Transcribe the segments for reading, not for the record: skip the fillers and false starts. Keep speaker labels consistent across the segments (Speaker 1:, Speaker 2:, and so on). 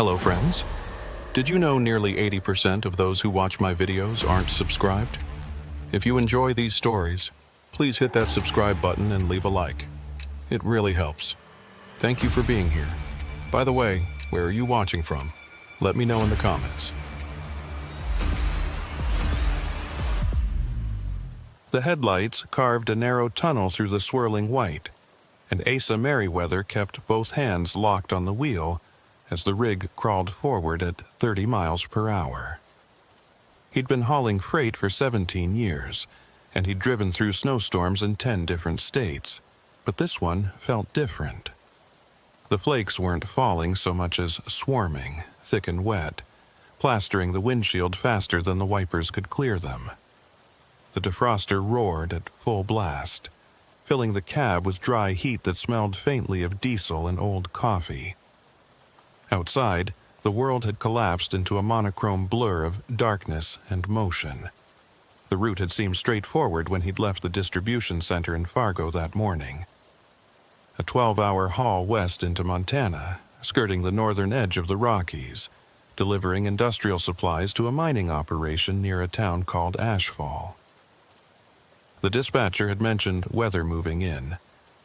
Speaker 1: Hello friends. Did you know nearly 80% of those who watch my videos aren't subscribed? If you enjoy these stories, please hit that subscribe button and leave a like. It really helps. Thank you for being here. By the way, where are you watching from? Let me know in the comments. The headlights carved a narrow tunnel through the swirling white, and Asa Merriweather kept both hands locked on the wheel as the rig crawled forward at 30 miles per hour. He'd been hauling freight for 17 years, and he'd driven through snowstorms in 10 different states, but this one felt different. The flakes weren't falling so much as swarming, thick and wet, plastering the windshield faster than the wipers could clear them. The defroster roared at full blast, filling the cab with dry heat that smelled faintly of diesel and old coffee. Outside, the world had collapsed into a monochrome blur of darkness and motion. The route had seemed straightforward when he'd left the distribution center in Fargo that morning. A 12-hour haul west into Montana, skirting the northern edge of the Rockies, delivering industrial supplies to a mining operation near a town called Ashfall. The dispatcher had mentioned weather moving in,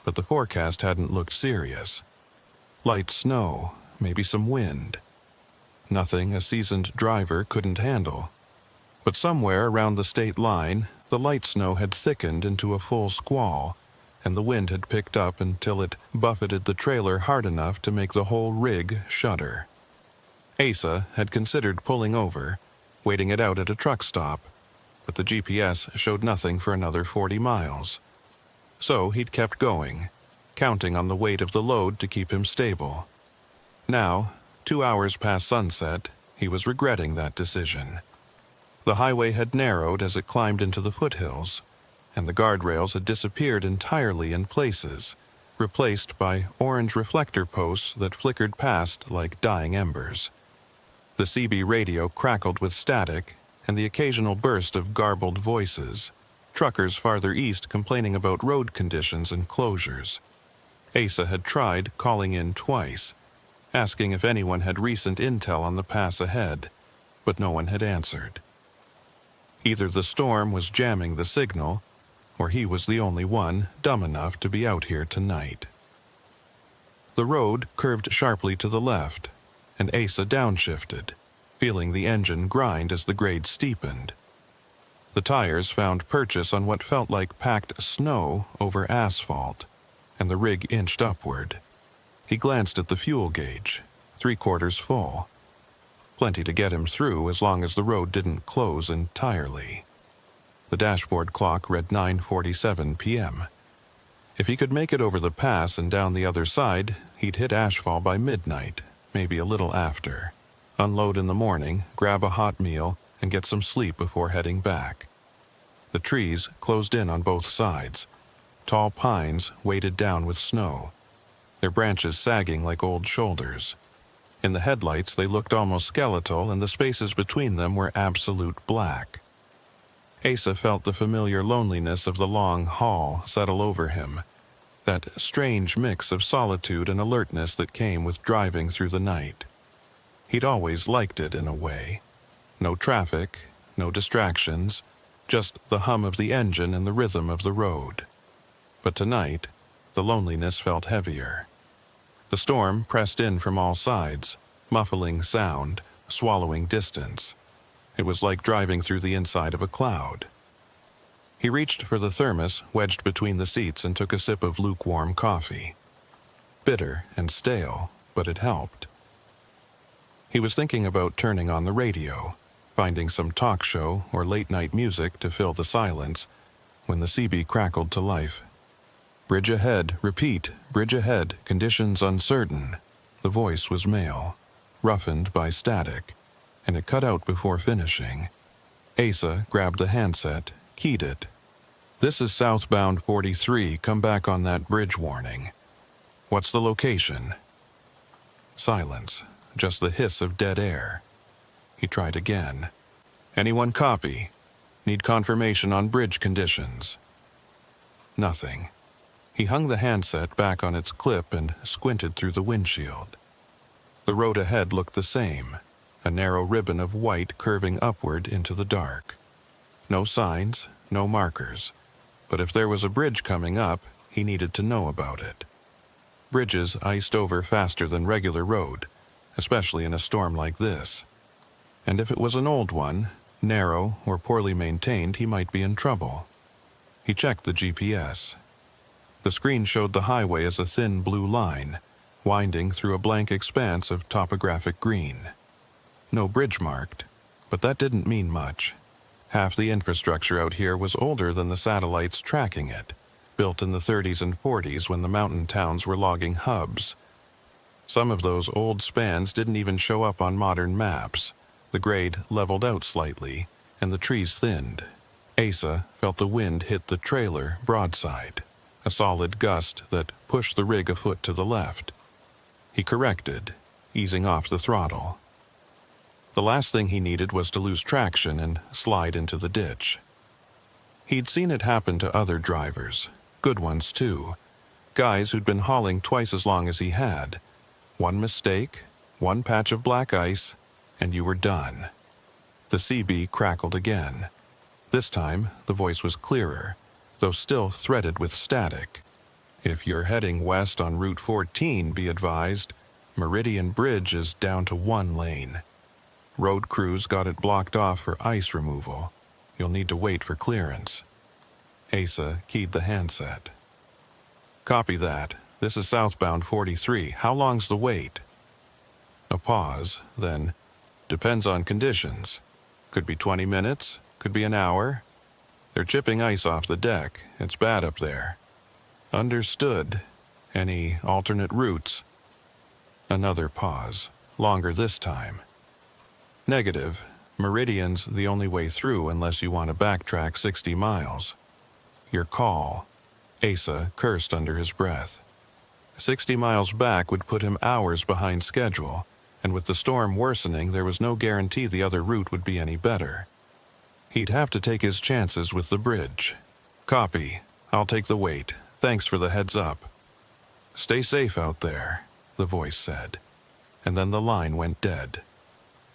Speaker 1: but the forecast hadn't looked serious. Light snow, maybe some wind. Nothing a seasoned driver couldn't handle. But somewhere around the state line, the light snow had thickened into a full squall, and the wind had picked up until it buffeted the trailer hard enough to make the whole rig shudder. Asa had considered pulling over, waiting it out at a truck stop, but the GPS showed nothing for another 40 miles. So he'd kept going, counting on the weight of the load to keep him stable. Now, 2 hours past sunset, he was regretting that decision. The highway had narrowed as it climbed into the foothills, and the guardrails had disappeared entirely in places, replaced by orange reflector posts that flickered past like dying embers. The CB radio crackled with static, and the occasional burst of garbled voices, truckers farther east complaining about road conditions and closures. Asa had tried calling in twice, asking if anyone had recent intel on the pass ahead, but no one had answered. Either the storm was jamming the signal, or he was the only one dumb enough to be out here tonight. The road curved sharply to the left, and Asa downshifted, feeling the engine grind as the grade steepened. The tires found purchase on what felt like packed snow over asphalt, and the rig inched upward. He glanced at the fuel gauge, 3/4 full. Plenty to get him through as long as the road didn't close entirely. The dashboard clock read 9:47 p.m. If he could make it over the pass and down the other side, he'd hit Ashfall by midnight, maybe a little after. Unload in the morning, grab a hot meal, and get some sleep before heading back. The trees closed in on both sides, tall pines weighted down with snow, their branches sagging like old shoulders. In the headlights, they looked almost skeletal, and the spaces between them were absolute black. Asa felt the familiar loneliness of the long haul settle over him, that strange mix of solitude and alertness that came with driving through the night. He'd always liked it in a way. No traffic, no distractions, just the hum of the engine and the rhythm of the road. But tonight, the loneliness felt heavier. The storm pressed in from all sides, muffling sound, swallowing distance. It was like driving through the inside of a cloud. He reached for the thermos wedged between the seats and took a sip of lukewarm coffee. Bitter and stale, but it helped. He was thinking about turning on the radio, finding some talk show or late-night music to fill the silence, when the CB crackled to life. "Bridge ahead, repeat, bridge ahead, conditions uncertain." The voice was male, roughened by static, and it cut out before finishing. Asa grabbed the handset, keyed it. "This is southbound 43, come back on that bridge warning. What's the location?" Silence, just the hiss of dead air. He tried again. "Anyone copy? Need confirmation on bridge conditions." Nothing. He hung the handset back on its clip and squinted through the windshield. The road ahead looked the same, a narrow ribbon of white curving upward into the dark. No signs, no markers, but if there was a bridge coming up, he needed to know about it. Bridges iced over faster than regular road, especially in a storm like this. And if it was an old one, narrow or poorly maintained, he might be in trouble. He checked the GPS. The screen showed the highway as a thin blue line, winding through a blank expanse of topographic green. No bridge marked, but that didn't mean much. Half the infrastructure out here was older than the satellites tracking it, built in the 30s and 40s when the mountain towns were logging hubs. Some of those old spans didn't even show up on modern maps. The grade leveled out slightly, and the trees thinned. Asa felt the wind hit the trailer broadside, a solid gust that pushed the rig a foot to the left. He corrected, easing off the throttle. The last thing he needed was to lose traction and slide into the ditch. He'd seen it happen to other drivers, good ones too, guys who'd been hauling twice as long as he had. One mistake, one patch of black ice, and you were done. The CB crackled again. This time, the voice was clearer, though still threaded with static. If you're heading west on Route 14, be advised, Meridian Bridge is down to 1 lane. Road crews got it blocked off for ice removal. You'll need to wait for clearance. Asa keyed the handset. Copy that. This is southbound 43. How long's the wait? A pause, then, depends on conditions. Could be 20 minutes, could be an hour. They're chipping ice off the deck. It's bad up there. Understood. Any alternate routes? Another pause, longer this time. Negative. Meridian's the only way through unless you want to backtrack 60 miles. Your call. Asa cursed under his breath. 60 miles back would put him hours behind schedule, and with the storm worsening, there was no guarantee the other route would be any better. He'd have to take his chances with the bridge. Copy. I'll take the wait. Thanks for the heads up. Stay safe out there, the voice said, and then the line went dead.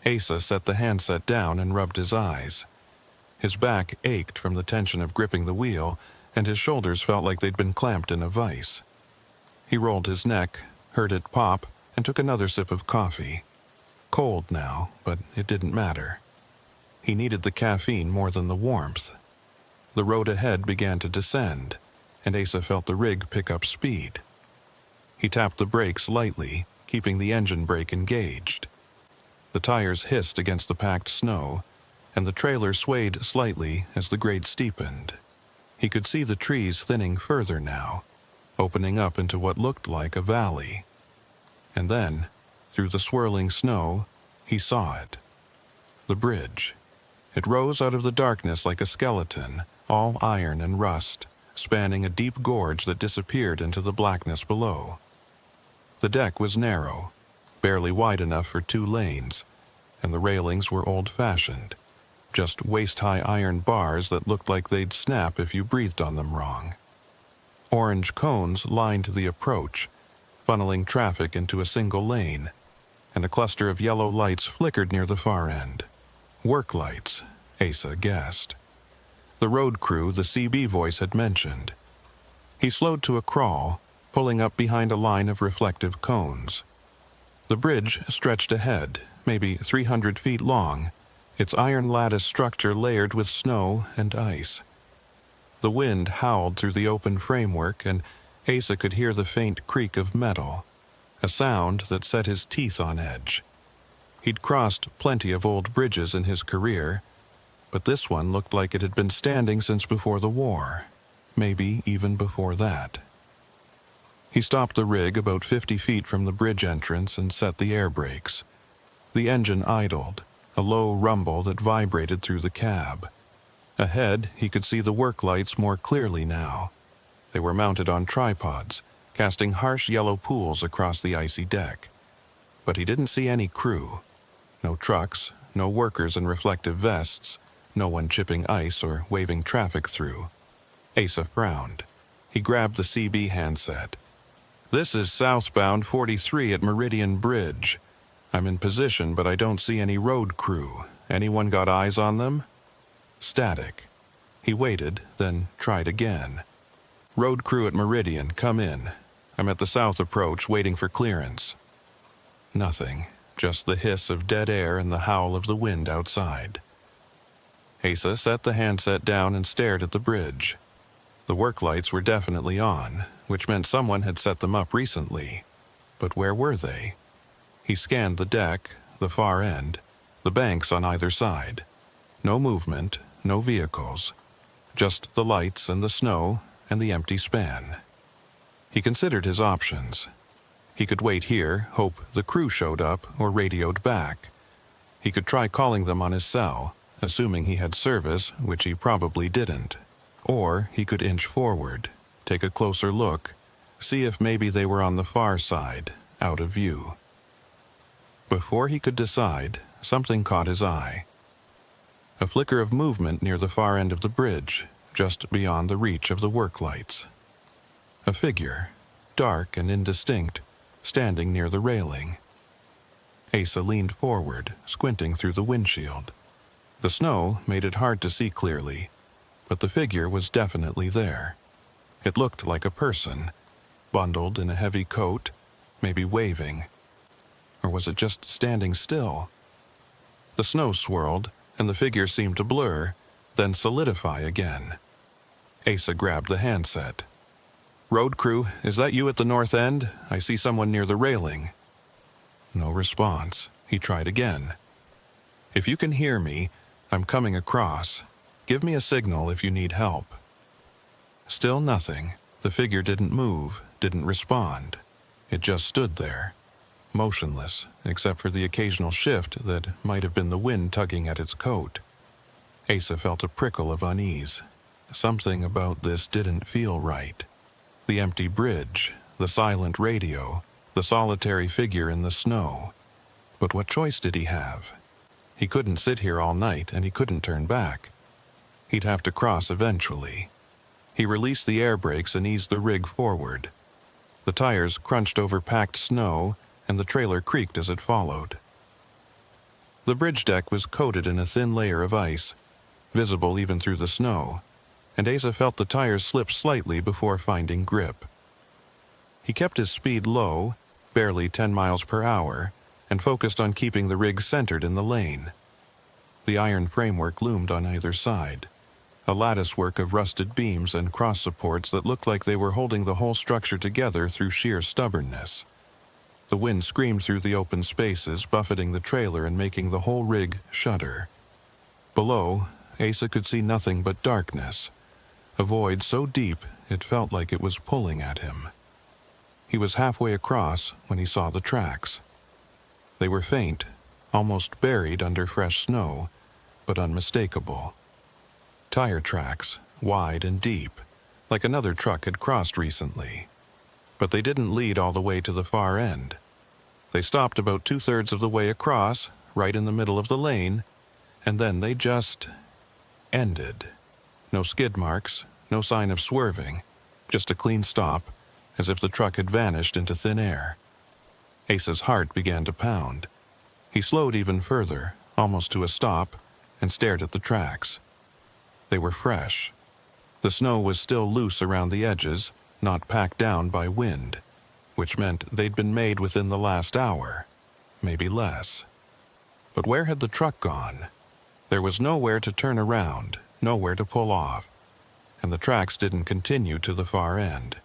Speaker 1: Asa set the handset down and rubbed his eyes. His back ached from the tension of gripping the wheel, and his shoulders felt like they'd been clamped in a vise. He rolled his neck, heard it pop, and took another sip of coffee. Cold now, but it didn't matter. He needed the caffeine more than the warmth. The road ahead began to descend, and Asa felt the rig pick up speed. He tapped the brakes lightly, keeping the engine brake engaged. The tires hissed against the packed snow, and the trailer swayed slightly as the grade steepened. He could see the trees thinning further now, opening up into what looked like a valley. And then, through the swirling snow, he saw it. The bridge. It rose out of the darkness like a skeleton, all iron and rust, spanning a deep gorge that disappeared into the blackness below. The deck was narrow, barely wide enough for 2 lanes, and the railings were old-fashioned, just waist-high iron bars that looked like they'd snap if you breathed on them wrong. Orange cones lined the approach, funneling traffic into a single lane, and a cluster of yellow lights flickered near the far end. Work lights, Asa guessed. The road crew the CB voice had mentioned. He slowed to a crawl, pulling up behind a line of reflective cones. The bridge stretched ahead, maybe 300 feet long, its iron lattice structure layered with snow and ice. The wind howled through the open framework, and Asa could hear the faint creak of metal, a sound that set his teeth on edge. He'd crossed plenty of old bridges in his career, but this one looked like it had been standing since before the war, maybe even before that. He stopped the rig about 50 feet from the bridge entrance and set the air brakes. The engine idled, a low rumble that vibrated through the cab. Ahead, he could see the work lights more clearly now. They were mounted on tripods, casting harsh yellow pools across the icy deck. But he didn't see any crew. No trucks, no workers in reflective vests, no one chipping ice or waving traffic through. Asa frowned. He grabbed the CB handset. This is southbound 43 at Meridian Bridge. I'm in position, but I don't see any road crew. Anyone got eyes on them? Static. He waited, then tried again. Road crew at Meridian, come in. I'm at the south approach, waiting for clearance. Nothing, just the hiss of dead air and the howl of the wind outside. Asa set the handset down and stared at the bridge. The work lights were definitely on, which meant someone had set them up recently. But where were they? He scanned the deck, the far end, the banks on either side. No movement, no vehicles. Just the lights and the snow and the empty span. He considered his options. He could wait here, hope the crew showed up or radioed back. He could try calling them on his cell, assuming he had service, which he probably didn't. Or he could inch forward, take a closer look, see if maybe they were on the far side, out of view. Before he could decide, something caught his eye. A flicker of movement near the far end of the bridge, just beyond the reach of the work lights. A figure, dark and indistinct, standing near the railing. Asa leaned forward, squinting through the windshield. The snow made it hard to see clearly, but the figure was definitely there. It looked like a person, bundled in a heavy coat, maybe waving. Or was it just standing still? The snow swirled, and the figure seemed to blur, then solidify again. Asa grabbed the handset. "Road crew, is that you at the north end? I see someone near the railing." No response. He tried again. "If you can hear me, I'm coming across. Give me a signal if you need help." Still nothing. The figure didn't move, didn't respond. It just stood there, motionless, except for the occasional shift that might have been the wind tugging at its coat. Asa felt a prickle of unease. Something about this didn't feel right. The empty bridge, the silent radio, the solitary figure in the snow. But what choice did he have? He couldn't sit here all night, and he couldn't turn back. He'd have to cross eventually. He released the air brakes and eased the rig forward. The tires crunched over packed snow, and the trailer creaked as it followed. The bridge deck was coated in a thin layer of ice, visible even through the snow, and Asa felt the tires slip slightly before finding grip. He kept his speed low, barely 10 miles per hour, and focused on keeping the rig centered in the lane. The iron framework loomed on either side, a latticework of rusted beams and cross supports that looked like they were holding the whole structure together through sheer stubbornness. The wind screamed through the open spaces, buffeting the trailer and making the whole rig shudder. Below, Asa could see nothing but darkness, a void so deep it felt like it was pulling at him. He was halfway across when he saw the tracks. They were faint, almost buried under fresh snow, but unmistakable. Tire tracks, wide and deep, like another truck had crossed recently. But they didn't lead all the way to the far end. They stopped about 2/3 of the way across, right in the middle of the lane, and then they just ended. No skid marks, no sign of swerving, just a clean stop, as if the truck had vanished into thin air. Asa's heart began to pound. He slowed even further, almost to a stop, and stared at the tracks. They were fresh. The snow was still loose around the edges, not packed down by wind, which meant they'd been made within the last hour, maybe less. But where had the truck gone? There was nowhere to turn around, nowhere to pull off, and the tracks didn't continue to the far end.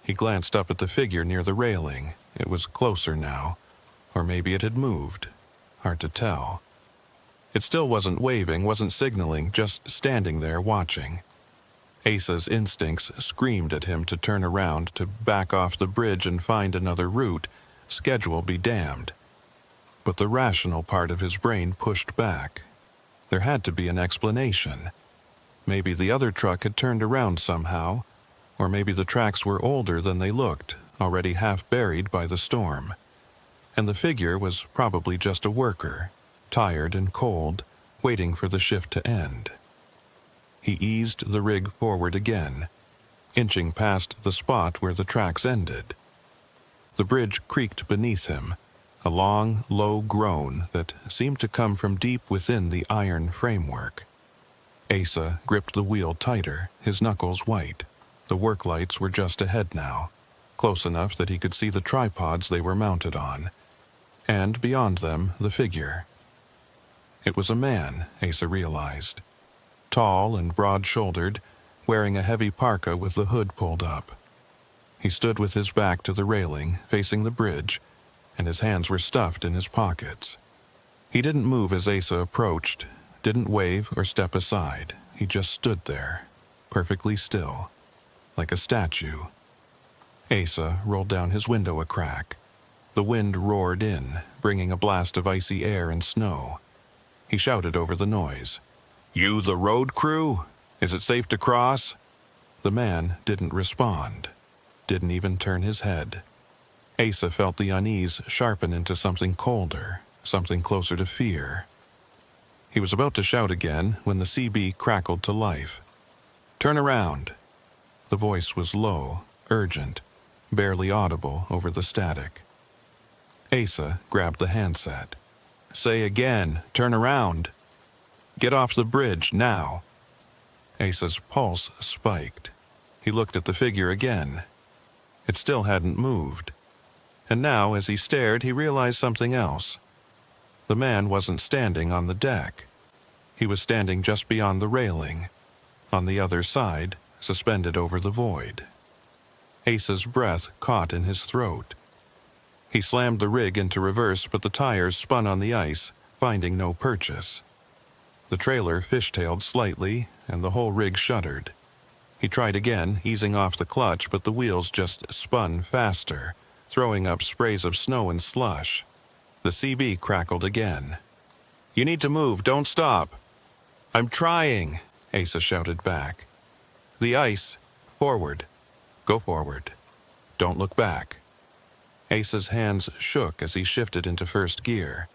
Speaker 1: He glanced up at the figure near the railing. It was closer now, or maybe it had moved. Hard to tell. It still wasn't waving, wasn't signaling, just standing there watching. Asa's instincts screamed at him to turn around, to back off the bridge and find another route, schedule be damned. But the rational part of his brain pushed back. There had to be an explanation. Maybe the other truck had turned around somehow, or maybe the tracks were older than they looked, already half buried by the storm. And the figure was probably just a worker, tired and cold, waiting for the shift to end. He eased the rig forward again, inching past the spot where the tracks ended. The bridge creaked beneath him, a long, low groan that seemed to come from deep within the iron framework. Asa gripped the wheel tighter, his knuckles white. The work lights were just ahead now, close enough that he could see the tripods they were mounted on, and beyond them the figure. It was a man, Asa realized, tall and broad-shouldered, wearing a heavy parka with the hood pulled up. He stood with his back to the railing, facing the bridge, and his hands were stuffed in his pockets. He didn't move as Asa approached, didn't wave or step aside. He just stood there, perfectly still, like a statue. Asa rolled down his window a crack. The wind roared in, bringing a blast of icy air and snow. He shouted over the noise. "You the road crew? Is it safe to cross?" The man didn't respond, didn't even turn his head. Asa felt the unease sharpen into something colder, something closer to fear. He was about to shout again when the CB crackled to life. "Turn around." The voice was low, urgent, barely audible over the static. Asa grabbed the handset. "Say again, turn around. Get off the bridge, now." Asa's pulse spiked. He looked at the figure again. It still hadn't moved. And now, as he stared, he realized something else. The man wasn't standing on the deck. He was standing just beyond the railing, on the other side, suspended over the void. Asa's breath caught in his throat. He slammed the rig into reverse, but the tires spun on the ice, finding no purchase. The trailer fishtailed slightly, and the whole rig shuddered. He tried again, easing off the clutch, but the wheels just spun faster, throwing up sprays of snow and slush. The CB crackled again. "You need to move, don't stop." "I'm trying," Asa shouted back. "The ice. Forward. Go forward. Don't look back." Asa's hands shook as he shifted into first gear.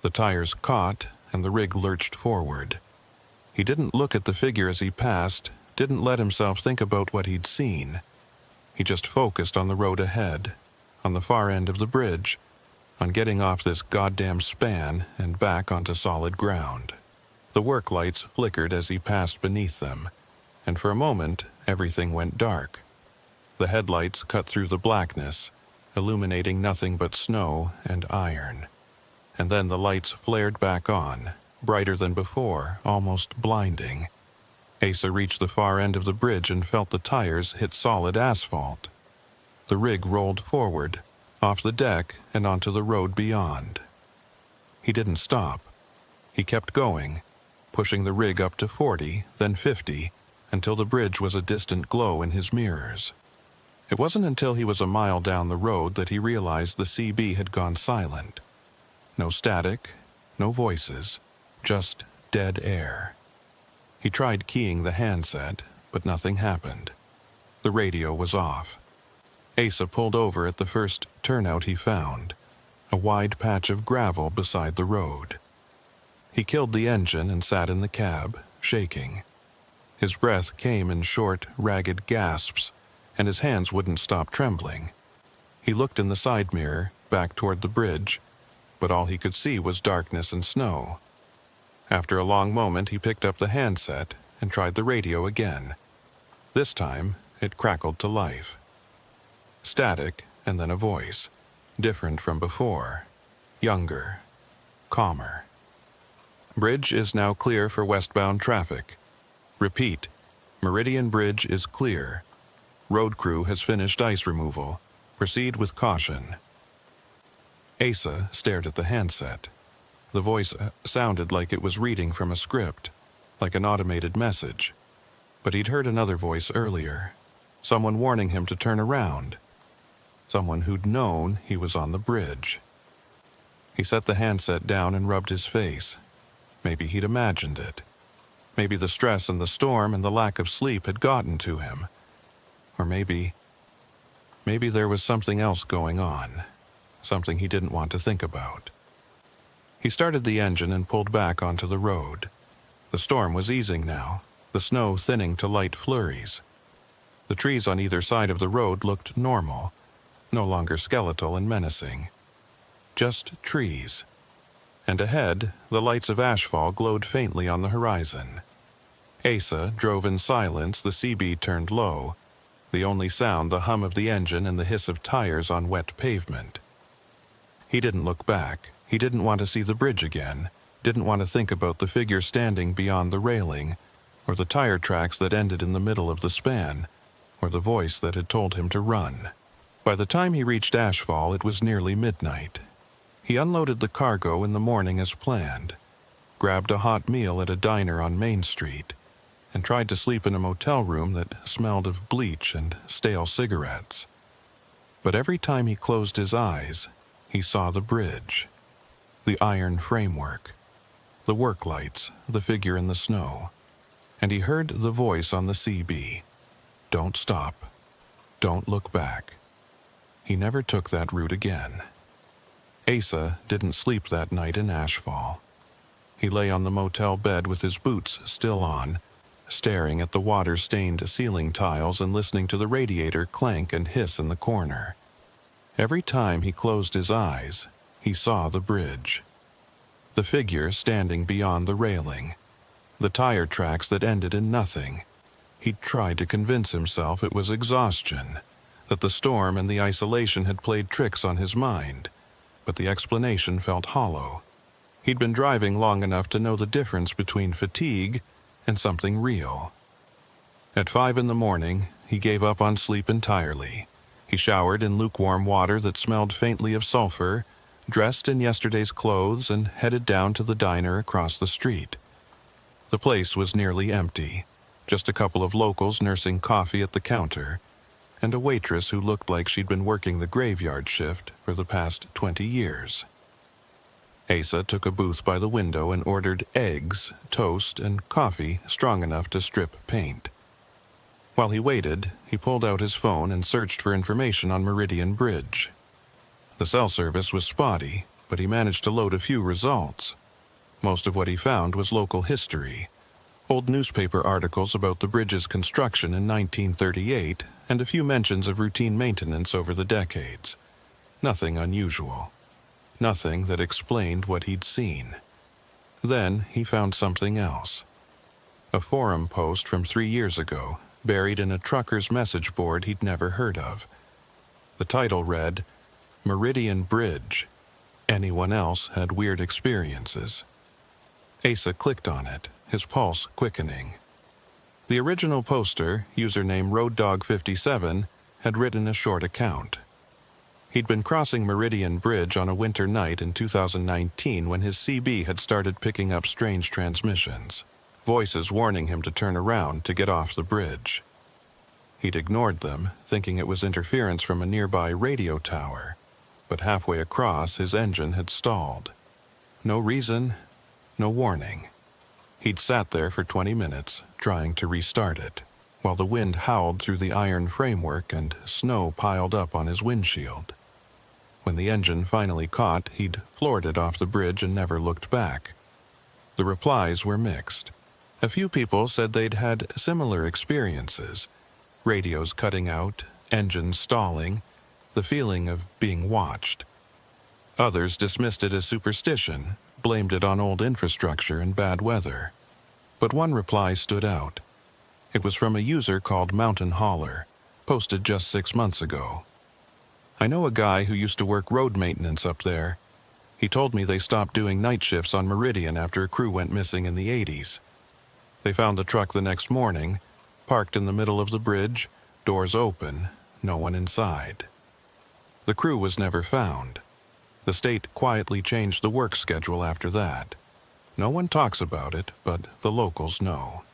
Speaker 1: The tires caught, and the rig lurched forward. He didn't look at the figure as he passed, didn't let himself think about what he'd seen. He just focused on the road ahead, on the far end of the bridge, on getting off this goddamn span and back onto solid ground. The work lights flickered as he passed beneath them, and for a moment everything went dark. The headlights cut through the blackness, illuminating nothing but snow and iron. And then the lights flared back on, brighter than before, almost blinding. Asa reached the far end of the bridge and felt the tires hit solid asphalt. The rig rolled forward, off the deck and onto the road beyond. He didn't stop. He kept going, pushing the rig up to 40, then 50, until the bridge was a distant glow in his mirrors. It wasn't until he was a mile down the road that he realized the CB had gone silent. No static, no voices, just dead air. He tried keying the handset, but nothing happened. The radio was off. Asa pulled over at the first turnout he found, a wide patch of gravel beside the road. He killed the engine and sat in the cab, shaking. His breath came in short, ragged gasps, and his hands wouldn't stop trembling. He looked in the side mirror, back toward the bridge, but all he could see was darkness and snow. After a long moment, he picked up the handset and tried the radio again. This time, it crackled to life. Static, and then a voice, different from before, younger, calmer. "Bridge is now clear for westbound traffic. Repeat, Meridian Bridge is clear. Road crew has finished ice removal. Proceed with caution." Asa stared at the handset. The voice sounded like it was reading from a script, like an automated message. But he'd heard another voice earlier, someone warning him to turn around, someone who'd known he was on the bridge. He set the handset down and rubbed his face. Maybe he'd imagined it. Maybe the stress and the storm and the lack of sleep had gotten to him. Or maybe there was something else going on, something he didn't want to think about. He started the engine and pulled back onto the road. The storm was easing now, the snow thinning to light flurries. The trees on either side of the road looked normal, no longer skeletal and menacing. just trees. And ahead, the lights of Ashfall glowed faintly on the horizon. Asa drove in silence. The CB turned low, the only sound the hum of the engine and the hiss of tires on wet pavement. He didn't look back. He didn't want to see the bridge again, didn't want to think about the figure standing beyond the railing, or the tire tracks that ended in the middle of the span, or the voice that had told him to run. By the time he reached Ashfall, it was nearly midnight. He unloaded the cargo in the morning as planned, grabbed a hot meal at a diner on Main Street, and tried to sleep in a motel room that smelled of bleach and stale cigarettes. But every time he closed his eyes, he saw the bridge, the iron framework, the work lights, the figure in the snow, and he heard the voice on the CB. Don't stop. Don't look back. He never took that route again. Asa didn't sleep that night in Ashfall. He lay on the motel bed with his boots still on, staring at the water-stained ceiling tiles and listening to the radiator clank and hiss in the corner. Every time he closed his eyes, he saw the bridge. The figure standing beyond the railing. The tire tracks that ended in nothing. He tried to convince himself it was exhaustion, that the storm and the isolation had played tricks on his mind, but the explanation felt hollow. He'd been driving long enough to know the difference between fatigue and something real. At 5 a.m, he gave up on sleep entirely. He showered in lukewarm water that smelled faintly of sulfur, dressed in yesterday's clothes, and headed down to the diner across the street. The place was nearly empty, just a couple of locals nursing coffee at the counter, and a waitress who looked like she'd been working the graveyard shift for the past 20 years. Asa took a booth by the window and ordered eggs, toast, and coffee strong enough to strip paint. While he waited, he pulled out his phone and searched for information on Meridian Bridge. The cell service was spotty, but he managed to load a few results. Most of what he found was local history, old newspaper articles about the bridge's construction in 1938, and a few mentions of routine maintenance over the decades. Nothing unusual. Nothing that explained what he'd seen. Then he found something else. A forum post from 3 years ago, buried in a trucker's message board he'd never heard of. The title read, Meridian Bridge. Anyone else had weird experiences? Asa clicked on it, his pulse quickening. The original poster, username RoadDog57, had written a short account. He'd been crossing Meridian Bridge on a winter night in 2019 when his CB had started picking up strange transmissions, voices warning him to turn around to get off the bridge. He'd ignored them, thinking it was interference from a nearby radio tower, but halfway across his engine had stalled. No reason, no warning. He'd sat there for 20 minutes, trying to restart it, while the wind howled through the iron framework and snow piled up on his windshield. When the engine finally caught, he'd floored it off the bridge and never looked back. The replies were mixed. A few people said they'd had similar experiences. Radios cutting out, engines stalling, the feeling of being watched. Others dismissed it as superstition, blamed it on old infrastructure and bad weather. But one reply stood out. It was from a user called Mountain Hauler, posted just 6 months ago. I know a guy who used to work road maintenance up there. He told me they stopped doing night shifts on Meridian after a crew went missing in the 80s. They found the truck the next morning, parked in the middle of the bridge, doors open, no one inside. The crew was never found. The state quietly changed the work schedule after that. No one talks about it, but the locals know.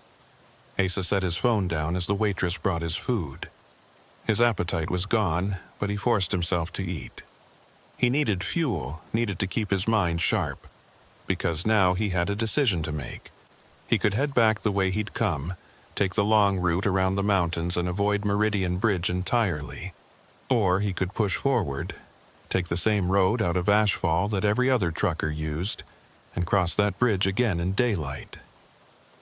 Speaker 1: Asa set his phone down as the waitress brought his food. His appetite was gone, but he forced himself to eat. He needed fuel, needed to keep his mind sharp, because now he had a decision to make. He could head back the way he'd come, take the long route around the mountains and avoid Meridian Bridge entirely. Or he could push forward, take the same road out of Ashfall that every other trucker used, and cross that bridge again in daylight.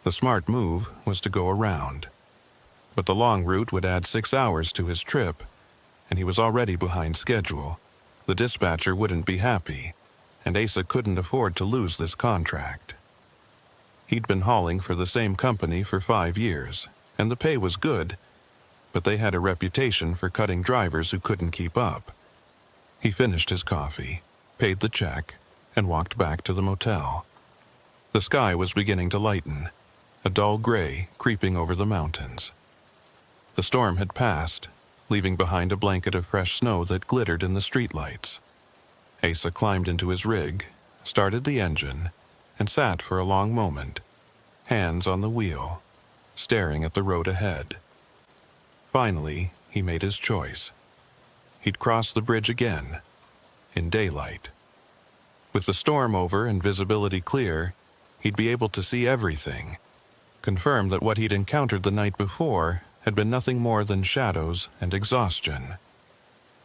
Speaker 1: The smart move was to go around. But the long route would add 6 hours to his trip, and he was already behind schedule. The dispatcher wouldn't be happy, and Asa couldn't afford to lose this contract. He'd been hauling for the same company for 5 years, and the pay was good, but they had a reputation for cutting drivers who couldn't keep up. He finished his coffee, paid the check, and walked back to the motel. The sky was beginning to lighten, a dull gray creeping over the mountains. The storm had passed, leaving behind a blanket of fresh snow that glittered in the streetlights. Asa climbed into his rig, started the engine, and sat for a long moment, hands on the wheel, staring at the road ahead. Finally, he made his choice. He'd cross the bridge again, in daylight. With the storm over and visibility clear, he'd be able to see everything, confirm that what he'd encountered the night before had been nothing more than shadows and exhaustion.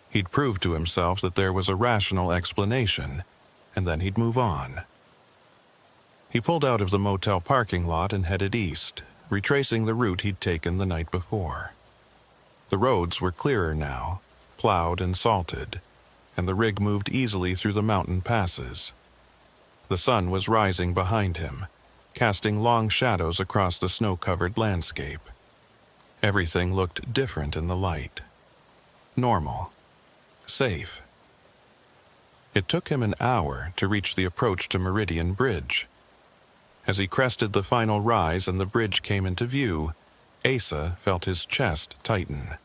Speaker 1: He'd prove to himself that there was a rational explanation, and then he'd move on. He pulled out of the motel parking lot and headed east, retracing the route he'd taken the night before. The roads were clearer now, plowed and salted, and the rig moved easily through the mountain passes. The sun was rising behind him, casting long shadows across the snow-covered landscape. Everything looked different in the light. Normal. Safe. It took him an hour to reach the approach to Meridian Bridge. As he crested the final rise and the bridge came into view, Asa felt his chest tighten.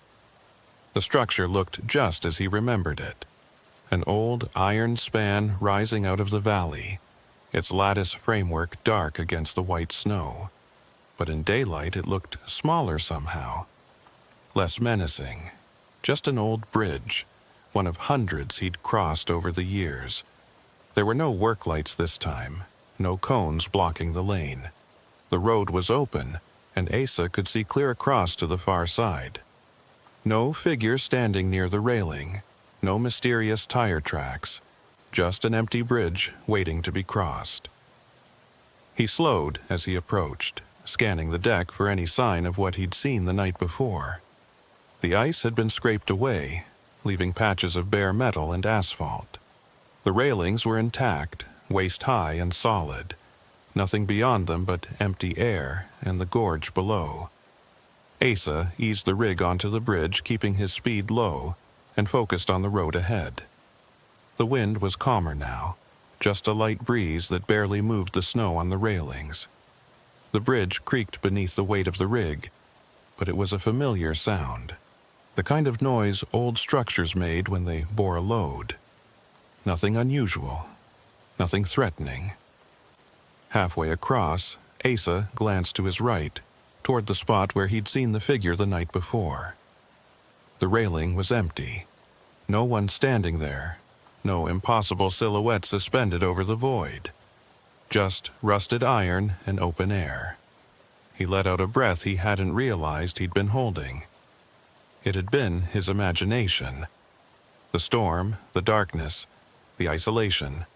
Speaker 1: The structure looked just as he remembered it. An old iron span rising out of the valley, its lattice framework dark against the white snow. But in daylight it looked smaller somehow. Less menacing. Just an old bridge, one of hundreds he'd crossed over the years. There were no work lights this time, no cones blocking the lane. The road was open, and Asa could see clear across to the far side. No figure standing near the railing, no mysterious tire tracks, just an empty bridge waiting to be crossed. He slowed as he approached, scanning the deck for any sign of what he'd seen the night before. The ice had been scraped away, leaving patches of bare metal and asphalt. The railings were intact, waist-high and solid, nothing beyond them but empty air and the gorge below. Asa eased the rig onto the bridge, keeping his speed low, and focused on the road ahead. The wind was calmer now, just a light breeze that barely moved the snow on the railings. The bridge creaked beneath the weight of the rig, but it was a familiar sound, the kind of noise old structures made when they bore a load. Nothing unusual, nothing threatening. Halfway across, Asa glanced to his right, toward the spot where he'd seen the figure the night before. The railing was empty. No one standing there, no impossible silhouette suspended over the void. Just rusted iron and open air. He let out a breath he hadn't realized he'd been holding. It had been his imagination. The storm, the darkness, the isolation,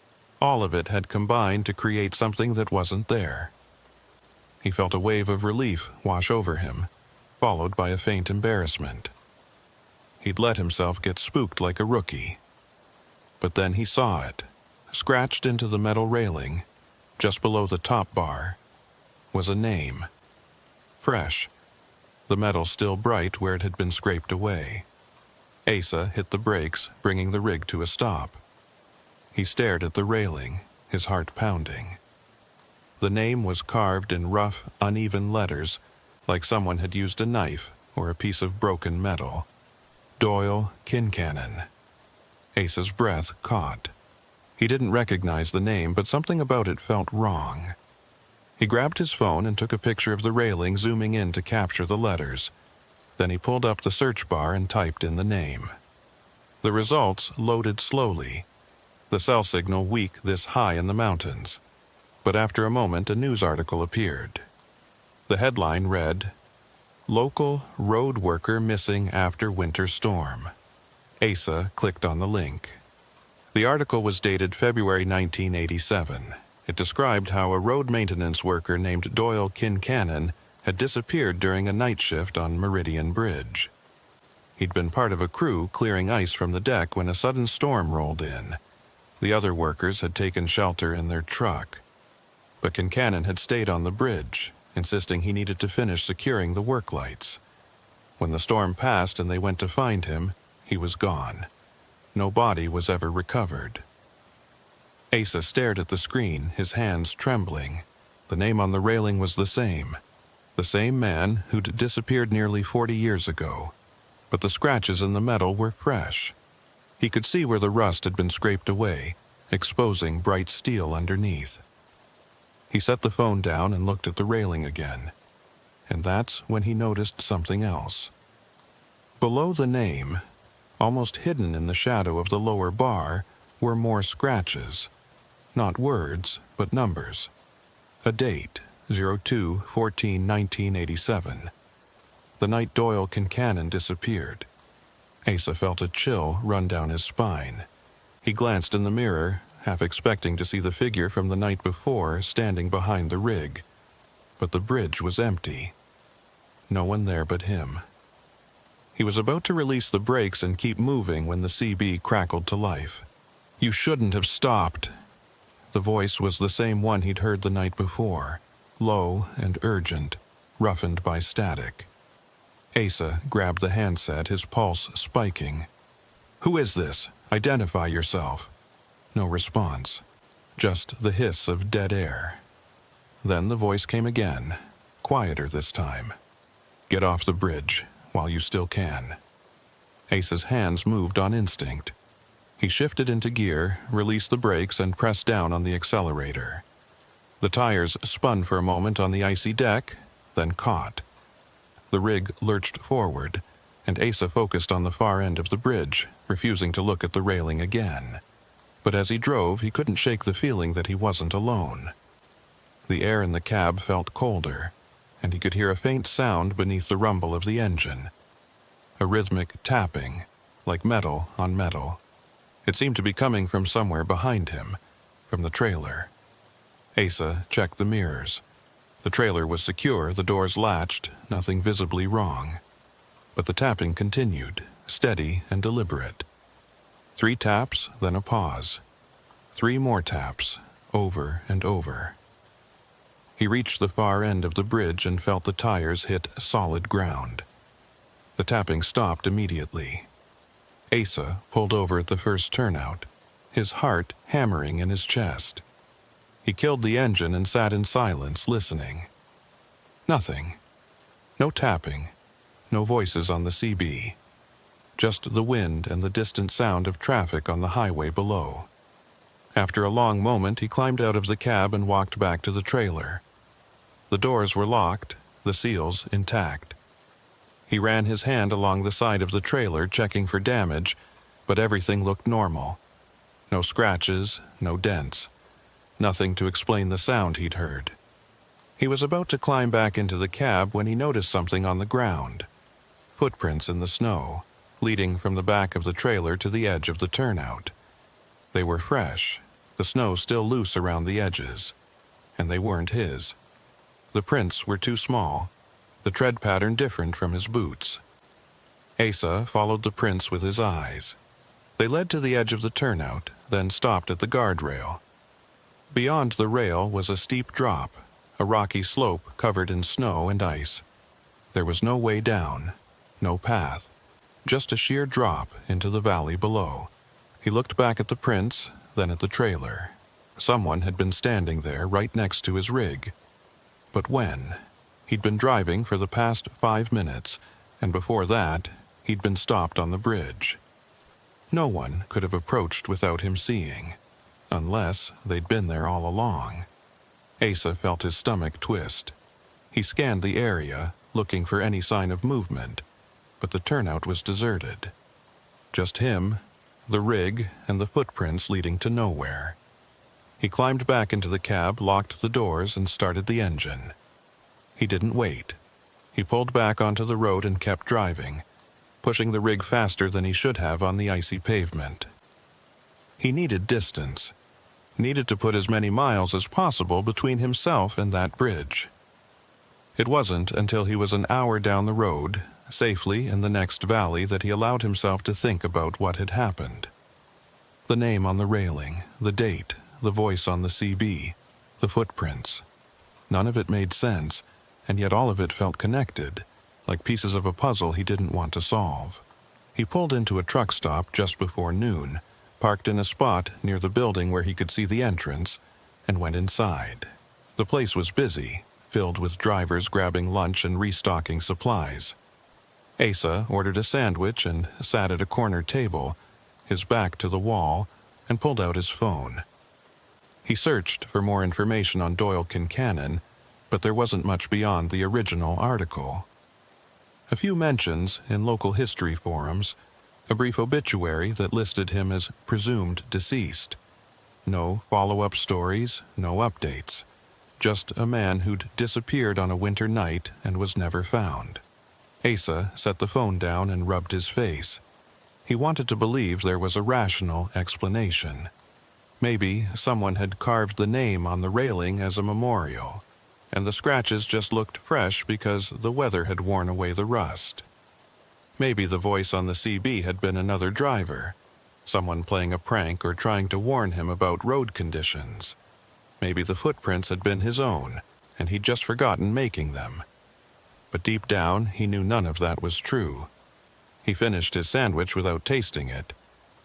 Speaker 1: all of it had combined to create something that wasn't there. He felt a wave of relief wash over him, followed by a faint embarrassment. He'd let himself get spooked like a rookie. But then he saw it, scratched into the metal railing, just below the top bar, was a name. Fresh, the metal still bright where it had been scraped away. Asa hit the brakes, bringing the rig to a stop. He stared at the railing, his heart pounding. The name was carved in rough, uneven letters, like someone had used a knife or a piece of broken metal. Doyle Kincannon. Asa's breath caught. He didn't recognize the name, but something about it felt wrong. He grabbed his phone and took a picture of the railing, zooming in to capture the letters. Then he pulled up the search bar and typed in the name. The results loaded slowly, the cell signal weak this high in the mountains. But after a moment, a news article appeared. The headline read, "Local road worker missing after winter storm." Asa clicked on the link. The article was dated February 1987. It described how a road maintenance worker named Doyle Kincannon had disappeared during a night shift on Meridian Bridge. He'd been part of a crew clearing ice from the deck when a sudden storm rolled in. The other workers had taken shelter in their truck. But Kincannon had stayed on the bridge, insisting he needed to finish securing the work lights. When the storm passed and they went to find him, he was gone. No body was ever recovered. Asa stared at the screen, his hands trembling. The name on the railing was the same man who'd disappeared nearly 40 years ago. But the scratches in the metal were fresh. He could see where the rust had been scraped away, exposing bright steel underneath. He set the phone down and looked at the railing again. And that's when he noticed something else. Below the name, almost hidden in the shadow of the lower bar, were more scratches. Not words, but numbers. A date, 02/14/1987. The night Doyle Kincannon disappeared. Asa felt a chill run down his spine. He glanced in the mirror, half expecting to see the figure from the night before standing behind the rig. But the bridge was empty. No one there but him. He was about to release the brakes and keep moving when the CB crackled to life. "You shouldn't have stopped." The voice was the same one he'd heard the night before, low and urgent, roughened by static. Asa grabbed the handset, his pulse spiking. "Who is this? Identify yourself." No response, just the hiss of dead air. Then the voice came again, quieter this time. "Get off the bridge while you still can." Asa's hands moved on instinct. He shifted into gear, released the brakes, and pressed down on the accelerator. The tires spun for a moment on the icy deck, then caught. The rig lurched forward, and Asa focused on the far end of the bridge, refusing to look at the railing again. But as he drove, he couldn't shake the feeling that he wasn't alone. The air in the cab felt colder, and he could hear a faint sound beneath the rumble of the engine. A rhythmic tapping, like metal on metal. It seemed to be coming from somewhere behind him, from the trailer. Asa checked the mirrors. The trailer was secure, the doors latched, nothing visibly wrong. But the tapping continued, steady and deliberate. 3 taps, then a pause. 3 more taps, over and over. He reached the far end of the bridge and felt the tires hit solid ground. The tapping stopped immediately. Asa pulled over at the first turnout, his heart hammering in his chest. He killed the engine and sat in silence, listening. Nothing. No tapping. No voices on the CB. Just the wind and the distant sound of traffic on the highway below. After a long moment, he climbed out of the cab and walked back to the trailer. The doors were locked, the seals intact. He ran his hand along the side of the trailer, checking for damage, but everything looked normal. No scratches, no dents. Nothing to explain the sound he'd heard. He was about to climb back into the cab when he noticed something on the ground. Footprints in the snow, leading from the back of the trailer to the edge of the turnout. They were fresh, the snow still loose around the edges, and they weren't his. The prints were too small, the tread pattern different from his boots. Asa followed the prints with his eyes. They led to the edge of the turnout, then stopped at the guardrail. Beyond the rail was a steep drop, a rocky slope covered in snow and ice. There was no way down, no path, just a sheer drop into the valley below. He looked back at the prints, then at the trailer. Someone had been standing there right next to his rig. But when? He'd been driving for the past 5 minutes, and before that, he'd been stopped on the bridge. No one could have approached without him seeing, unless they'd been there all along. Asa felt his stomach twist. He scanned the area, looking for any sign of movement, but the turnout was deserted. Just him, the rig, and the footprints leading to nowhere. He climbed back into the cab, locked the doors, and started the engine. He didn't wait. He pulled back onto the road and kept driving, pushing the rig faster than he should have on the icy pavement. He needed distance, needed to put as many miles as possible between himself and that bridge. It wasn't until he was an hour down the road, safely in the next valley that he allowed himself to think about what had happened. The name on the railing, the date, the voice on the CB, the footprints. None of it made sense, and yet all of it felt connected, like pieces of a puzzle he didn't want to solve. He pulled into a truck stop just before noon, parked in a spot near the building where he could see the entrance, and went inside. The place was busy, filled with drivers grabbing lunch and restocking supplies. Asa ordered a sandwich and sat at a corner table, his back to the wall, and pulled out his phone. He searched for more information on Doyle Kincannon, but there wasn't much beyond the original article. A few mentions in local history forums, a brief obituary that listed him as presumed deceased. No follow-up stories, no updates. Just a man who'd disappeared on a winter night and was never found. Asa set the phone down and rubbed his face. He wanted to believe there was a rational explanation. Maybe someone had carved the name on the railing as a memorial, and the scratches just looked fresh because the weather had worn away the rust. Maybe the voice on the CB had been another driver, someone playing a prank or trying to warn him about road conditions. Maybe the footprints had been his own, and he'd just forgotten making them. But deep down, he knew none of that was true. He finished his sandwich without tasting it,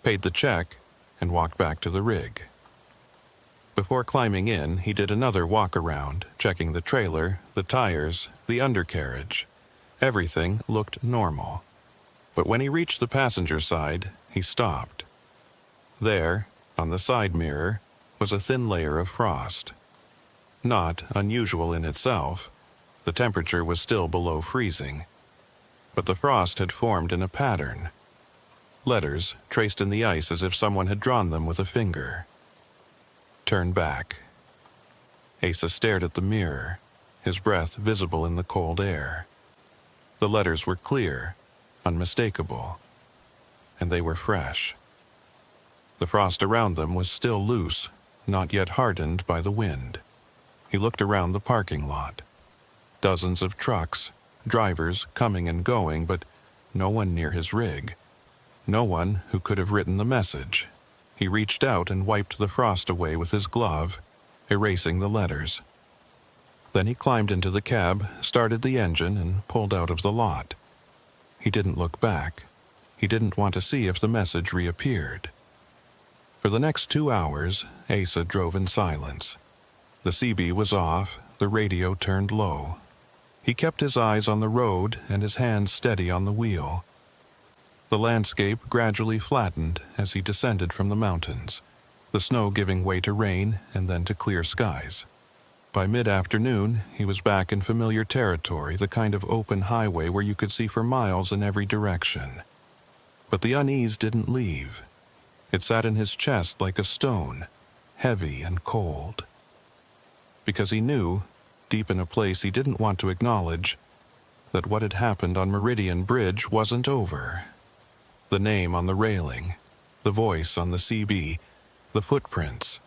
Speaker 1: paid the check, and walked back to the rig. Before climbing in, he did another walk-around, checking the trailer, the tires, the undercarriage. Everything looked normal. But when he reached the passenger side, he stopped. There, on the side mirror, was a thin layer of frost. Not unusual in itself. The temperature was still below freezing. But the frost had formed in a pattern. Letters traced in the ice as if someone had drawn them with a finger. Turn back. Asa stared at the mirror, his breath visible in the cold air. The letters were clear, unmistakable, and they were fresh. The frost around them was still loose, not yet hardened by the wind. He looked around the parking lot. Dozens of trucks, drivers coming and going, but no one near his rig. No one who could have written the message. He reached out and wiped the frost away with his glove, erasing the letters. Then he climbed into the cab, started the engine, and pulled out of the lot. He didn't look back. He didn't want to see if the message reappeared. For the next 2 hours, Asa drove in silence. The CB was off, the radio turned low. He kept his eyes on the road and his hands steady on the wheel. The landscape gradually flattened as he descended from the mountains, the snow giving way to rain and then to clear skies. By mid-afternoon, he was back in familiar territory, the kind of open highway where you could see for miles in every direction. But the unease didn't leave. It sat in his chest like a stone, heavy and cold. Because he knew, deep in a place he didn't want to acknowledge, that what had happened on Meridian Bridge wasn't over. The name on the railing, the voice on the CB, the footprints,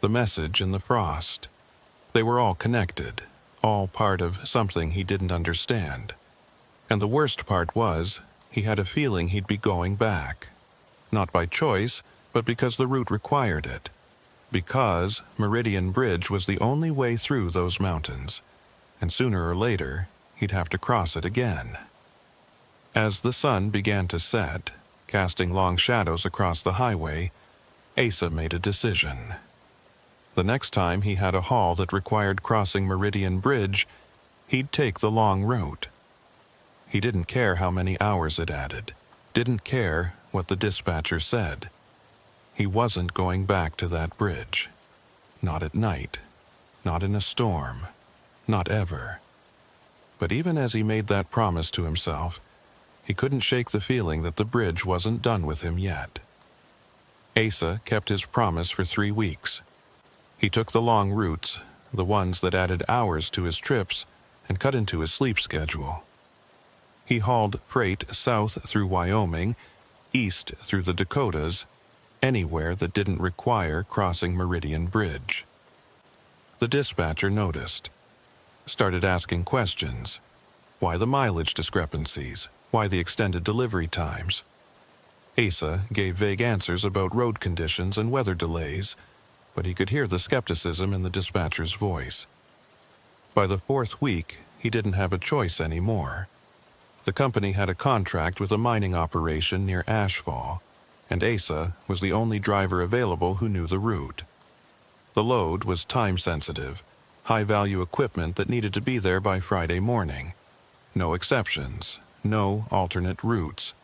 Speaker 1: the message in the frost. They were all connected, all part of something he didn't understand. And the worst part was, he had a feeling he'd be going back. Not by choice, but because the route required it. Because Meridian Bridge was the only way through those mountains, and sooner or later, he'd have to cross it again. As the sun began to set, casting long shadows across the highway, Asa made a decision. The next time he had a haul that required crossing Meridian Bridge, he'd take the long route. He didn't care how many hours it added, didn't care what the dispatcher said. He wasn't going back to that bridge. Not at night, not in a storm, not ever. But even as he made that promise to himself, he couldn't shake the feeling that the bridge wasn't done with him yet. Asa kept his promise for 3 weeks. He took the long routes, the ones that added hours to his trips, and cut into his sleep schedule. He hauled freight south through Wyoming, east through the Dakotas, anywhere that didn't require crossing Meridian Bridge. The dispatcher noticed, started asking questions. Why the mileage discrepancies? Why the extended delivery times? Asa gave vague answers about road conditions and weather delays, but he could hear the skepticism in the dispatcher's voice. By the 4th week, he didn't have a choice anymore. The company had a contract with a mining operation near Ashfall, and Asa was the only driver available who knew the route. The load was time-sensitive, high-value equipment that needed to be there by Friday morning. No exceptions, no alternate routes.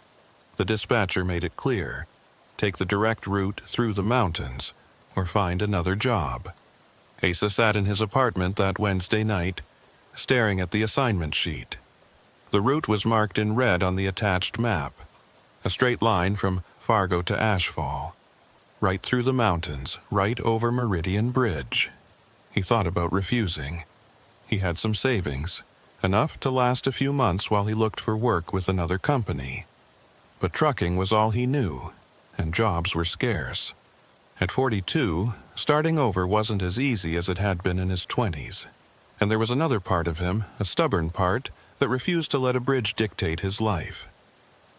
Speaker 1: The dispatcher made it clear: take the direct route through the mountains, or find another job. Asa sat in his apartment that Wednesday night, staring at the assignment sheet. The route was marked in red on the attached map, a straight line from Fargo to Ashfall, right through the mountains, right over Meridian Bridge. He thought about refusing. He had some savings, enough to last a few months while he looked for work with another company. But trucking was all he knew, and jobs were scarce. At 42, starting over wasn't as easy as it had been in his 20s. And there was another part of him, a stubborn part, that refused to let a bridge dictate his life.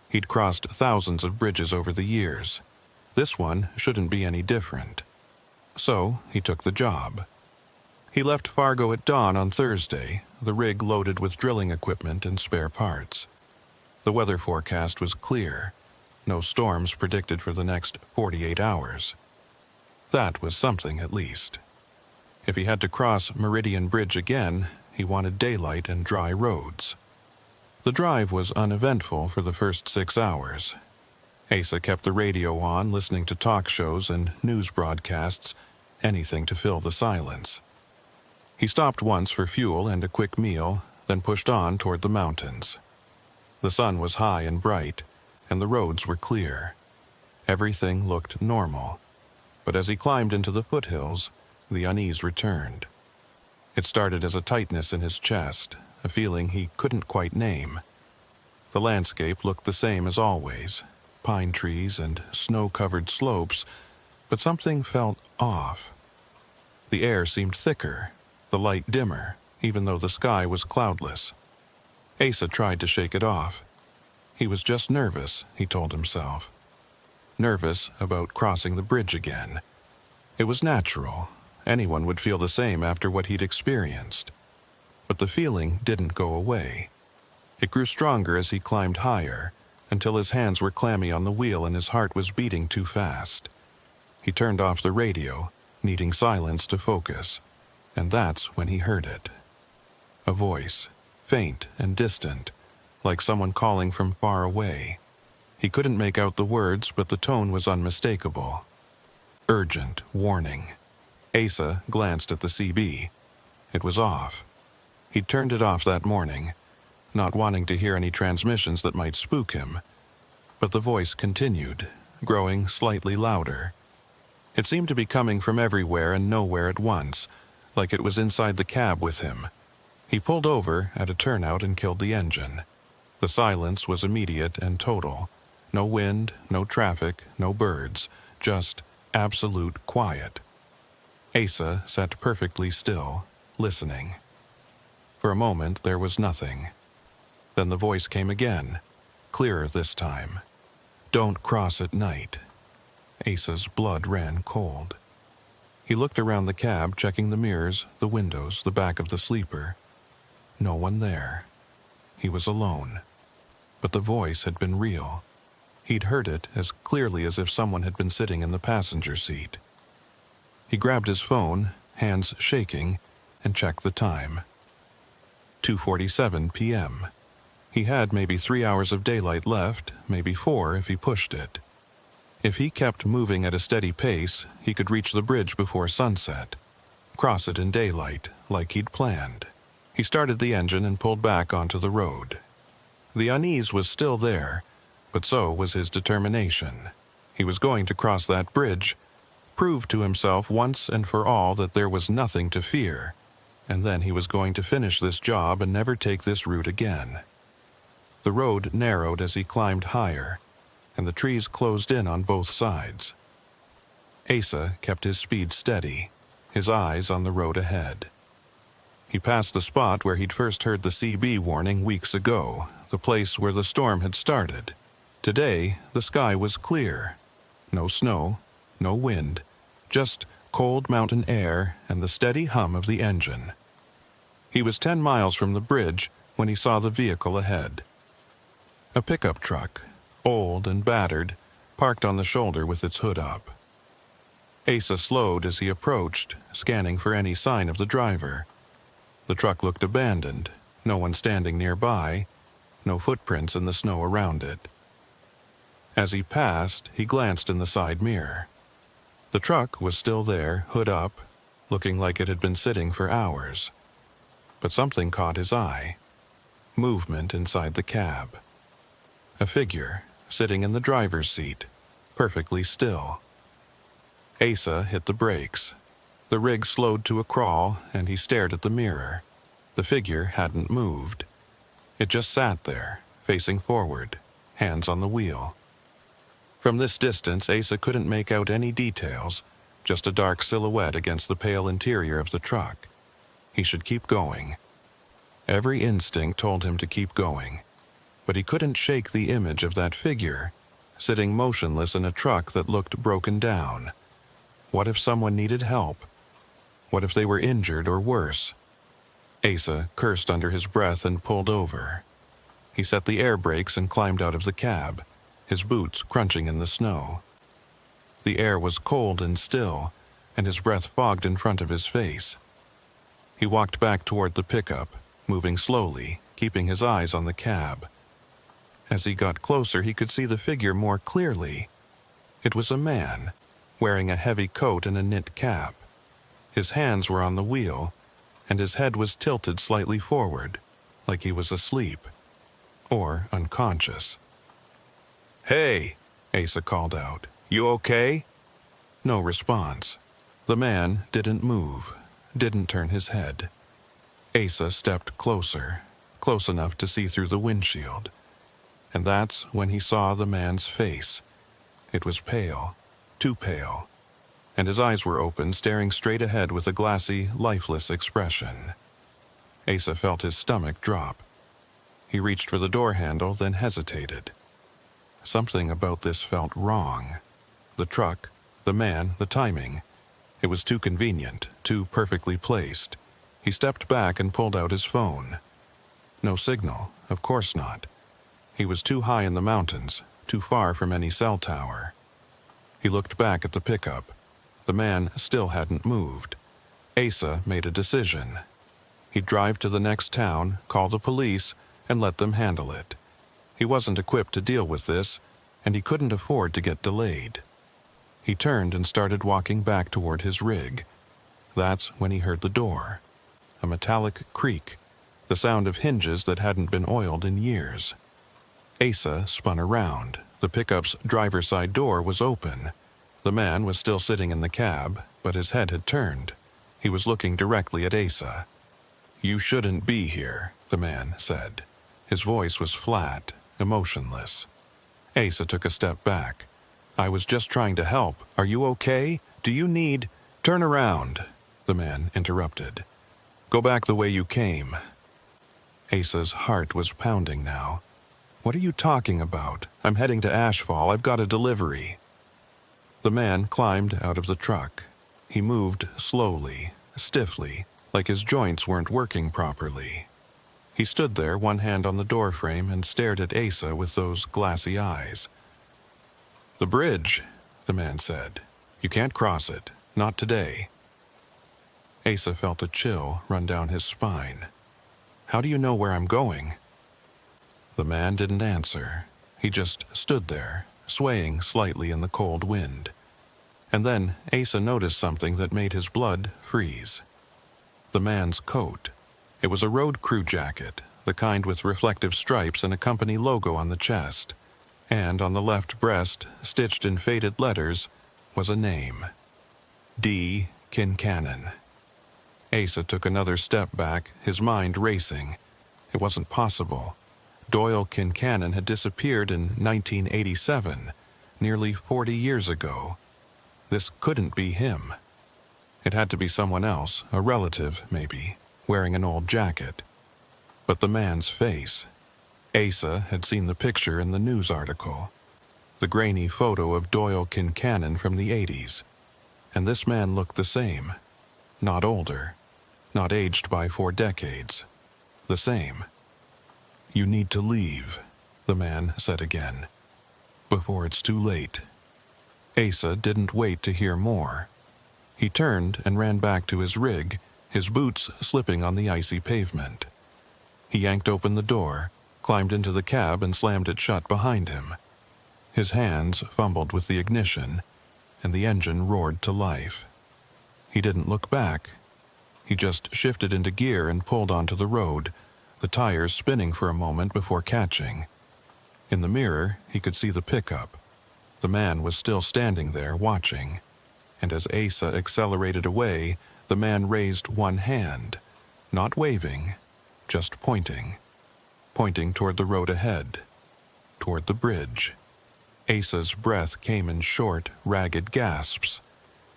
Speaker 1: He'd crossed thousands of bridges over the years. This one shouldn't be any different. So he took the job. He left Fargo at dawn on Thursday, the rig loaded with drilling equipment and spare parts. The weather forecast was clear. No storms predicted for the next 48 hours. That was something, at least. If he had to cross Meridian Bridge again, he wanted daylight and dry roads. The drive was uneventful for the first 6 hours. Asa kept the radio on, listening to talk shows and news broadcasts, anything to fill the silence. He stopped once for fuel and a quick meal, then pushed on toward the mountains. The sun was high and bright, and the roads were clear. Everything looked normal. But as he climbed into the foothills, the unease returned. It started as a tightness in his chest, a feeling he couldn't quite name. The landscape looked the same as always, pine trees and snow-covered slopes, but something felt off. The air seemed thicker, the light dimmer, even though the sky was cloudless. Asa tried to shake it off. He was just nervous, he told himself. Nervous about crossing the bridge again. It was natural. Anyone would feel the same after what he'd experienced. But the feeling didn't go away. It grew stronger as he climbed higher, until his hands were clammy on the wheel and his heart was beating too fast. He turned off the radio, needing silence to focus, and that's when he heard it. A voice, faint and distant, like someone calling from far away. He couldn't make out the words, but the tone was unmistakable. Urgent warning. Asa glanced at the CB. It was off. He'd turned it off that morning, not wanting to hear any transmissions that might spook him. But the voice continued, growing slightly louder. It seemed to be coming from everywhere and nowhere at once, like it was inside the cab with him. He pulled over at a turnout and killed the engine. The silence was immediate and total. No wind, no traffic, no birds, just absolute quiet. Asa sat perfectly still, listening. For a moment there was nothing. Then the voice came again, clearer this time. Don't cross at night. Asa's blood ran cold. He looked around the cab, checking the mirrors, the windows, the back of the sleeper. No one there. He was alone. But the voice had been real. He'd heard it as clearly as if someone had been sitting in the passenger seat. He grabbed his phone, hands shaking, and checked the time. 2:47 p.m. He had maybe 3 hours of daylight left, maybe 4 if he pushed it. If he kept moving at a steady pace, he could reach the bridge before sunset, cross it in daylight, like he'd planned. He started the engine and pulled back onto the road. The unease was still there, but so was his determination. He was going to cross that bridge, prove to himself once and for all that there was nothing to fear, and then he was going to finish this job and never take this route again. The road narrowed as he climbed higher, and the trees closed in on both sides. Asa kept his speed steady, his eyes on the road ahead. He passed the spot where he'd first heard the CB warning weeks ago, the place where the storm had started. Today, the sky was clear. No snow, no wind, just cold mountain air and the steady hum of the engine. He was 10 miles from the bridge when he saw the vehicle ahead. A pickup truck, old and battered, parked on the shoulder with its hood up. Asa slowed as he approached, scanning for any sign of the driver. The truck looked abandoned, no one standing nearby, no footprints in the snow around it. As he passed, he glanced in the side mirror. The truck was still there, hood up, looking like it had been sitting for hours. But something caught his eye. Movement inside the cab. A figure, sitting in the driver's seat, perfectly still. Asa hit the brakes. The rig slowed to a crawl, and he stared at the mirror. The figure hadn't moved. It just sat there, facing forward, hands on the wheel. From this distance, Asa couldn't make out any details, just a dark silhouette against the pale interior of the truck. He should keep going. Every instinct told him to keep going, but he couldn't shake the image of that figure, sitting motionless in a truck that looked broken down. What if someone needed help? What if they were injured or worse? Asa cursed under his breath and pulled over. He set the air brakes and climbed out of the cab, his boots crunching in the snow. The air was cold and still, and his breath fogged in front of his face. He walked back toward the pickup, moving slowly, keeping his eyes on the cab. As he got closer, he could see the figure more clearly. It was a man, wearing a heavy coat and a knit cap. His hands were on the wheel, and his head was tilted slightly forward, like he was asleep, or unconscious. "Hey," Asa called out. "You okay?" No response. The man didn't move, didn't turn his head. Asa stepped closer, close enough to see through the windshield. And that's when he saw the man's face. It was pale, too pale, and his eyes were open, staring straight ahead with a glassy, lifeless expression. Asa felt his stomach drop. He reached for the door handle, then hesitated. Something about this felt wrong. The truck, the man, the timing. It was too convenient, too perfectly placed. He stepped back and pulled out his phone. No signal, of course not. He was too high in the mountains, too far from any cell tower. He looked back at the pickup. The man still hadn't moved. Asa made a decision. He'd drive to the next town, call the police, and let them handle it. He wasn't equipped to deal with this, and he couldn't afford to get delayed. He turned and started walking back toward his rig. That's when he heard the door. A metallic creak, the sound of hinges that hadn't been oiled in years. Asa spun around. The pickup's driver's side door was open. The man was still sitting in the cab, but his head had turned. He was looking directly at Asa. "You shouldn't be here," the man said. His voice was flat, emotionless. Asa took a step back. "I was just trying to help. Are you okay? Do you need—" "Turn around," the man interrupted. "Go back the way you came." Asa's heart was pounding now. "What are you talking about? I'm heading to Ashfall. I've got a delivery." The man climbed out of the truck. He moved slowly, stiffly, like his joints weren't working properly. He stood there, one hand on the doorframe, and stared at Asa with those glassy eyes. "The bridge," the man said. "You can't cross it. Not today." Asa felt a chill run down his spine. "How do you know where I'm going?" The man didn't answer. He just stood there, swaying slightly in the cold wind. And then Asa noticed something that made his blood freeze. The man's coat. It was a road crew jacket, the kind with reflective stripes and a company logo on the chest. And on the left breast, stitched in faded letters, was a name. D. Kincannon. Asa took another step back, his mind racing. It wasn't possible. Doyle Kincannon had disappeared in 1987, nearly 40 years ago. This couldn't be him. It had to be someone else, a relative, maybe. wearing an old jacket. But the man's face. Asa had seen the picture in the news article. The grainy photo of Doyle Kincannon from the 80s. And this man looked the same. Not older. Not aged by 4 decades. The same. "You need to leave," the man said again. "Before it's too late." Asa didn't wait to hear more. He turned and ran back to his rig, his boots slipping on the icy pavement. He yanked open the door, climbed into the cab and slammed it shut behind him. His hands fumbled with the ignition, and the engine roared to life. He didn't look back. He just shifted into gear and pulled onto the road, the tires spinning for a moment before catching. In the mirror, he could see the pickup. The man was still standing there, watching. And as Asa accelerated away, the man raised one hand, not waving, just pointing. Pointing toward the road ahead, toward the bridge. Asa's breath came in short, ragged gasps.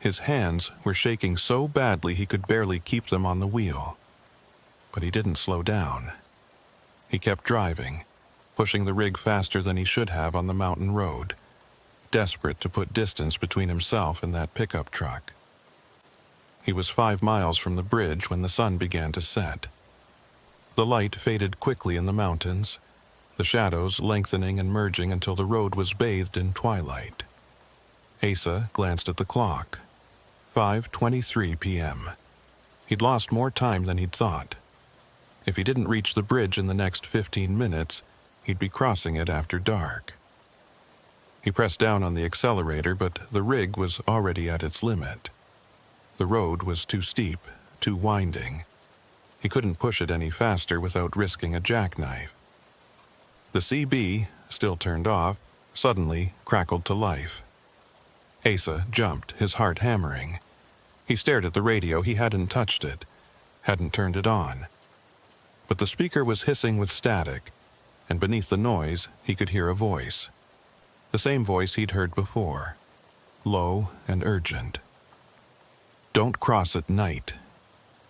Speaker 1: His hands were shaking so badly he could barely keep them on the wheel. But he didn't slow down. He kept driving, pushing the rig faster than he should have on the mountain road, desperate to put distance between himself and that pickup truck. He was 5 miles from the bridge when the sun began to set. The light faded quickly in the mountains, the shadows lengthening and merging until the road was bathed in twilight. Asa glanced at the clock. 5:23 p.m. He'd lost more time than he'd thought. If he didn't reach the bridge in the next 15 minutes, he'd be crossing it after dark. He pressed down on the accelerator, but the rig was already at its limit. The road was too steep, too winding. He couldn't push it any faster without risking a jackknife. The CB, still turned off, suddenly crackled to life. Asa jumped, his heart hammering. He stared at the radio. He hadn't touched it, hadn't turned it on. But the speaker was hissing with static, and beneath the noise he could hear a voice. The same voice he'd heard before, low and urgent. "Don't cross at night."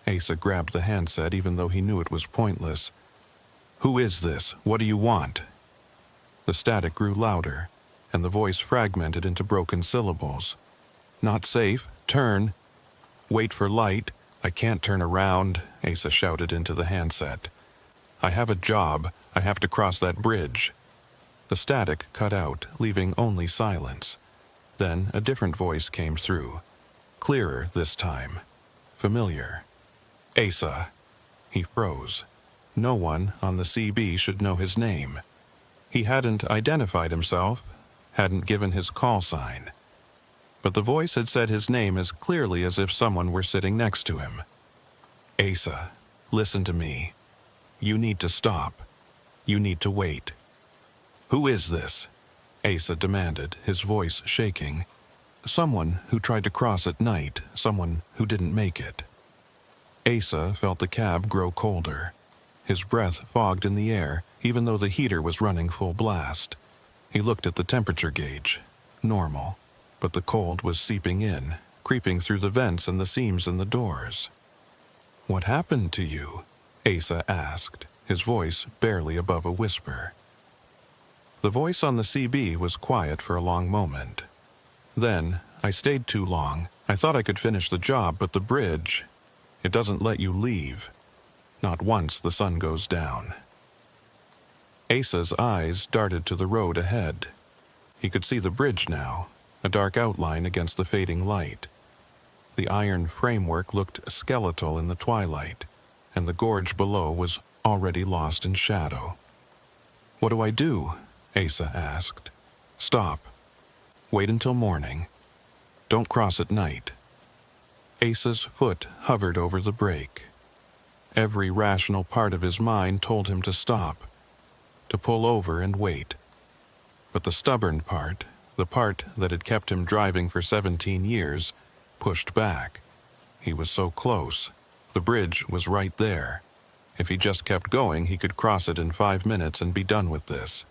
Speaker 1: Asa grabbed the handset even though he knew it was pointless. "Who is this? What do you want?" The static grew louder, and the voice fragmented into broken syllables. "Not safe. Turn. Wait for light. I can't turn around," Asa shouted into the handset. "I have a job. I have to cross that bridge." The static cut out, leaving only silence. Then a different voice came through. Clearer this time. Familiar. "Asa." He froze. No one on the CB should know his name. He hadn't identified himself, hadn't given his call sign. But the voice had said his name as clearly as if someone were sitting next to him. "Asa, listen to me. You need to stop. You need to wait." "Who is this?" Asa demanded, his voice shaking. "Someone who tried to cross at night, someone who didn't make it." Asa felt the cab grow colder. His breath fogged in the air, even though the heater was running full blast. He looked at the temperature gauge. Normal. But the cold was seeping in, creeping through the vents and the seams in the doors. "What happened to you?" Asa asked, his voice barely above a whisper. The voice on the CB was quiet for a long moment. Then, "I stayed too long. I thought I could finish the job, but the bridge, it doesn't let you leave. Not once the sun goes down." Asa's eyes darted to the road ahead. He could see the bridge now, a dark outline against the fading light. The iron framework looked skeletal in the twilight, and the gorge below was already lost in shadow. "What do I do?" Asa asked. "Stop. Wait until morning. Don't cross at night." Asa's foot hovered over the brake. Every rational part of his mind told him to stop, to pull over and wait. But the stubborn part, the part that had kept him driving for 17 years, pushed back. He was so close. The bridge was right there. If he just kept going, he could cross it in 5 minutes and be done with this.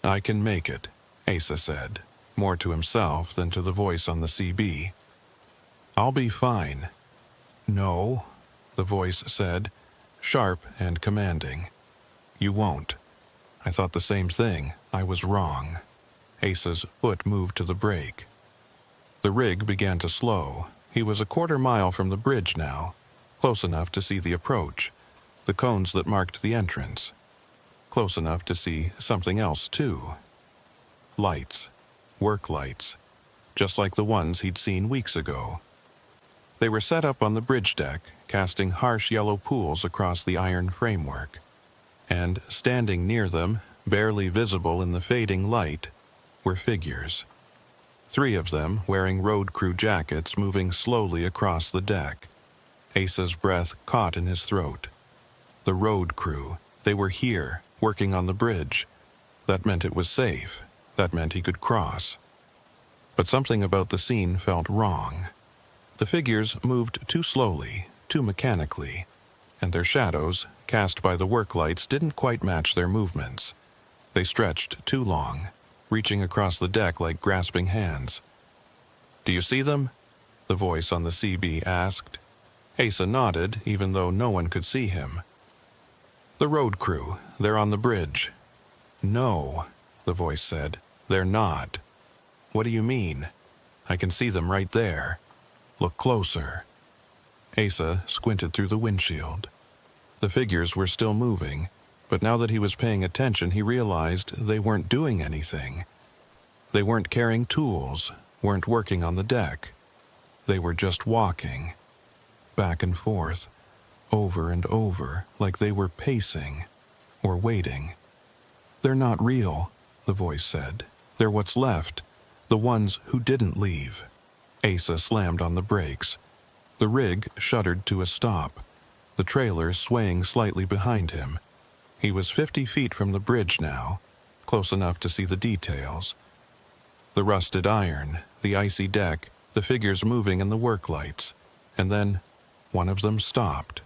Speaker 1: "I can make it," Asa said, more to himself than to the voice on the CB. "I'll be fine." "No." the voice said, sharp and commanding. "You won't." I thought the same thing. I was wrong. Asa's foot moved to the brake. The rig began to slow. He was a quarter-mile from the bridge now, close enough to see the approach, the cones that marked the entrance. Close enough to see something else, too. Lights. Work lights. Just like the ones he'd seen weeks ago. They were set up on the bridge deck, casting harsh yellow pools across the iron framework. And standing near them, barely visible in the fading light, were figures. 3 of them wearing road crew jackets moving slowly across the deck. Asa's breath caught in his throat. The road crew. They were here, working on the bridge. That meant it was safe. That meant he could cross. But something about the scene felt wrong. The figures moved too slowly, too mechanically, and their shadows, cast by the work lights, didn't quite match their movements. They stretched too long, reaching across the deck like grasping hands. "Do you see them?" the voice on the CB asked. Asa nodded, even though no one could see him. "The road crew, they're on the bridge." "No," the voice said, "they're not." "What do you mean?" "I can see them right there." "Look closer." Asa squinted through the windshield. The figures were still moving, but now that he was paying attention, he realized they weren't doing anything. They weren't carrying tools, weren't working on the deck. They were just walking, back and forth, over and over, like they were pacing, or waiting. "They're not real," the voice said. "They're what's left, the ones who didn't leave." Asa slammed on the brakes. The rig shuddered to a stop, the trailer swaying slightly behind him. He was 50 feet from the bridge now, close enough to see the details. The rusted iron, the icy deck, the figures moving in the work lights, and then one of them stopped.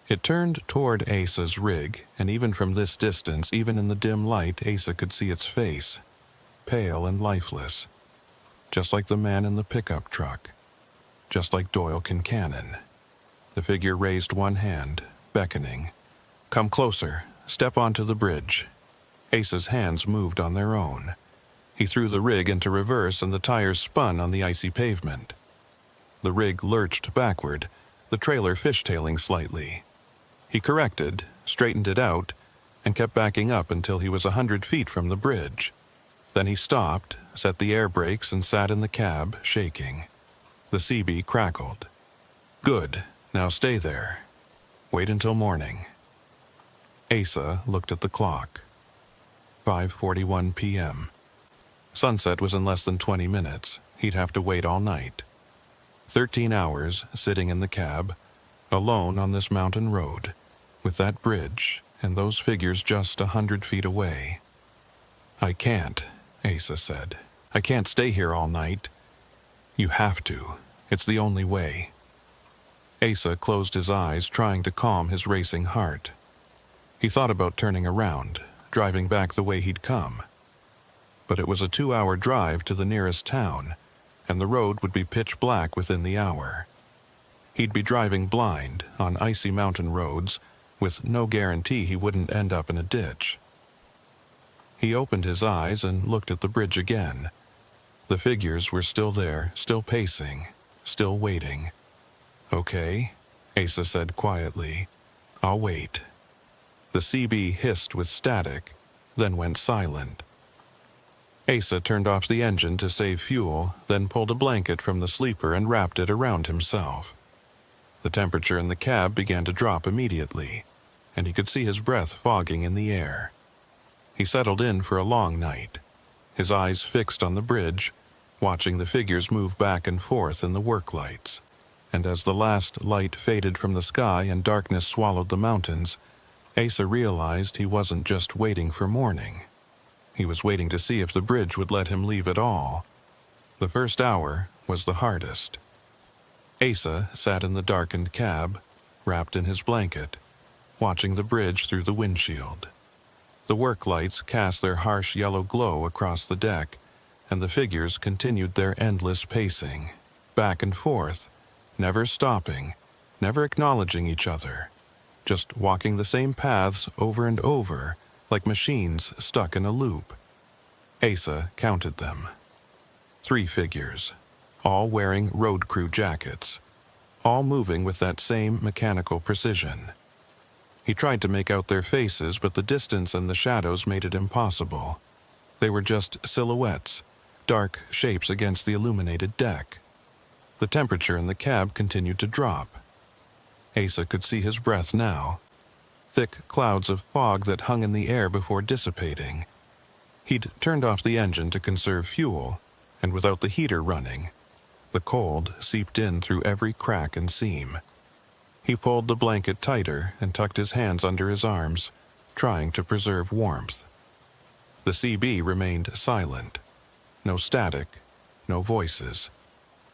Speaker 1: It turned toward Asa's rig, and even from this distance, even in the dim light, Asa could see its face, pale and lifeless, just like the man in the pickup truck, just like Doyle Kincannon. The figure raised one hand, beckoning. "Come closer, step onto the bridge." Asa's hands moved on their own. He threw the rig into reverse and the tires spun on the icy pavement. The rig lurched backward, the trailer fishtailing slightly. He corrected, straightened it out, and kept backing up until he was 100 feet from the bridge. Then he stopped, set the air brakes, and sat in the cab, shaking. The CB crackled. "Good, now stay there. Wait until morning." Asa looked at the clock. 5:41 p.m. Sunset was in less than 20 minutes. He'd have to wait all night. 13 hours sitting in the cab, alone on this mountain road, with that bridge and those figures just 100 feet away. "I can't," Asa said. "I can't stay here all night." "You have to. It's the only way." Asa closed his eyes, trying to calm his racing heart. He thought about turning around, driving back the way he'd come. But it was a 2-hour drive to the nearest town, and the road would be pitch black within the hour. He'd be driving blind on icy mountain roads, with no guarantee he wouldn't end up in a ditch. He opened his eyes and looked at the bridge again. The figures were still there, still pacing, still waiting. "Okay," Asa said quietly. "I'll wait." The CB hissed with static, then went silent. Asa turned off the engine to save fuel, then pulled a blanket from the sleeper and wrapped it around himself. The temperature in the cab began to drop immediately, and he could see his breath fogging in the air. He settled in for a long night, his eyes fixed on the bridge, watching the figures move back and forth in the work lights. And as the last light faded from the sky and darkness swallowed the mountains, Asa realized he wasn't just waiting for morning. He was waiting to see if the bridge would let him leave at all. The first hour was the hardest. Asa sat in the darkened cab, wrapped in his blanket, watching the bridge through the windshield. The work lights cast their harsh yellow glow across the deck, and the figures continued their endless pacing, back and forth, never stopping, never acknowledging each other, just walking the same paths over and over, like machines stuck in a loop. Asa counted them. 3 figures, all wearing road crew jackets, all moving with that same mechanical precision. He tried to make out their faces, but the distance and the shadows made it impossible. They were just silhouettes, dark shapes against the illuminated deck. The temperature in the cab continued to drop. Asa could see his breath now, thick clouds of fog that hung in the air before dissipating. He'd turned off the engine to conserve fuel, and without the heater running, the cold seeped in through every crack and seam. He pulled the blanket tighter and tucked his hands under his arms, trying to preserve warmth. The CB remained silent. No static, no voices,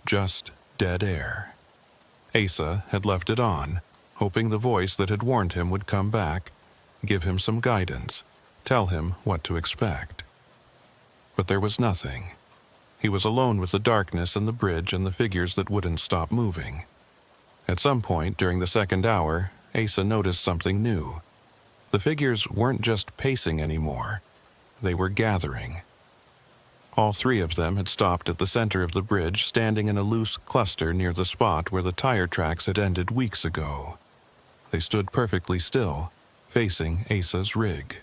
Speaker 1: just dead air. Asa had left it on, hoping the voice that had warned him would come back, give him some guidance, tell him what to expect. But there was nothing. He was alone with the darkness and the bridge and the figures that wouldn't stop moving. At some point during the second hour, Asa noticed something new. The figures weren't just pacing anymore. They were gathering. All 3 of them had stopped at the center of the bridge, standing in a loose cluster near the spot where the tire tracks had ended weeks ago. They stood perfectly still, facing Asa's rig,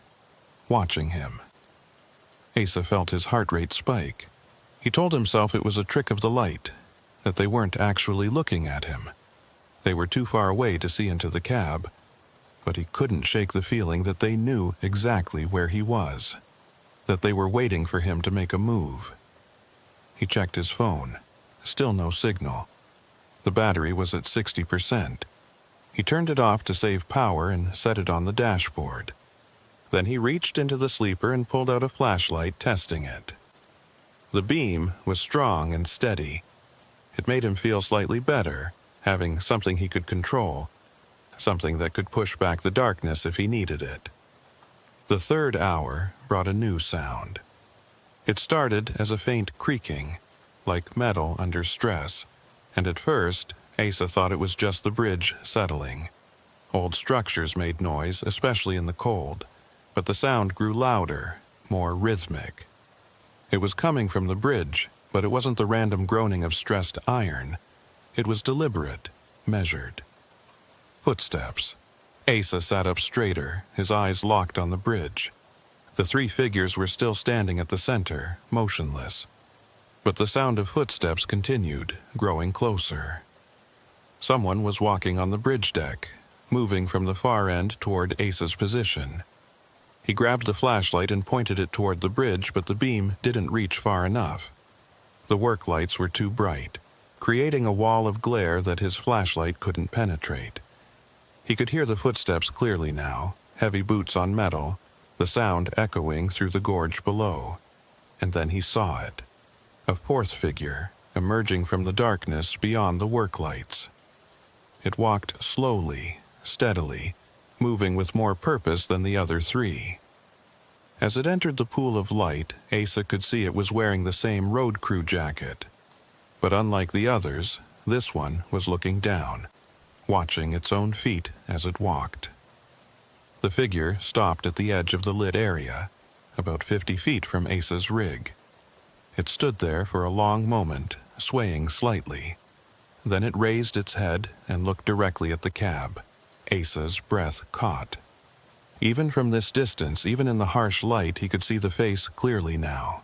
Speaker 1: watching him. Asa felt his heart rate spike. He told himself it was a trick of the light, that they weren't actually looking at him. They were too far away to see into the cab, but he couldn't shake the feeling that they knew exactly where he was, that they were waiting for him to make a move. He checked his phone. Still no signal. The battery was at 60%. He turned it off to save power and set it on the dashboard. Then he reached into the sleeper and pulled out a flashlight, testing it. The beam was strong and steady. It made him feel slightly better, having something he could control, something that could push back the darkness if he needed it. The third hour brought a new sound. It started as a faint creaking, like metal under stress, and at first, Asa thought it was just the bridge settling. Old structures made noise, especially in the cold, but the sound grew louder, more rhythmic. It was coming from the bridge, but it wasn't the random groaning of stressed iron. It was deliberate, measured. Footsteps. Asa sat up straighter, his eyes locked on the bridge. The 3 figures were still standing at the center, motionless. But the sound of footsteps continued, growing closer. Someone was walking on the bridge deck, moving from the far end toward Asa's position. He grabbed the flashlight and pointed it toward the bridge, but the beam didn't reach far enough. The work lights were too bright, creating a wall of glare that his flashlight couldn't penetrate. He could hear the footsteps clearly now, heavy boots on metal, the sound echoing through the gorge below. And then he saw it. A 4th figure, emerging from the darkness beyond the work lights. It walked slowly, steadily, moving with more purpose than the other 3. As it entered the pool of light, Asa could see it was wearing the same road crew jacket. But unlike the others, this one was looking down, watching its own feet as it walked. The figure stopped at the edge of the lit area, about 50 feet from Asa's rig. It stood there for a long moment, swaying slightly. Then it raised its head and looked directly at the cab. Asa's breath caught. Even from this distance, even in the harsh light, he could see the face clearly now.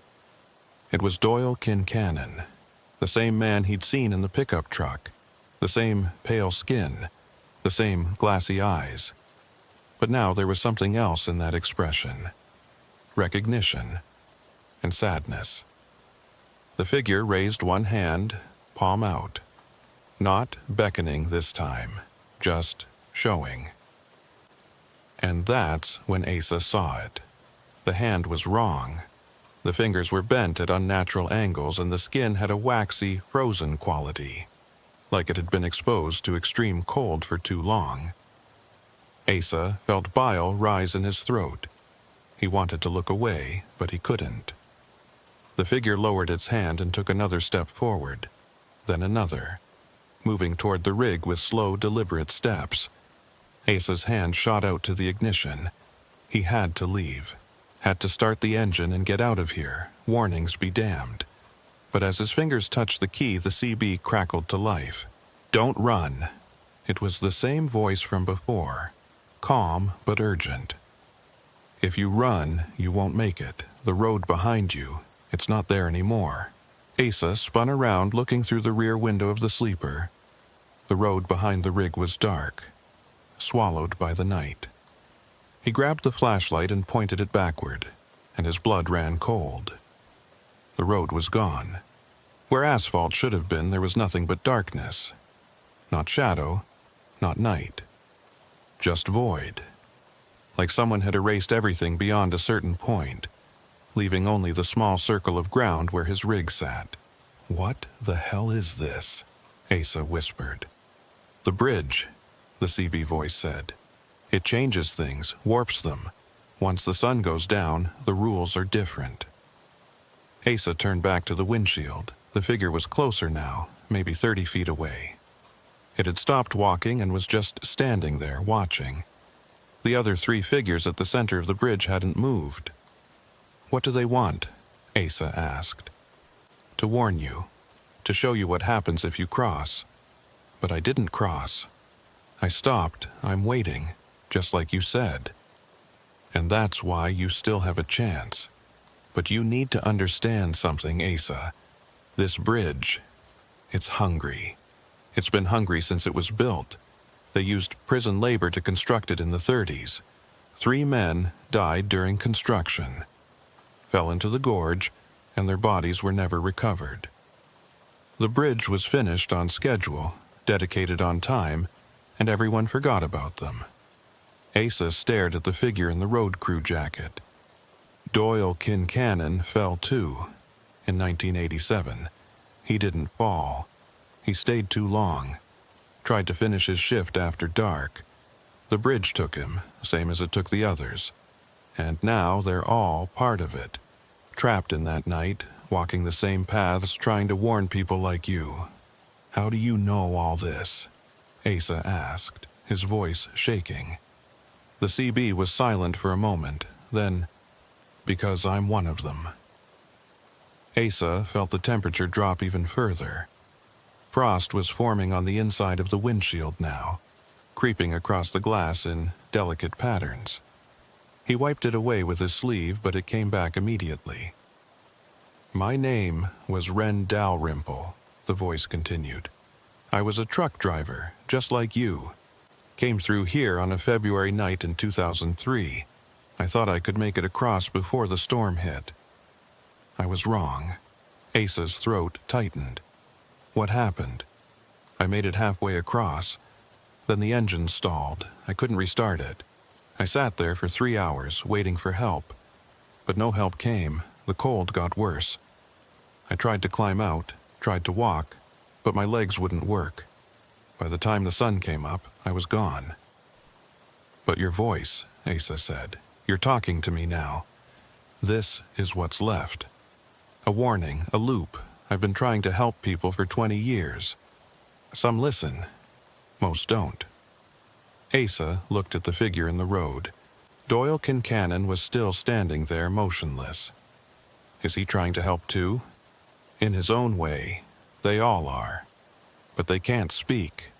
Speaker 1: It was Doyle Kincannon, the same man he'd seen in the pickup truck, the same pale skin, the same glassy eyes. But now there was something else in that expression. Recognition and sadness. The figure raised one hand, palm out. Not beckoning this time, just showing. And that's when Asa saw it. The hand was wrong. The fingers were bent at unnatural angles and the skin had a waxy, frozen quality, like it had been exposed to extreme cold for too long. Asa felt bile rise in his throat. He wanted to look away, but he couldn't. The figure lowered its hand and took another step forward, then another. moving toward the rig with slow, deliberate steps. Asa's hand shot out to the ignition. He had to leave. Had to start the engine and get out of here. Warnings be damned. But as his fingers touched the key, the CB crackled to life. "Don't run." It was the same voice from before. Calm, but urgent. "If you run, you won't make it. The road behind you, it's not there anymore." Asa spun around, looking through the rear window of the sleeper. The road behind the rig was dark, swallowed by the night. He grabbed the flashlight and pointed it backward, and his blood ran cold. The road was gone. Where asphalt should have been, there was nothing but darkness. Not shadow, not night. Just void. Like someone had erased everything beyond a certain point, leaving only the small circle of ground where his rig sat. "What the hell is this?" Asa whispered. "The bridge," the CB voice said. "It changes things, warps them. Once the sun goes down, the rules are different." Asa turned back to the windshield. The figure was closer now, maybe 30 feet away. It had stopped walking and was just standing there, watching. The other 3 figures at the center of the bridge hadn't moved. "What do they want?" Asa asked. "To warn you. To show you what happens if you cross." "But I didn't cross. I stopped. I'm waiting, just like you said. And that's why you still have a chance. But you need to understand something, Asa. This bridge, it's hungry. It's been hungry since it was built. They used prison labor to construct it in the 30s. 3 men died during construction, fell into the gorge, and their bodies were never recovered. The bridge was finished on schedule, dedicated on time, and everyone forgot about them." Asa stared at the figure in the road crew jacket. Doyle Kincannon fell too, in 1987. He didn't fall. He stayed too long. Tried to finish his shift after dark. The bridge took him, same as it took the others. And now they're all part of it. Trapped in that night, walking the same paths, trying to warn people like you. "How do you know all this?" Asa asked, his voice shaking. The CB was silent for a moment, then, "Because I'm one of them." Asa felt the temperature drop even further. Frost was forming on the inside of the windshield now, creeping across the glass in delicate patterns. He wiped it away with his sleeve, but it came back immediately. "My name was Ren Dalrymple," the voice continued. "I was a truck driver, just like you. Came through here on a February night in 2003. I thought I could make it across before the storm hit. I was wrong." Asa's throat tightened. "What happened?" "I made it halfway across. Then the engine stalled. I couldn't restart it. I sat there for 3 hours, waiting for help. But no help came. The cold got worse. I tried to climb out, tried to walk, but my legs wouldn't work. By the time the sun came up, I was gone." "But your voice," Asa said. "You're talking to me now. This is what's left. A warning, a loop. I've been trying to help people for 20 years. Some listen. Most don't." Asa looked at the figure in the road. Doyle Kincannon was still standing there, motionless. Is he trying to help too? In his own way, they all are. But they can't speak,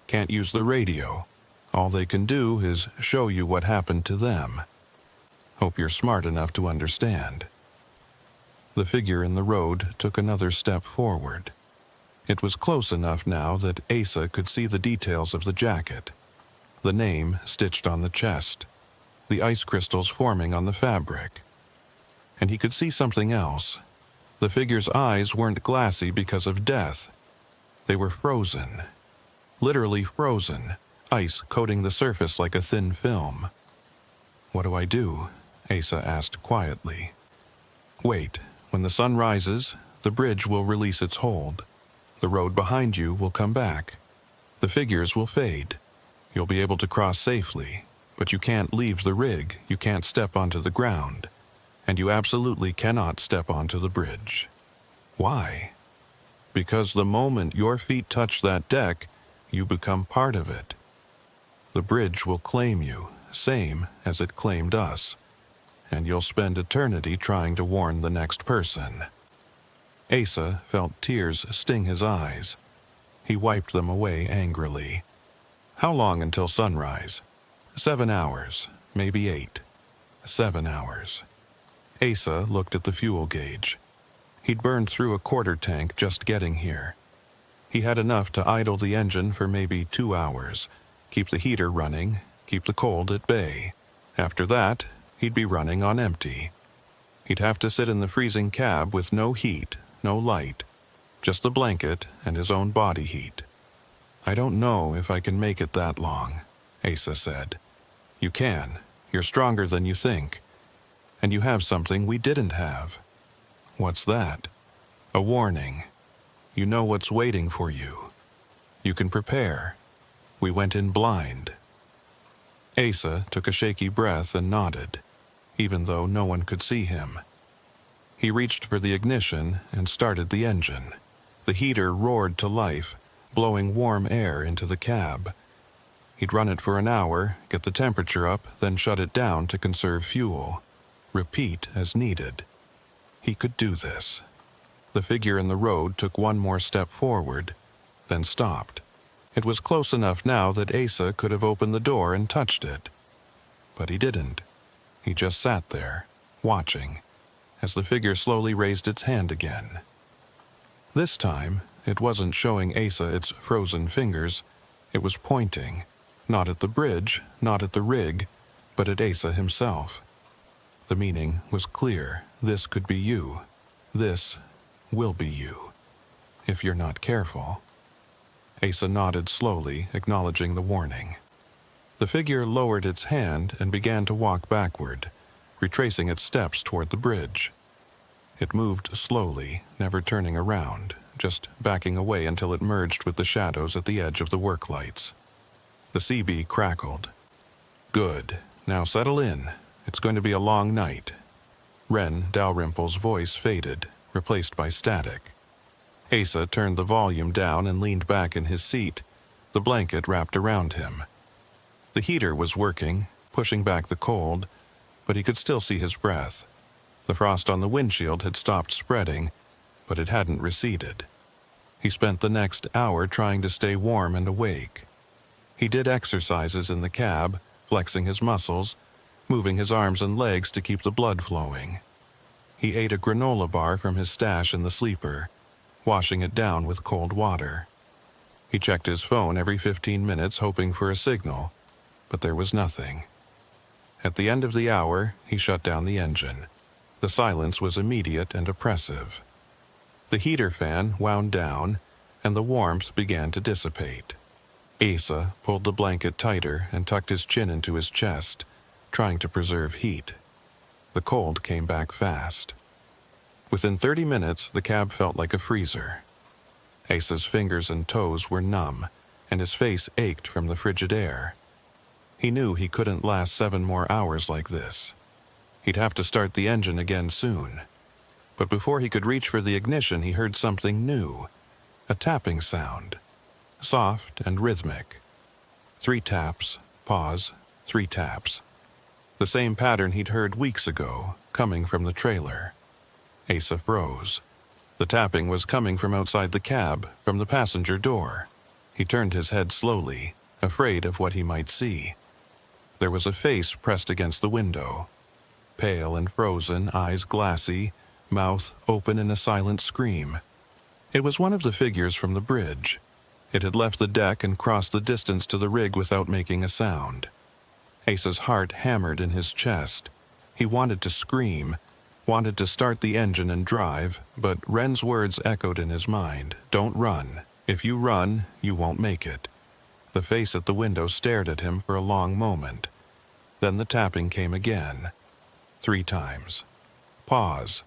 Speaker 1: can't use the radio. All they can do is show you what happened to them. Hope you're smart enough to understand. The figure in the road took another step forward. It was close enough now that Asa could see the details of the jacket. The name stitched on the chest. The ice crystals forming on the fabric. And he could see something else. The figure's eyes weren't glassy because of death. They were frozen. Literally frozen, ice coating the surface like a thin film. "What do I do?" Asa asked quietly. "Wait. When the sun rises, the bridge will release its hold. The road behind you will come back. The figures will fade. You'll be able to cross safely, but you can't leave the rig, you can't step onto the ground, and you absolutely cannot step onto the bridge." "Why?" because the moment your feet touch that deck, you become part of it. The bridge will claim you, same as it claimed us, and you'll spend eternity trying to warn the next person. Asa felt tears sting his eyes. He wiped them away angrily. How long until sunrise? 7 hours, maybe 8. 7 hours. Asa looked at the fuel gauge. He'd burned through a quarter tank just getting here. He had enough to idle the engine for maybe 2 hours, keep the heater running, keep the cold at bay. After that, he'd be running on empty. He'd have to sit in the freezing cab with no heat, no light, just the blanket and his own body heat. I don't know if I can make it that long, Asa said. You can. You're stronger than you think. And you have something we didn't have. What's that? A warning. You know what's waiting for you. You can prepare. We went in blind. Asa took a shaky breath and nodded, even though no one could see him. He reached for the ignition and started the engine. The heater roared to life, blowing warm air into the cab. He'd run it for an hour, get the temperature up, then shut it down to conserve fuel. Repeat as needed. He could do this. The figure in the road took one more step forward, then stopped. It was close enough now that Asa could have opened the door and touched it. But he didn't. He just sat there, watching, as the figure slowly raised its hand again. This time, it wasn't showing Asa its frozen fingers. It was pointing, not at the bridge, not at the rig, but at Asa himself. The meaning was clear. This could be you. This will be you, if you're not careful. Asa nodded slowly, acknowledging the warning. The figure lowered its hand and began to walk backward, retracing its steps toward the bridge. It moved slowly, never turning around, just backing away until it merged with the shadows at the edge of the work lights. The CB crackled. Good. Now settle in. It's going to be a long night. Wren Dalrymple's voice faded, replaced by static. Asa turned the volume down and leaned back in his seat, the blanket wrapped around him. The heater was working, pushing back the cold, but he could still see his breath. The frost on the windshield had stopped spreading, but it hadn't receded. He spent the next hour trying to stay warm and awake. He did exercises in the cab, flexing his muscles, moving his arms and legs to keep the blood flowing. He ate a granola bar from his stash in the sleeper, washing it down with cold water. He checked his phone every 15 minutes hoping for a signal, but there was nothing. At the end of the hour, he shut down the engine. The silence was immediate and oppressive. The heater fan wound down, and the warmth began to dissipate. Asa pulled the blanket tighter and tucked his chin into his chest, trying to preserve heat. The cold came back fast. Within 30 minutes, the cab felt like a freezer. Asa's fingers and toes were numb, and his face ached from the frigid air. He knew he couldn't last 7 more hours like this. He'd have to start the engine again soon. But before he could reach for the ignition, he heard something new. A tapping sound. Soft and rhythmic. 3 taps, pause, 3 taps. The same pattern he'd heard weeks ago, coming from the trailer. Asa froze. The tapping was coming from outside the cab, from the passenger door. He turned his head slowly, afraid of what he might see. There was a face pressed against the window. Pale and frozen, eyes glassy, mouth open in a silent scream. It was one of the figures from the bridge. It had left the deck and crossed the distance to the rig without making a sound. Asa's heart hammered in his chest. He wanted to scream, wanted to start the engine and drive, but Wren's words echoed in his mind. Don't run. If you run, you won't make it. The face at the window stared at him for a long moment. Then the tapping came again. 3 times. Pause.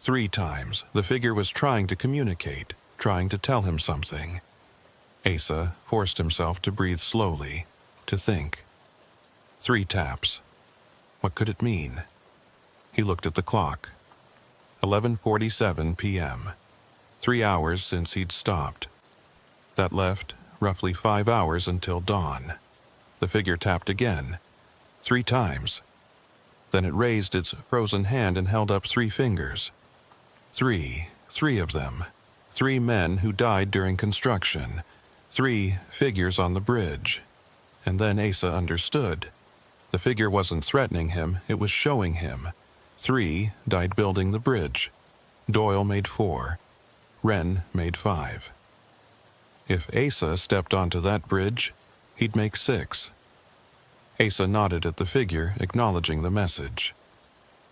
Speaker 1: 3 times. The figure was trying to communicate, trying to tell him something. Asa forced himself to breathe slowly, to think. 3 taps. What could it mean? He looked at the clock. 11:47 p.m. 3 hours since he'd stopped. That left roughly 5 hours until dawn. The figure tapped again, 3 times. Then it raised its frozen hand and held up 3 fingers. 3 of them. 3 men who died during construction. 3 figures on the bridge. And then Asa understood. The figure wasn't threatening him, it was showing him. 3 died building the bridge. Doyle made 4. Wren made 5. If Asa stepped onto that bridge, he'd make 6. Asa nodded at the figure, acknowledging the message.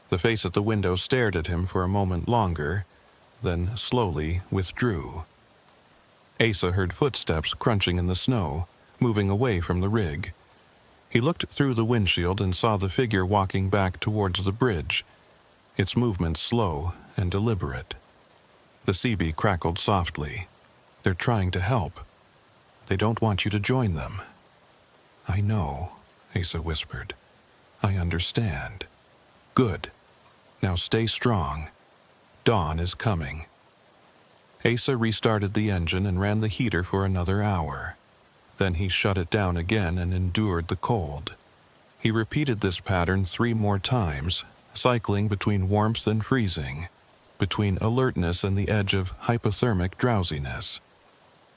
Speaker 1: The face at the window stared at him for a moment longer, then slowly withdrew. Asa heard footsteps crunching in the snow, moving away from the rig. He looked through the windshield and saw the figure walking back towards the bridge, its movements slow and deliberate. The CB crackled softly. "They're trying to help. They don't want you to join them." "I know," Asa whispered. "I understand." "Good. Now stay strong. Dawn is coming." Asa restarted the engine and ran the heater for another hour. Then he shut it down again and endured the cold. He repeated this pattern 3 more times, cycling between warmth and freezing, between alertness and the edge of hypothermic drowsiness.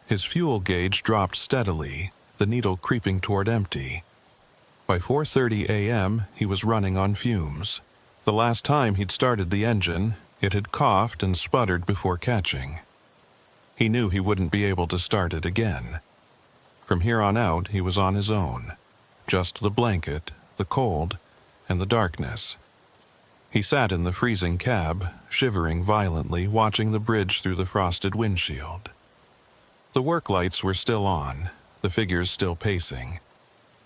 Speaker 1: His fuel gauge dropped steadily, the needle creeping toward empty. By 4:30 a.m., he was running on fumes. The last time he'd started the engine, it had coughed and sputtered before catching. He knew he wouldn't be able to start it again. From here on out, he was on his own. Just the blanket, the cold, and the darkness. He sat in the freezing cab, shivering violently, watching the bridge through the frosted windshield. The work lights were still on, the figures still pacing.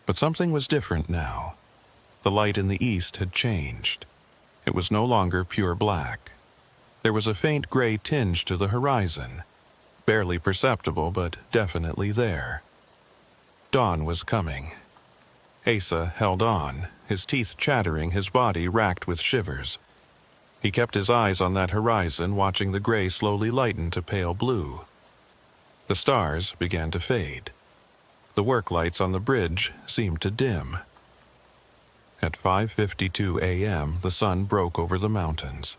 Speaker 1: But something was different now. The light in the east had changed. It was no longer pure black. There was a faint gray tinge to the horizon, barely perceptible but definitely there. Dawn was coming. Asa held on, his teeth chattering, his body racked with shivers. He kept his eyes on that horizon, watching the gray slowly lighten to pale blue. The stars began to fade. The work lights on the bridge seemed to dim. At 5:52 a.m., the sun broke over the mountains.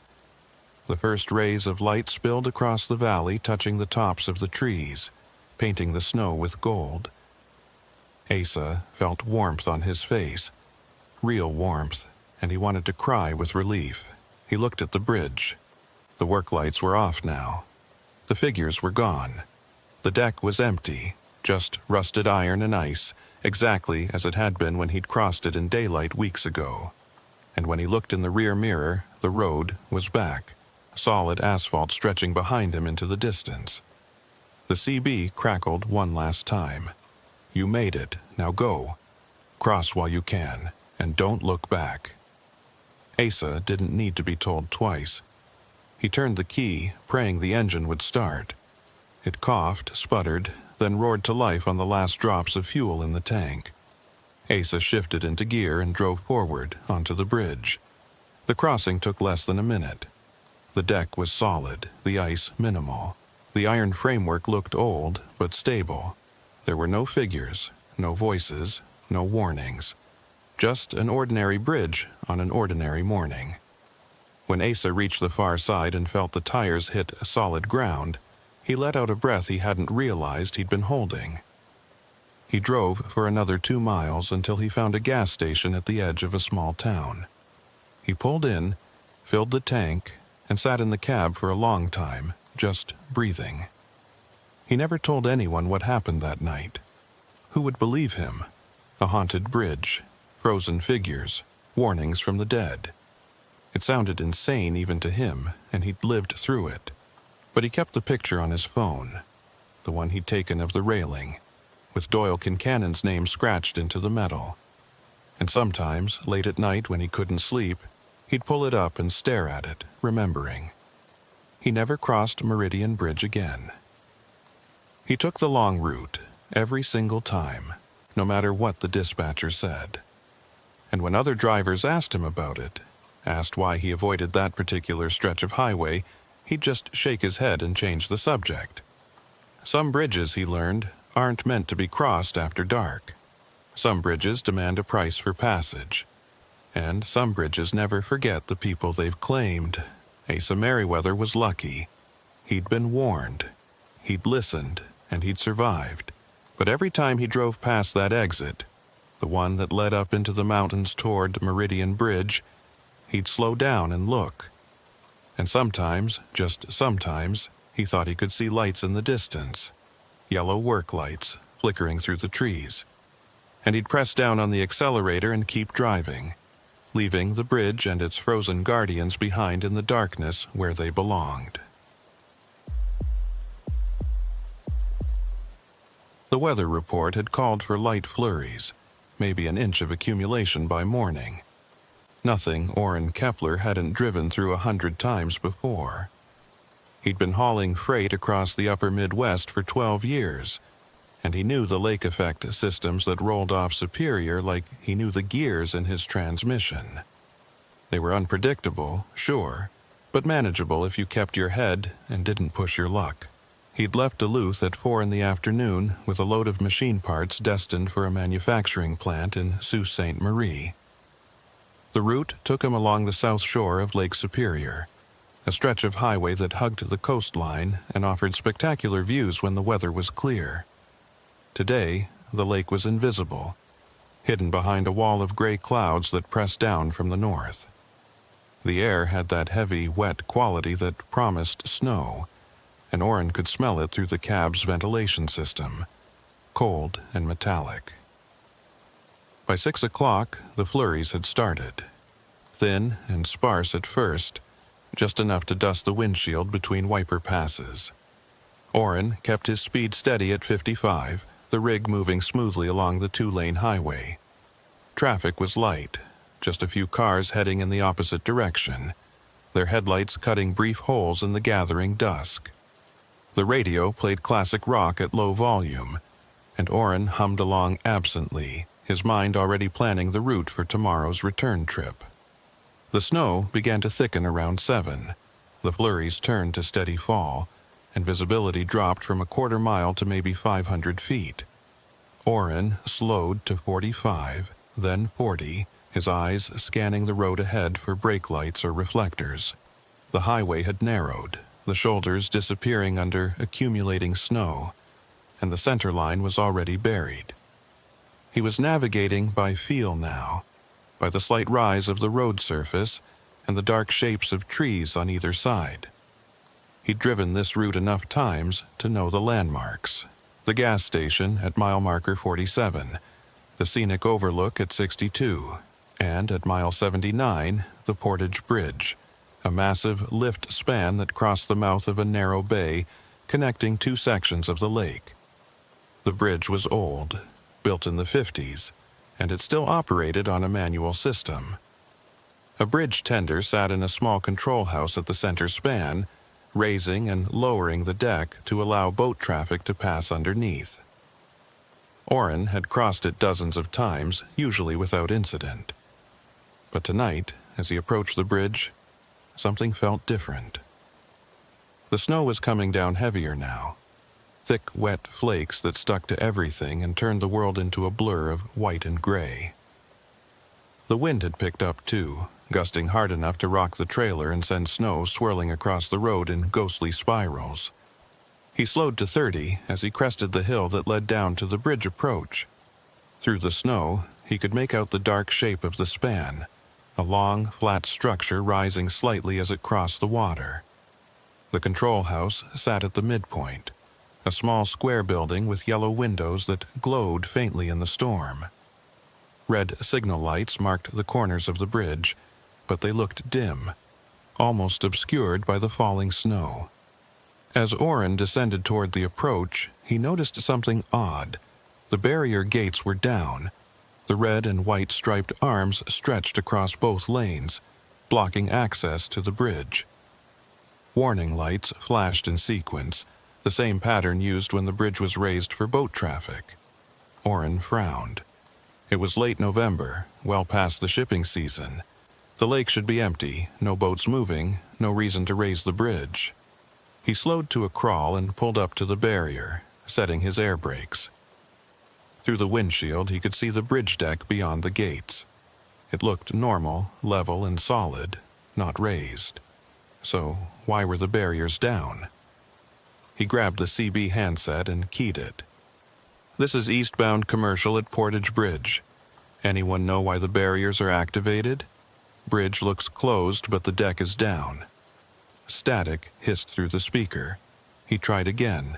Speaker 1: The first rays of light spilled across the valley, touching the tops of the trees, painting the snow with gold. Asa felt warmth on his face, real warmth, and he wanted to cry with relief. He looked at the bridge. The work lights were off now. The figures were gone. The deck was empty, just rusted iron and ice, exactly as it had been when he'd crossed it in daylight weeks ago. And when he looked in the rear mirror, the road was back, solid asphalt stretching behind him into the distance. The CB crackled one last time. "You made it, now go. Cross while you can, and don't look back." Asa didn't need to be told twice. He turned the key, praying the engine would start. It coughed, sputtered, then roared to life on the last drops of fuel in the tank. Asa shifted into gear and drove forward onto the bridge. The crossing took less than a minute. The deck was solid, the ice minimal. The iron framework looked old, but stable. There were no figures, no voices, no warnings. Just an ordinary bridge on an ordinary morning. When Asa reached the far side and felt the tires hit solid ground, he let out a breath he hadn't realized he'd been holding. He drove for another 2 miles until he found a gas station at the edge of a small town. He pulled in, filled the tank, and sat in the cab for a long time, just breathing. He never told anyone what happened that night. Who would believe him? A haunted bridge, frozen figures, warnings from the dead. It sounded insane even to him, and he'd lived through it. But he kept the picture on his phone, the one he'd taken of the railing, with Doyle Kincannon's name scratched into the metal. And sometimes, late at night when he couldn't sleep, he'd pull it up and stare at it, remembering. He never crossed Meridian Bridge again. He took the long route, every single time, no matter what the dispatcher said. And when other drivers asked him about it, asked why he avoided that particular stretch of highway, he'd just shake his head and change the subject. Some bridges, he learned, aren't meant to be crossed after dark. Some bridges demand a price for passage. And some bridges never forget the people they've claimed. Asa Merriweather was lucky. He'd been warned. He'd listened, and he'd survived. But every time he drove past that exit, the one that led up into the mountains toward Meridian Bridge, he'd slow down and look. And sometimes, just sometimes, he thought he could see lights in the distance. Yellow work lights, flickering through the trees. And he'd press down on the accelerator and keep driving, leaving the bridge and its frozen guardians behind in the darkness where they belonged. The weather report had called for light flurries, maybe an inch of accumulation by morning. Nothing Orrin Kepler hadn't driven through 100 times before. He'd been hauling freight across the upper Midwest for 12 years, and he knew the lake effect systems that rolled off Superior like he knew the gears in his transmission. They were unpredictable, sure, but manageable if you kept your head and didn't push your luck. He'd left Duluth at 4 in the afternoon with a load of machine parts destined for a manufacturing plant in Sault Ste. Marie. The route took him along the south shore of Lake Superior, a stretch of highway that hugged the coastline and offered spectacular views when the weather was clear. Today, the lake was invisible, hidden behind a wall of gray clouds that pressed down from the north. The air had that heavy, wet quality that promised snow, and Orrin could smell it through the cab's ventilation system, cold and metallic. By 6 o'clock, the flurries had started. Thin and sparse at first, just enough to dust the windshield between wiper passes. Orrin kept his speed steady at 55, the rig moving smoothly along the 2-lane highway. Traffic was light, just a few cars heading in the opposite direction, their headlights cutting brief holes in the gathering dusk. The radio played classic rock at low volume, and Orrin hummed along absently, his mind already planning the route for tomorrow's return trip. The snow began to thicken around 7. The flurries turned to steady fall, and visibility dropped from a quarter mile to maybe 500 feet. Orrin slowed to 45, then 40, his eyes scanning the road ahead for brake lights or reflectors. The highway had narrowed, the shoulders disappearing under accumulating snow, and the center line was already buried. He was navigating by feel now, by the slight rise of the road surface and the dark shapes of trees on either side. He'd driven this route enough times to know the landmarks. The gas station at mile marker 47, the scenic overlook at 62, and at mile 79, the Portage Bridge, a massive lift span that crossed the mouth of a narrow bay connecting 2 sections of the lake. The bridge was old, built in the 50s, and it still operated on a manual system. A bridge tender sat in a small control house at the center span, raising and lowering the deck to allow boat traffic to pass underneath. Orrin had crossed it dozens of times, usually without incident. But tonight, as he approached the bridge, something felt different. The snow was coming down heavier now, thick, wet flakes that stuck to everything and turned the world into a blur of white and gray. The wind had picked up too, gusting hard enough to rock the trailer and send snow swirling across the road in ghostly spirals. He slowed to 30 as he crested the hill that led down to the bridge approach. Through the snow, he could make out the dark shape of the span, a long, flat structure rising slightly as it crossed the water. The control house sat at the midpoint, a small square building with yellow windows that glowed faintly in the storm. Red signal lights marked the corners of the bridge, but they looked dim, almost obscured by the falling snow. As Orrin descended toward the approach, he noticed something odd. The barrier gates were down. The red and white striped arms stretched across both lanes, blocking access to the bridge. Warning lights flashed in sequence, the same pattern used when the bridge was raised for boat traffic. Orrin frowned. It was late November, well past the shipping season. The lake should be empty, no boats moving, no reason to raise the bridge. He slowed to a crawl and pulled up to the barrier, setting his air brakes. Through the windshield, he could see the bridge deck beyond the gates. It looked normal, level, and solid, not raised. So why were the barriers down? He grabbed the CB handset and keyed it. "This is eastbound commercial at Portage Bridge. Anyone know why the barriers are activated? Bridge looks closed, but the deck is down." Static hissed through the speaker. He tried again.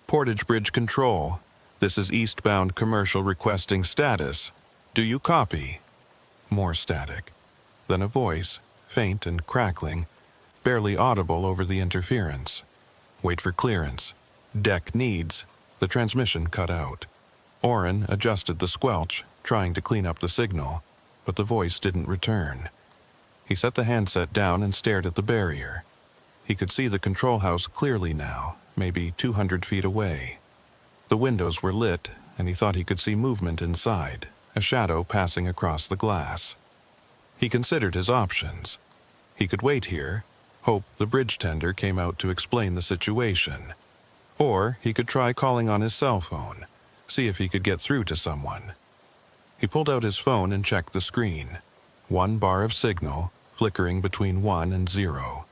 Speaker 1: "Portage Bridge Control. This is eastbound commercial requesting status. Do you copy?" More static. Then a voice, faint and crackling, barely audible over the interference. "Wait for clearance. Deck needs." The transmission cut out. Orrin adjusted the squelch, trying to clean up the signal, but the voice didn't return. He set the handset down and stared at the barrier. He could see the control house clearly now, maybe 200 feet away. The windows were lit, and he thought he could see movement inside, a shadow passing across the glass. He considered his options. He could wait here, hope the bridge tender came out to explain the situation. Or he could try calling on his cell phone, see if he could get through to someone. He pulled out his phone and checked the screen. 1 bar of signal, flickering between 1 and 0.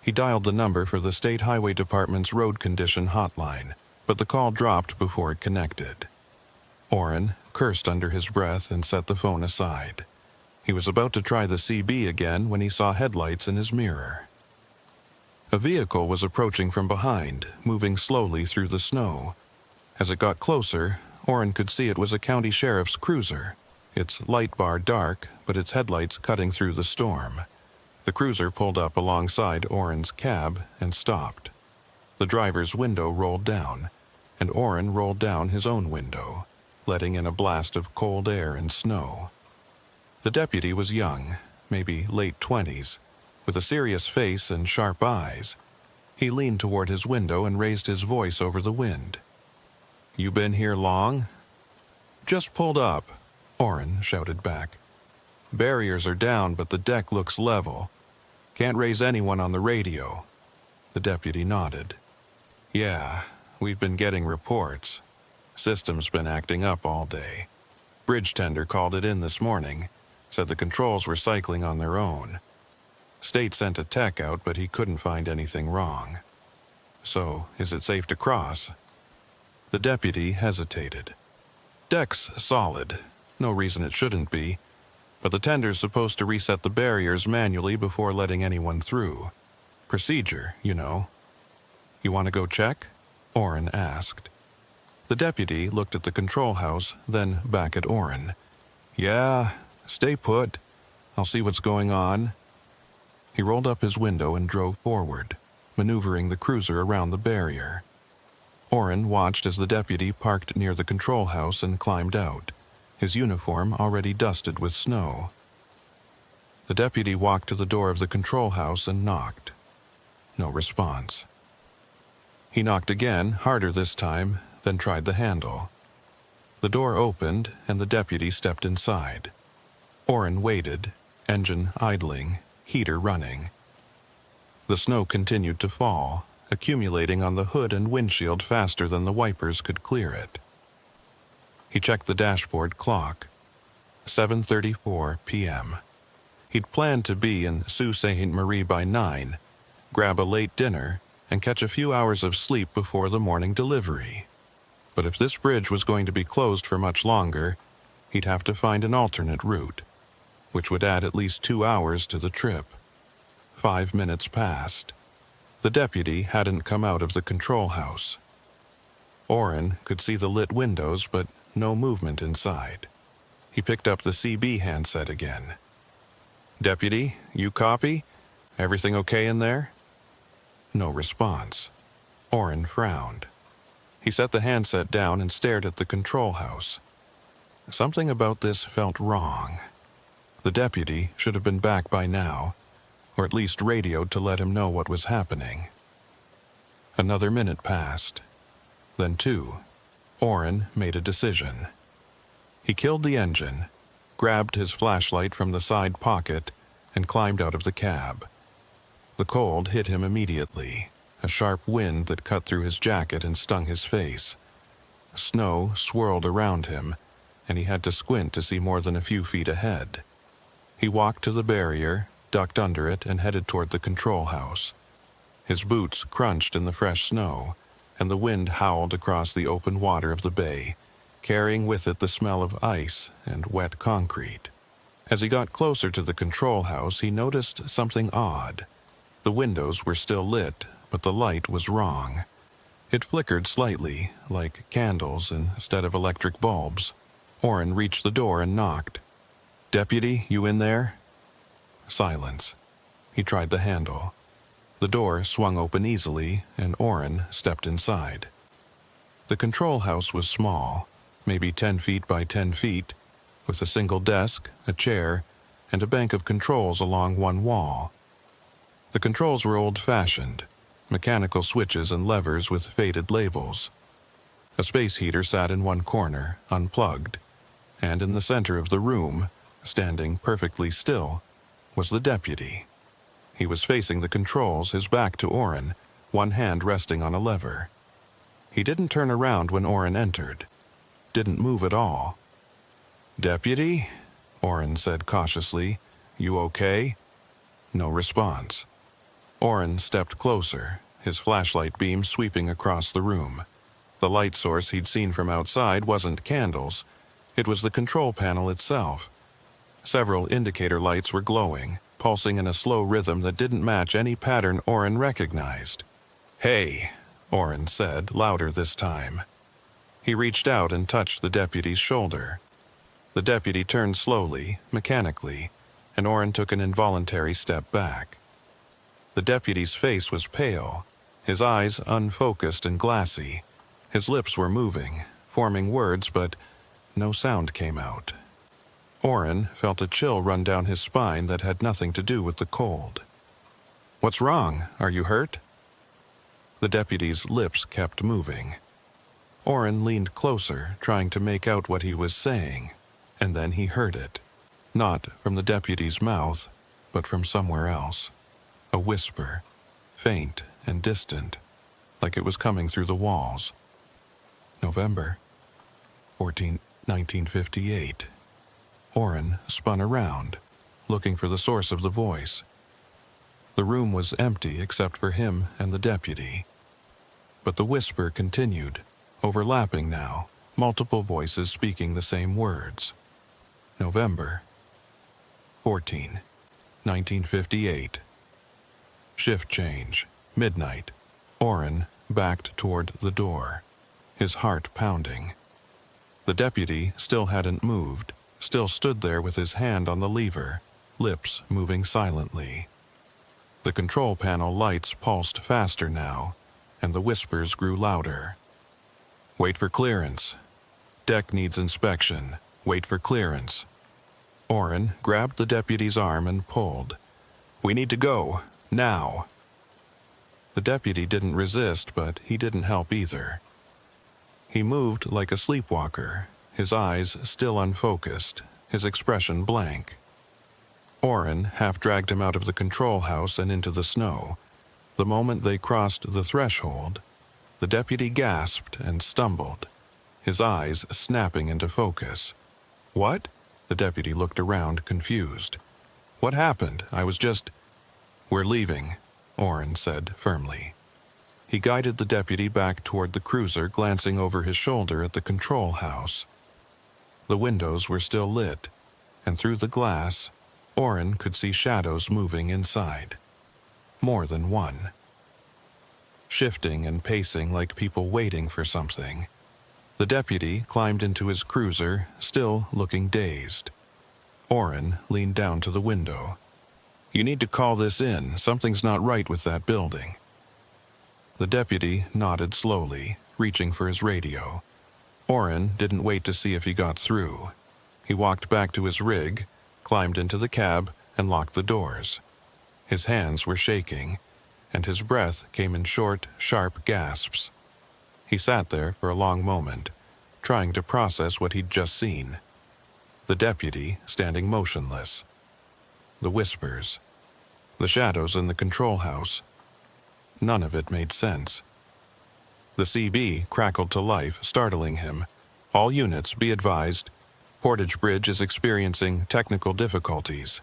Speaker 1: He dialed the number for the State Highway Department's road condition hotline, but the call dropped before it connected. Orrin cursed under his breath and set the phone aside. He was about to try the CB again when he saw headlights in his mirror. A vehicle was approaching from behind, moving slowly through the snow. As it got closer, Orrin could see it was a county sheriff's cruiser, its light bar dark, but its headlights cutting through the storm. The cruiser pulled up alongside Orrin's cab and stopped. The driver's window rolled down, and Orrin rolled down his own window, letting in a blast of cold air and snow. The deputy was young, maybe late 20s, with a serious face and sharp eyes. He leaned toward his window and raised his voice over the wind. "You been here long?" "Just pulled up," Orrin shouted back. "Barriers are down, but the deck looks level. Can't raise anyone on the radio." The deputy nodded. "Yeah, we've been getting reports. System's been acting up all day. Bridge tender called it in this morning, said the controls were cycling on their own. State sent a tech out, but he couldn't find anything wrong. So, is it safe to cross?" The deputy hesitated. "Deck's solid. No reason it shouldn't be. But the tender's supposed to reset the barriers manually before letting anyone through. Procedure, you know." "You want to go check?" Orrin asked. The deputy looked at the control house, then back at Orrin. "Yeah, stay put. I'll see what's going on." He rolled up his window and drove forward, maneuvering the cruiser around the barrier. Orrin watched as the deputy parked near the control house and climbed out, his uniform already dusted with snow. The deputy walked to the door of the control house and knocked. No response. He knocked again, harder this time, then tried the handle. The door opened, and the deputy stepped inside. Orrin waited, engine idling, heater running. The snow continued to fall, accumulating on the hood and windshield faster than the wipers could clear it. He checked the dashboard clock. 7:34 p.m. He'd planned to be in Sault Ste. Marie by 9, grab a late dinner, and catch a few hours of sleep before the morning delivery. But if this bridge was going to be closed for much longer, he'd have to find an alternate route, which would add at least 2 hours to the trip. 5 minutes passed. The deputy hadn't come out of the control house. Orrin could see the lit windows, but no movement inside. He picked up the CB handset again. "Deputy, you copy? Everything okay in there?" No response. Orrin frowned. He set the handset down and stared at the control house. Something about this felt wrong. The deputy should have been back by now, or at least radioed to let him know what was happening. Another minute passed. Then 2. Orrin made a decision. He killed the engine, grabbed his flashlight from the side pocket, and climbed out of the cab. The cold hit him immediately, a sharp wind that cut through his jacket and stung his face. Snow swirled around him, and he had to squint to see more than a few feet ahead. He walked to the barrier, ducked under it, and headed toward the control house. His boots crunched in the fresh snow, and the wind howled across the open water of the bay, carrying with it the smell of ice and wet concrete. As he got closer to the control house, he noticed something odd. The windows were still lit, but the light was wrong. It flickered slightly, like candles instead of electric bulbs. Orrin reached the door and knocked. "Deputy, you in there?" Silence. He tried the handle. The door swung open easily, and Orrin stepped inside. The control house was small, maybe 10 feet by 10 feet, with a single desk, a chair, and a bank of controls along one wall. The controls were old-fashioned, mechanical switches and levers with faded labels. A space heater sat in one corner, unplugged, and in the center of the room, standing perfectly still, was the deputy. He was facing the controls, his back to Orrin, one hand resting on a lever. He didn't turn around when Orrin entered. Didn't move at all. "Deputy?" Orrin said cautiously. "You okay?" No response. Orrin stepped closer, his flashlight beam sweeping across the room. The light source he'd seen from outside wasn't candles. It was the control panel itself. Several indicator lights were glowing, pulsing in a slow rhythm that didn't match any pattern Orrin recognized. "Hey," Orrin said, louder this time. He reached out and touched the deputy's shoulder. The deputy turned slowly, mechanically, and Orrin took an involuntary step back. The deputy's face was pale, his eyes unfocused and glassy. His lips were moving, forming words, but no sound came out. Orrin felt a chill run down his spine that had nothing to do with the cold. "What's wrong? Are you hurt?" The deputy's lips kept moving. Orrin leaned closer, trying to make out what he was saying, and then he heard it. Not from the deputy's mouth, but from somewhere else. A whisper, faint and distant, like it was coming through the walls. November 14, 1958. Orrin spun around, looking for the source of the voice. The room was empty except for him and the deputy. But the whisper continued, overlapping now, multiple voices speaking the same words. November 14, 1958. Shift change, midnight. Orrin backed toward the door, his heart pounding. The deputy still hadn't moved, still stood there with his hand on the lever, lips moving silently. The control panel lights pulsed faster now, and the whispers grew louder. "Wait for clearance. Deck needs inspection. Wait for clearance." Orrin grabbed the deputy's arm and pulled. "We need to go. Now." The deputy didn't resist, but he didn't help either. He moved like a sleepwalker, his eyes still unfocused, his expression blank. Orrin half dragged him out of the control house and into the snow. The moment they crossed the threshold, the deputy gasped and stumbled, his eyes snapping into focus. "What?" The deputy looked around, confused. "What happened? I was just—" "We're leaving," Orrin said firmly. He guided the deputy back toward the cruiser, glancing over his shoulder at the control house. The windows were still lit, and through the glass, Orrin could see shadows moving inside. More than one. Shifting and pacing like people waiting for something. The deputy climbed into his cruiser, still looking dazed. Orrin leaned down to the window. "You need to call this in. Something's not right with that building." The deputy nodded slowly, reaching for his radio. Orrin didn't wait to see if he got through. He walked back to his rig, climbed into the cab, and locked the doors. His hands were shaking, and his breath came in short, sharp gasps. He sat there for a long moment, trying to process what he'd just seen. The deputy standing motionless. The whispers. The shadows in the control house. None of it made sense. The CB crackled to life, startling him. "All units, be advised. Portage Bridge is experiencing technical difficulties.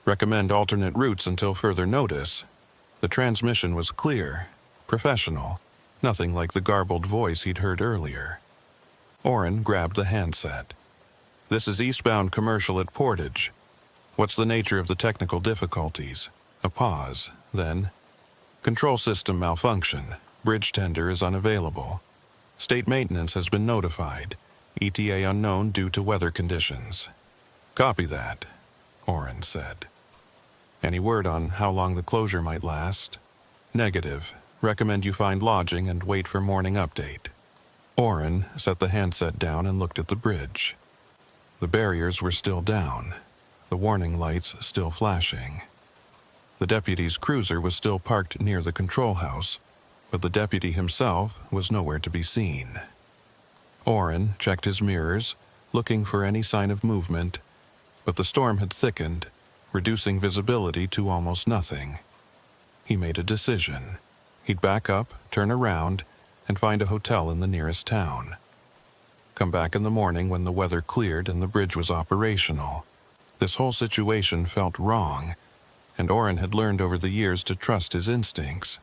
Speaker 1: Recommend alternate routes until further notice." The transmission was clear, professional, nothing like the garbled voice he'd heard earlier. Orrin grabbed the handset. "This is eastbound commercial at Portage. What's the nature of the technical difficulties?" A pause, then, "Control system malfunction. Bridge tender is unavailable. State maintenance has been notified. ETA unknown due to weather conditions." "Copy that," Orrin said. "Any word on how long the closure might last?" "Negative. Recommend you find lodging and wait for morning update." Orrin set the handset down and looked at the bridge. The barriers were still down, the warning lights still flashing. The deputy's cruiser was still parked near the control house, but the deputy himself was nowhere to be seen. Orrin checked his mirrors, looking for any sign of movement, but the storm had thickened, reducing visibility to almost nothing. He made a decision. He'd back up, turn around, and find a hotel in the nearest town. Come back in the morning when the weather cleared and the bridge was operational. This whole situation felt wrong, and Orrin had learned over the years to trust his instincts.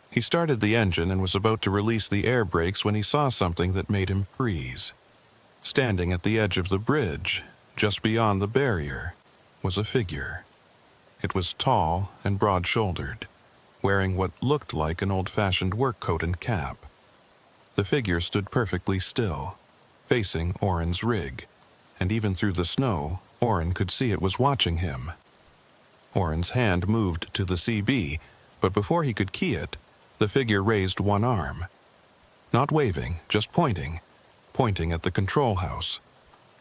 Speaker 1: He started the engine and was about to release the air brakes when he saw something that made him freeze. Standing at the edge of the bridge, just beyond the barrier, was a figure. It was tall and broad-shouldered, wearing what looked like an old-fashioned work coat and cap. The figure stood perfectly still, facing Orrin's rig, and even through the snow, Orrin could see it was watching him. Orrin's hand moved to the CB, but before he could key it, the figure raised one arm. Not waving, just pointing at the control house.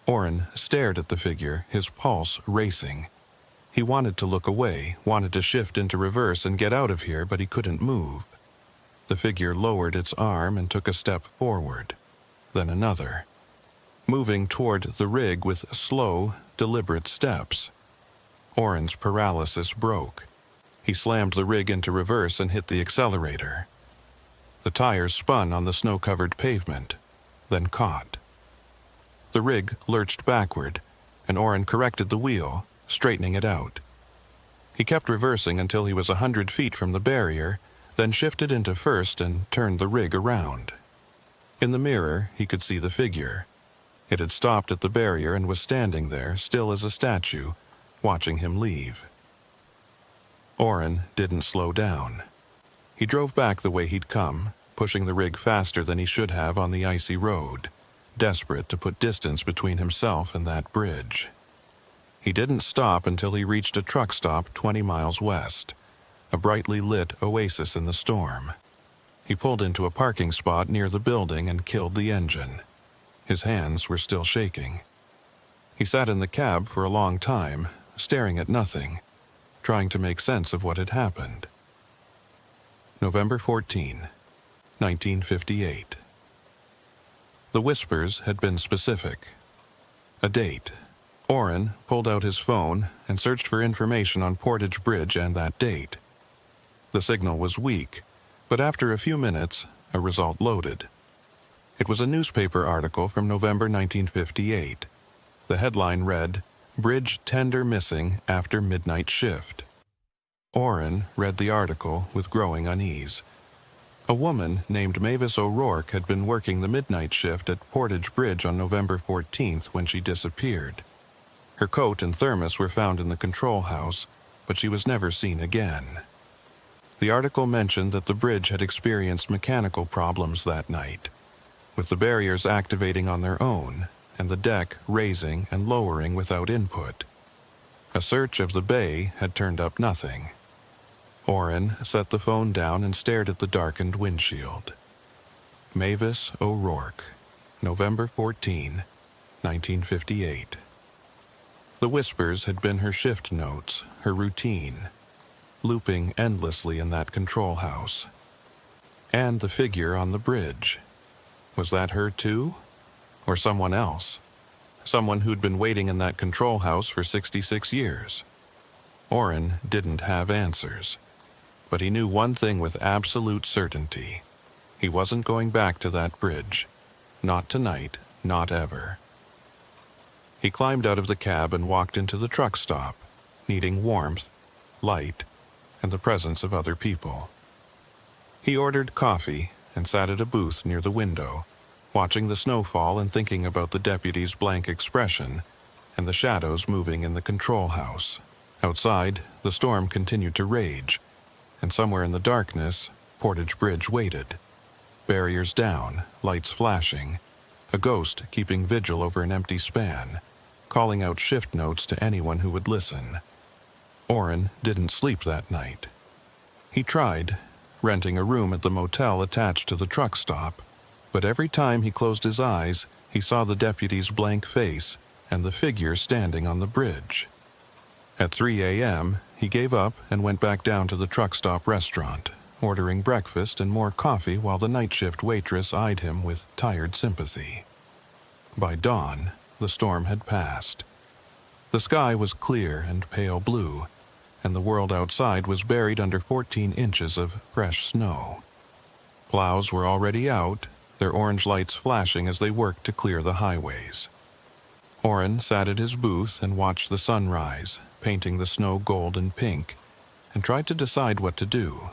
Speaker 1: Orrin stared at the figure, his pulse racing. He wanted to look away, wanted to shift into reverse and get out of here, but he couldn't move. The figure lowered its arm and took a step forward, then another, moving toward the rig with slow, deliberate steps. Orrin's paralysis broke. He slammed the rig into reverse and hit the accelerator. The tires spun on the snow-covered pavement, then caught. The rig lurched backward, and Orrin corrected the wheel, straightening it out. He kept reversing until he was 100 feet from the barrier, then shifted into first and turned the rig around. In the mirror, he could see the figure. It had stopped at the barrier and was standing there, still as a statue, watching him leave. Orrin didn't slow down. He drove back the way he'd come, pushing the rig faster than he should have on the icy road, desperate to put distance between himself and that bridge. He didn't stop until he reached a truck stop 20 miles west, a brightly lit oasis in the storm. He pulled into a parking spot near the building and killed the engine. His hands were still shaking. He sat in the cab for a long time, staring at nothing, trying to make sense of what had happened. November 14, 1958. The whispers had been specific. A date. Orrin pulled out his phone and searched for information on Portage Bridge and that date. The signal was weak, but after a few minutes, a result loaded. It was a newspaper article from November 1958. The headline read, "Bridge Tender Missing After Midnight Shift." Orrin read the article with growing unease. A woman named Mavis O'Rourke had been working the midnight shift at Portage Bridge on November 14th when she disappeared. Her coat and thermos were found in the control house, but she was never seen again. The article mentioned that the bridge had experienced mechanical problems that night, with the barriers activating on their own and the deck raising and lowering without input. A search of the bay had turned up nothing. Orrin set the phone down and stared at the darkened windshield. Mavis O'Rourke, November 14, 1958. The whispers had been her shift notes, her routine, looping endlessly in that control house. And the figure on the bridge. Was that her too? Or someone else? Someone who'd been waiting in that control house for 66 years? Orrin didn't have answers, But he knew one thing with absolute certainty. He wasn't going back to that bridge. Not tonight, not ever. He climbed out of the cab and walked into the truck stop, needing warmth, light, and the presence of other people. He ordered coffee and sat at a booth near the window, watching the snow fall and thinking about the deputy's blank expression and the shadows moving in the control house. Outside, the storm continued to rage, and somewhere in the darkness, Portage Bridge waited. Barriers down, lights flashing, a ghost keeping vigil over an empty span, calling out shift notes to anyone who would listen. Orrin didn't sleep that night. He tried, renting a room at the motel attached to the truck stop, but every time he closed his eyes, he saw the deputy's blank face and the figure standing on the bridge. At 3 a.m., he gave up and went back down to the truck stop restaurant, ordering breakfast and more coffee while the night shift waitress eyed him with tired sympathy. By dawn, the storm had passed. The sky was clear and pale blue, and the world outside was buried under 14 inches of fresh snow. Plows were already out, their orange lights flashing as they worked to clear the highways. Orrin sat at his booth and watched the sun rise, painting the snow gold and pink, and tried to decide what to do.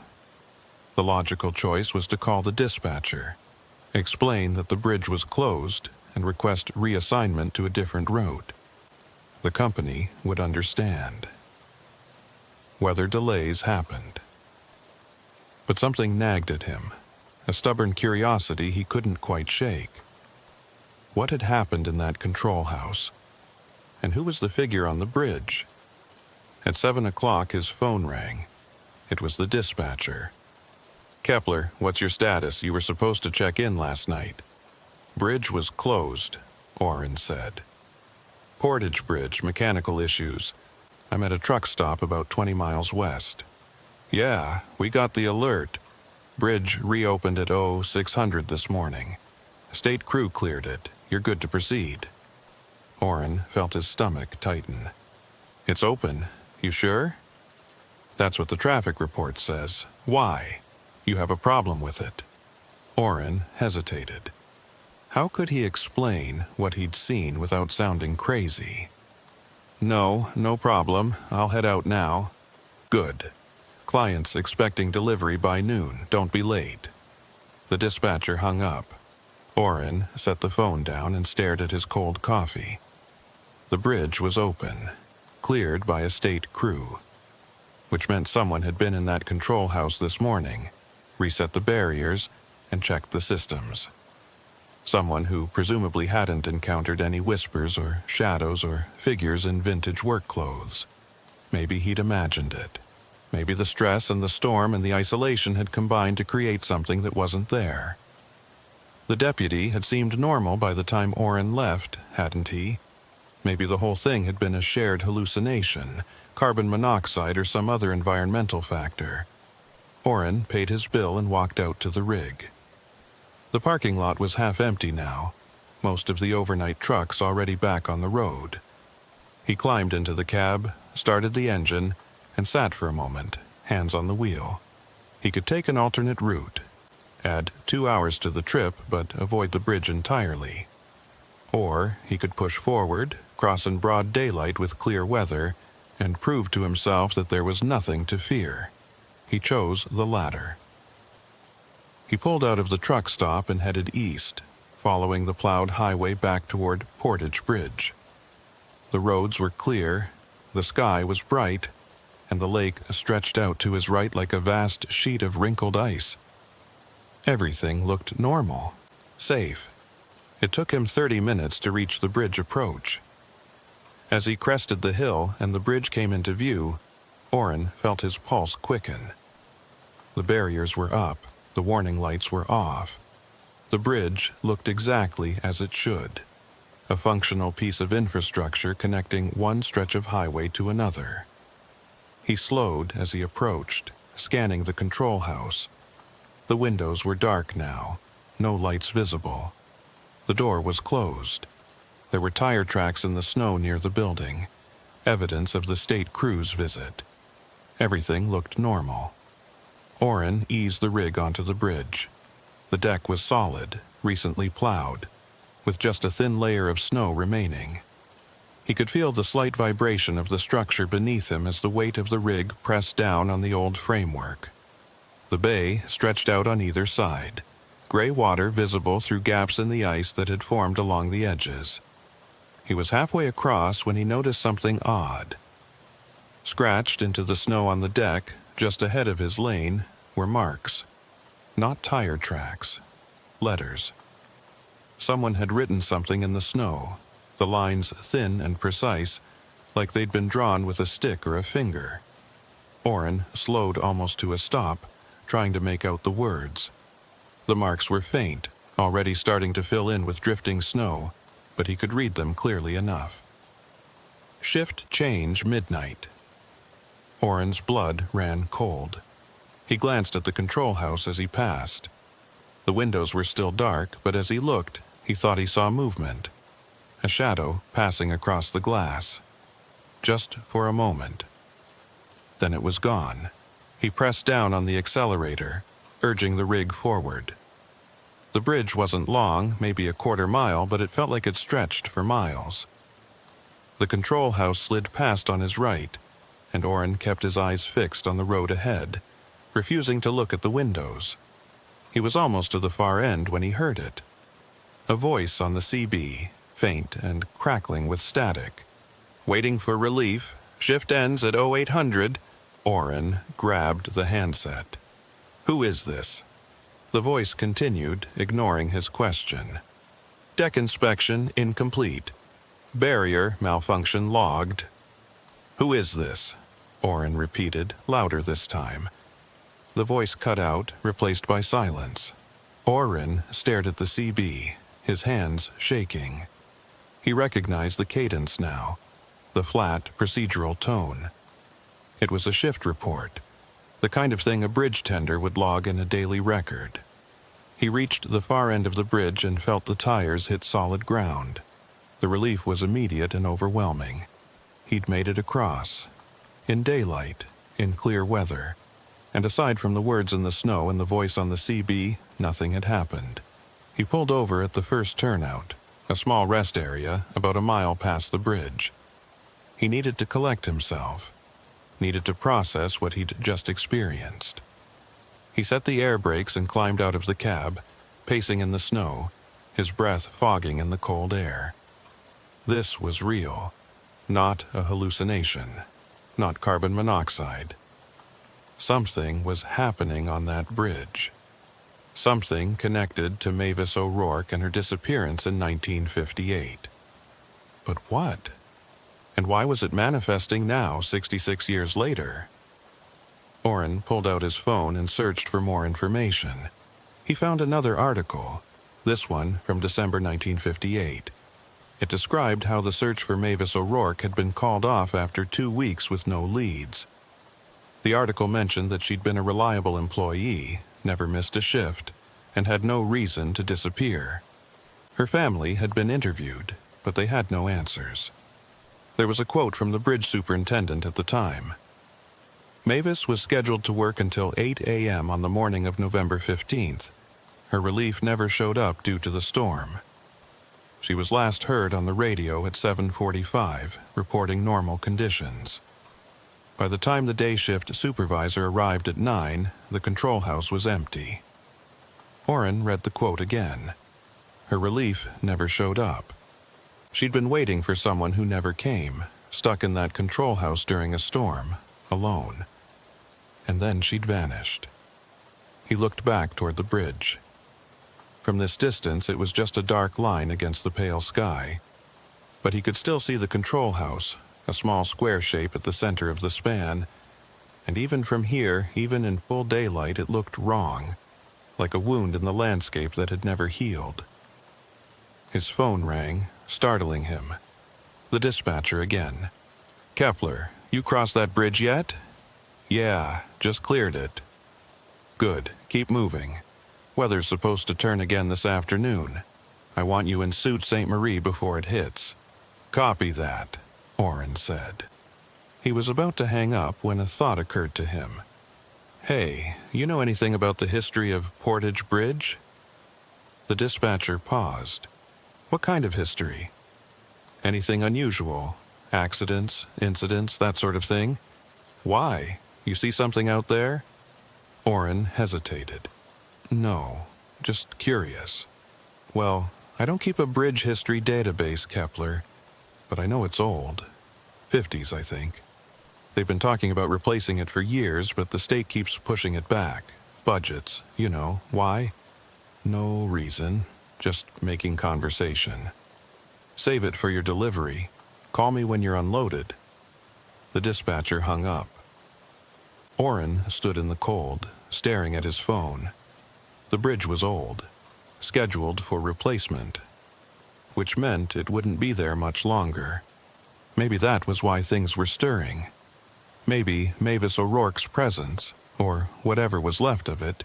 Speaker 1: The logical choice was to call the dispatcher, explain that the bridge was closed, and request reassignment to a different route. The company would understand. Weather delays happened. But something nagged at him, a stubborn curiosity he couldn't quite shake. What had happened in that control house? And who was the figure on the bridge? At 7 o'clock, his phone rang. It was the dispatcher. "Kepler, what's your status? You were supposed to check in last night." "Bridge was closed," Orrin said. "Portage Bridge, mechanical issues. I'm at a truck stop about 20 miles west." "Yeah, we got the alert. Bridge reopened at 0600 this morning. State crew cleared it. You're good to proceed." Orrin felt his stomach tighten. "It's open. You sure?" "That's what the traffic report says. Why? You have a problem with it?" Orrin hesitated. How could he explain what he'd seen without sounding crazy? No problem. I'll head out now." "Good. Clients expecting delivery by noon. Don't be late." The dispatcher hung up. Orrin set the phone down and stared at his cold coffee. The bridge was open, cleared by a state crew, which meant someone had been in that control house this morning, reset the barriers, and checked the systems. Someone who presumably hadn't encountered any whispers or shadows or figures in vintage work clothes. Maybe he'd imagined it. Maybe the stress and the storm and the isolation had combined to create something that wasn't there. The deputy had seemed normal by the time Orrin left, hadn't he? Maybe the whole thing had been a shared hallucination, carbon monoxide or some other environmental factor. Orrin paid his bill and walked out to the rig. The parking lot was half empty now, most of the overnight trucks already back on the road. He climbed into the cab, started the engine, and sat for a moment, hands on the wheel. He could take an alternate route, add 2 hours to the trip but avoid the bridge entirely. Or he could push forward, cross in broad daylight with clear weather, and prove to himself that there was nothing to fear. He chose the latter. He pulled out of the truck stop and headed east, following the plowed highway back toward Portage Bridge. The roads were clear, the sky was bright, and the lake stretched out to his right like a vast sheet of wrinkled ice. Everything looked normal, safe. It took him 30 minutes to reach the bridge approach. As he crested the hill and the bridge came into view, Orrin felt his pulse quicken. The barriers were up, the warning lights were off. The bridge looked exactly as it should, a functional piece of infrastructure connecting one stretch of highway to another. He slowed as he approached, scanning the control house. The windows were dark now, no lights visible. The door was closed. There were tire tracks in the snow near the building, evidence of the state crew's visit. Everything looked normal. Orrin eased the rig onto the bridge. The deck was solid, recently plowed, with just a thin layer of snow remaining. He could feel the slight vibration of the structure beneath him as the weight of the rig pressed down on the old framework. The bay stretched out on either side, gray water visible through gaps in the ice that had formed along the edges. He was halfway across when he noticed something odd. Scratched into the snow on the deck, just ahead of his lane, were marks. Not tire tracks. Letters. Someone had written something in the snow, the lines thin and precise, like they'd been drawn with a stick or a finger. Orrin slowed almost to a stop, trying to make out the words. The marks were faint, already starting to fill in with drifting snow, but he could read them clearly enough. Shift change midnight. Orrin's blood ran cold. He glanced at the control house as he passed. The windows were still dark, but as he looked, he thought he saw movement. A shadow passing across the glass. Just for a moment. Then it was gone. He pressed down on the accelerator, urging the rig forward. The bridge wasn't long, maybe a quarter mile, but it felt like it stretched for miles. The control house slid past on his right, and Orrin kept his eyes fixed on the road ahead, refusing to look at the windows. He was almost to the far end when he heard it. A voice on the CB, faint and crackling with static. Waiting for relief. Shift ends at 0800. Orrin grabbed the handset. Who is this? The voice continued, ignoring his question. Deck inspection incomplete. Barrier malfunction logged. Who is this? Orrin repeated, louder this time. The voice cut out, replaced by silence. Orrin stared at the CB, his hands shaking. He recognized the cadence now, the flat, procedural tone. It was a shift report, the kind of thing a bridge tender would log in a daily record. He reached the far end of the bridge and felt the tires hit solid ground. The relief was immediate and overwhelming. He'd made it across. In daylight, in clear weather. And aside from the words in the snow and the voice on the CB, nothing had happened. He pulled over at the first turnout, a small rest area about a mile past the bridge. He needed to collect himself, needed to process what he'd just experienced. He set the air brakes and climbed out of the cab, pacing in the snow, his breath fogging in the cold air. This was real, not a hallucination, not carbon monoxide. Something was happening on that bridge. Something connected to Mavis O'Rourke and her disappearance in 1958. But what? And why was it manifesting now, 66 years later? Orrin pulled out his phone and searched for more information. He found another article, this one from December 1958. It described how the search for Mavis O'Rourke had been called off after 2 weeks with no leads. The article mentioned that she'd been a reliable employee, never missed a shift, and had no reason to disappear. Her family had been interviewed, but they had no answers. There was a quote from the bridge superintendent at the time. Mavis was scheduled to work until 8 a.m. on the morning of November 15th. Her relief never showed up due to the storm. She was last heard on the radio at 7:45, reporting normal conditions. By the time the day shift supervisor arrived at 9, the control house was empty. Orrin read the quote again. Her relief never showed up. She'd been waiting for someone who never came, stuck in that control house during a storm, alone. And then she'd vanished. He looked back toward the bridge. From this distance, it was just a dark line against the pale sky. But he could still see the control house, a small square shape at the center of the span, and even from here, even in full daylight, it looked wrong, like a wound in the landscape that had never healed. His phone rang, startling him. The dispatcher again. "Kepler, you crossed that bridge yet?" "Yeah, just cleared it." "Good, keep moving. Weather's supposed to turn again this afternoon. I want you in Sault Ste. Marie before it hits." "Copy that," Orrin said. He was about to hang up when a thought occurred to him. Hey, you know anything about the history of Portage Bridge? The dispatcher paused. What kind of history? Anything unusual? Accidents, incidents, that sort of thing? Why? You see something out there? Orrin hesitated. No, just curious. Well, I don't keep a bridge history database, Kepler, but I know it's old. 50s, I think. They've been talking about replacing it for years, but the state keeps pushing it back. Budgets, you know. Why? No reason. Just making conversation. Save it for your delivery. Call me when you're unloaded. The dispatcher hung up. Orrin stood in the cold, staring at his phone. The bridge was old, scheduled for replacement, which meant it wouldn't be there much longer. Maybe that was why things were stirring. Maybe Mavis O'Rourke's presence, or whatever was left of it,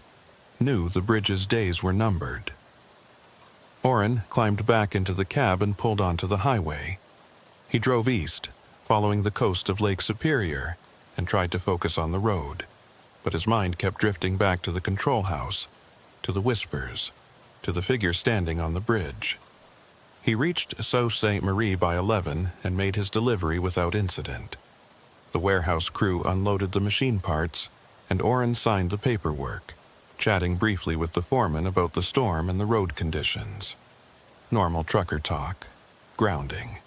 Speaker 1: knew the bridge's days were numbered. Orrin climbed back into the cab and pulled onto the highway. He drove east, following the coast of Lake Superior, and tried to focus on the road, but his mind kept drifting back to the control house, to the whispers, to the figure standing on the bridge. He reached Sault Ste. Marie by 11 and made his delivery without incident. The warehouse crew unloaded the machine parts, and Orrin signed the paperwork, chatting briefly with the foreman about the storm and the road conditions. Normal trucker talk. Grounding.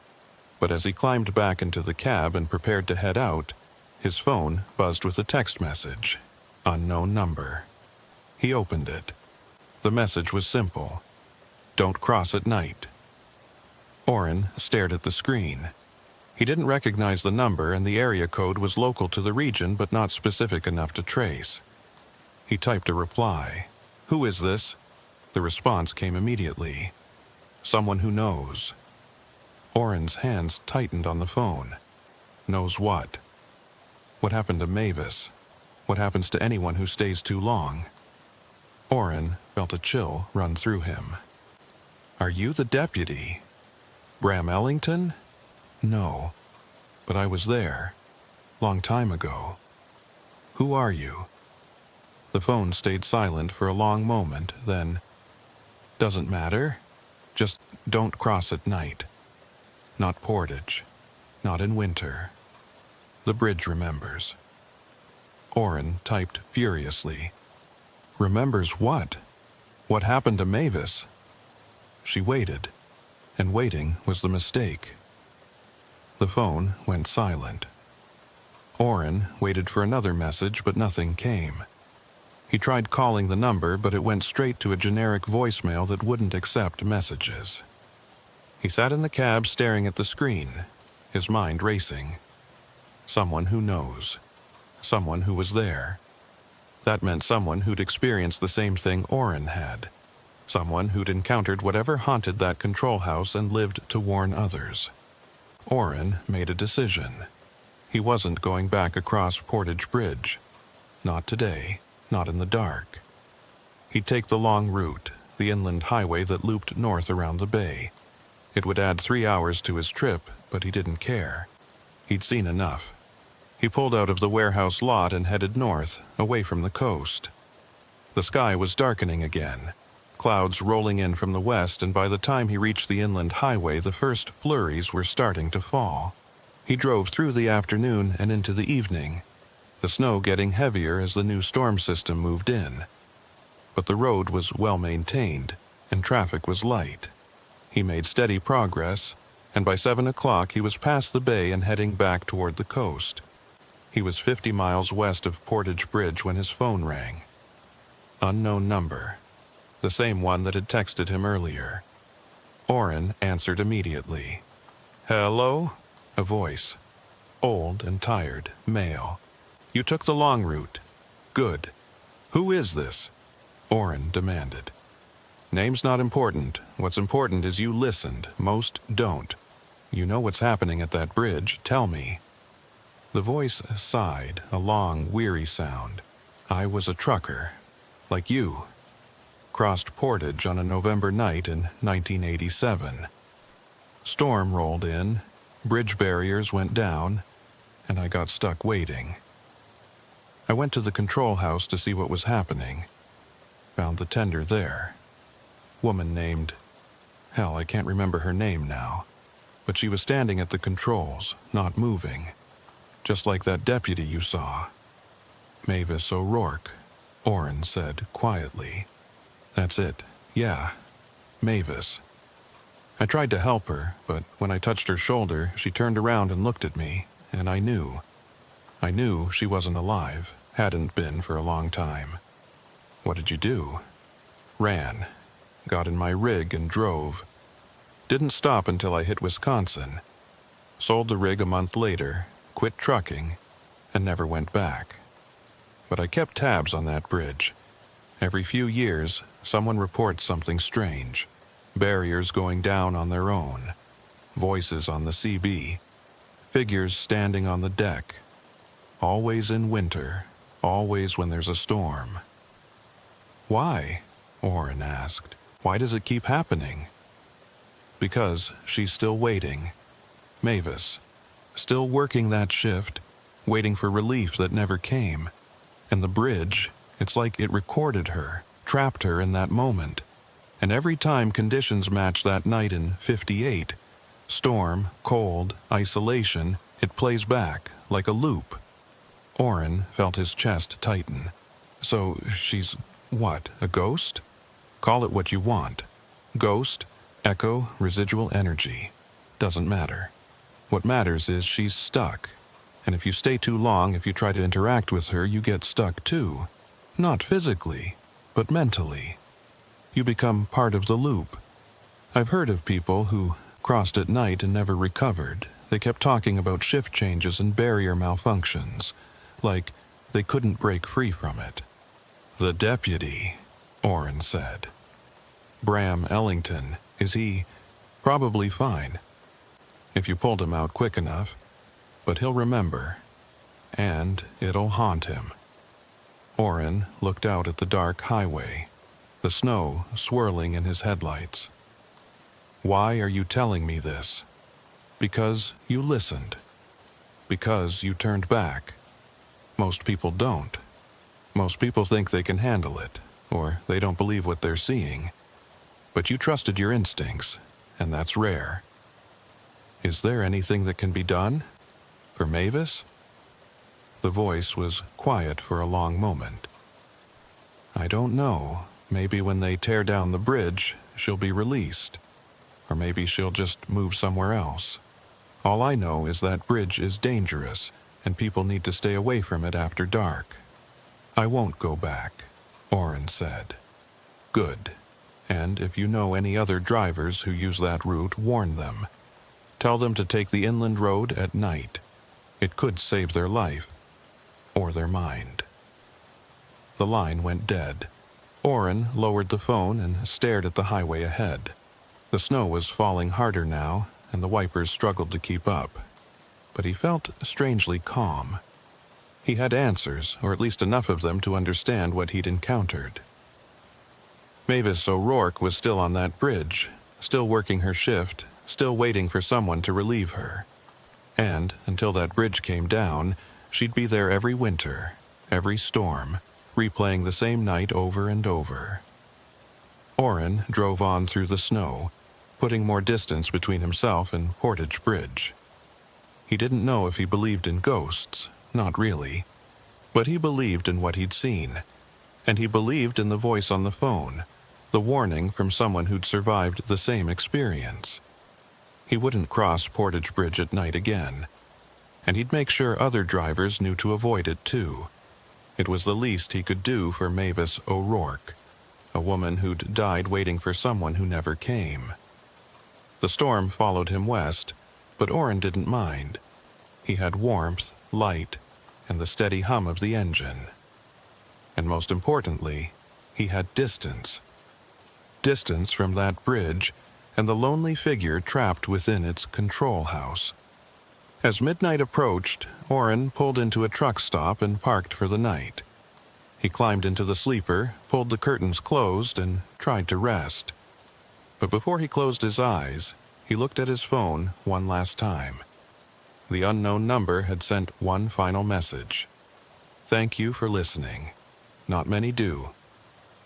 Speaker 1: But as he climbed back into the cab and prepared to head out, his phone buzzed with a text message. Unknown number. He opened it. The message was simple. Don't cross at night. Orrin stared at the screen. He didn't recognize the number, and the area code was local to the region but not specific enough to trace. He typed a reply. Who is this? The response came immediately. Someone who knows. Orrin's hands tightened on the phone. Knows what? What happened to Mavis? What happens to anyone who stays too long? Orrin felt a chill run through him. Are you the deputy? Bram Ellington? No, but I was there. Long time ago. Who are you? The phone stayed silent for a long moment, then, doesn't matter. Just don't cross at night. Not Portage. Not in winter. The bridge remembers. Orrin typed furiously. Remembers what? What happened to Mavis? She waited, and waiting was the mistake. The phone went silent. Orrin waited for another message, but nothing came. He tried calling the number, but it went straight to a generic voicemail that wouldn't accept messages. He sat in the cab staring at the screen, his mind racing. Someone who knows. Someone who was there. That meant someone who'd experienced the same thing Orrin had. Someone who'd encountered whatever haunted that control house and lived to warn others. Orrin made a decision. He wasn't going back across Portage Bridge. Not today, not in the dark. He'd take the long route, the inland highway that looped north around the bay. It would add 3 hours to his trip, but he didn't care. He'd seen enough. He pulled out of the warehouse lot and headed north, away from the coast. The sky was darkening again, clouds rolling in from the west, and by the time he reached the inland highway, the first flurries were starting to fall. He drove through the afternoon and into the evening, the snow getting heavier as the new storm system moved in. But the road was well maintained, and traffic was light. He made steady progress, and by 7 o'clock he was past the bay and heading back toward the coast. He was 50 miles west of Portage Bridge when his phone rang. Unknown number. The same one that had texted him earlier. Orrin answered immediately. Hello? A voice. Old and tired, male. You took the long route. Good. Who is this? Orrin demanded. Name's not important. What's important is you listened. Most don't. You know what's happening at that bridge. Tell me. The voice sighed, a long, weary sound. I was a trucker. Like you. Crossed Portage on a November night in 1987. Storm rolled in, bridge barriers went down, and I got stuck waiting. I went to the control house to see what was happening. Found the tender there. Woman named... Hell, I can't remember her name now. But she was standing at the controls, not moving. Just like that deputy you saw. Mavis O'Rourke, Orrin said quietly. That's it. Yeah. Mavis. I tried to help her, but when I touched her shoulder, she turned around and looked at me, and I knew. I knew she wasn't alive, hadn't been for a long time. What did you do? Ran. Got in my rig and drove. Didn't stop until I hit Wisconsin. Sold the rig a month later, quit trucking, and never went back. But I kept tabs on that bridge. Every few years, someone reports something strange. Barriers going down on their own. Voices on the CB. Figures standing on the deck. Always in winter. Always when there's a storm. Why? Orrin asked. Why does it keep happening? Because she's still waiting. Mavis. Still working that shift. Waiting for relief that never came. And the bridge, it's like it recorded her. Trapped her in that moment. And every time conditions match that night in 58, storm, cold, isolation, it plays back, like a loop. Orrin felt his chest tighten. So she's, what, a ghost? Call it what you want. Ghost, echo, residual energy. Doesn't matter. What matters is she's stuck. And if you stay too long, if you try to interact with her, you get stuck too. Not physically, but mentally. You become part of the loop. I've heard of people who crossed at night and never recovered. They kept talking about shift changes and barrier malfunctions, like they couldn't break free from it. The deputy, Orrin said. Bram Ellington, is he? Probably fine. If you pulled him out quick enough. But he'll remember. And it'll haunt him. Orrin looked out at the dark highway. The snow swirling in his headlights. Why are you telling me this? Because you listened. Because you turned back. Most people don't. Most people think they can handle it, or they don't believe what they're seeing. But you trusted your instincts, and that's rare. Is there anything that can be done? For Mavis? The voice was quiet for a long moment. I don't know. Maybe when they tear down the bridge, she'll be released. Or maybe she'll just move somewhere else. All I know is that bridge is dangerous, and people need to stay away from it after dark. I won't go back, Orrin said. Good. And if you know any other drivers who use that route, warn them. Tell them to take the inland road at night. It could save their life. Or their mind. The line went dead. Orrin lowered the phone and stared at the highway ahead. The snow was falling harder now, and the wipers struggled to keep up. But he felt strangely calm. He had answers, or at least enough of them to understand what he'd encountered. Mavis O'Rourke was still on that bridge, still working her shift, still waiting for someone to relieve her. And, until that bridge came down, she'd be there every winter, every storm, replaying the same night over and over. Orrin drove on through the snow, putting more distance between himself and Portage Bridge. He didn't know if he believed in ghosts, not really. But he believed in what he'd seen. And he believed in the voice on the phone, the warning from someone who'd survived the same experience. He wouldn't cross Portage Bridge at night again. And he'd make sure other drivers knew to avoid it too. It was the least he could do for Mavis O'Rourke, a woman who'd died waiting for someone who never came. The storm followed him west, but Orrin didn't mind. He had warmth, light, and the steady hum of the engine. And most importantly, he had distance. Distance from that bridge and the lonely figure trapped within its control house. As midnight approached, Orrin pulled into a truck stop and parked for the night. He climbed into the sleeper, pulled the curtains closed, and tried to rest. But before he closed his eyes, he looked at his phone one last time. The unknown number had sent one final message. Thank you for listening. Not many do.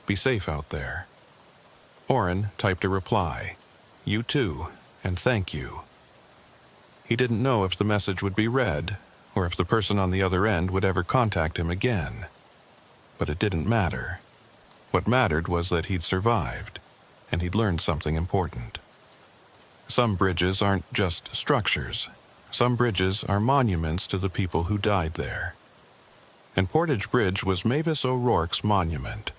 Speaker 1: Be safe out there. Orrin typed a reply. You too, and thank you. He didn't know if the message would be read, or if the person on the other end would ever contact him again. But it didn't matter. What mattered was that he'd survived, and he'd learned something important. Some bridges aren't just structures. Some bridges are monuments to the people who died there. And Portage Bridge was Mavis O'Rourke's monument.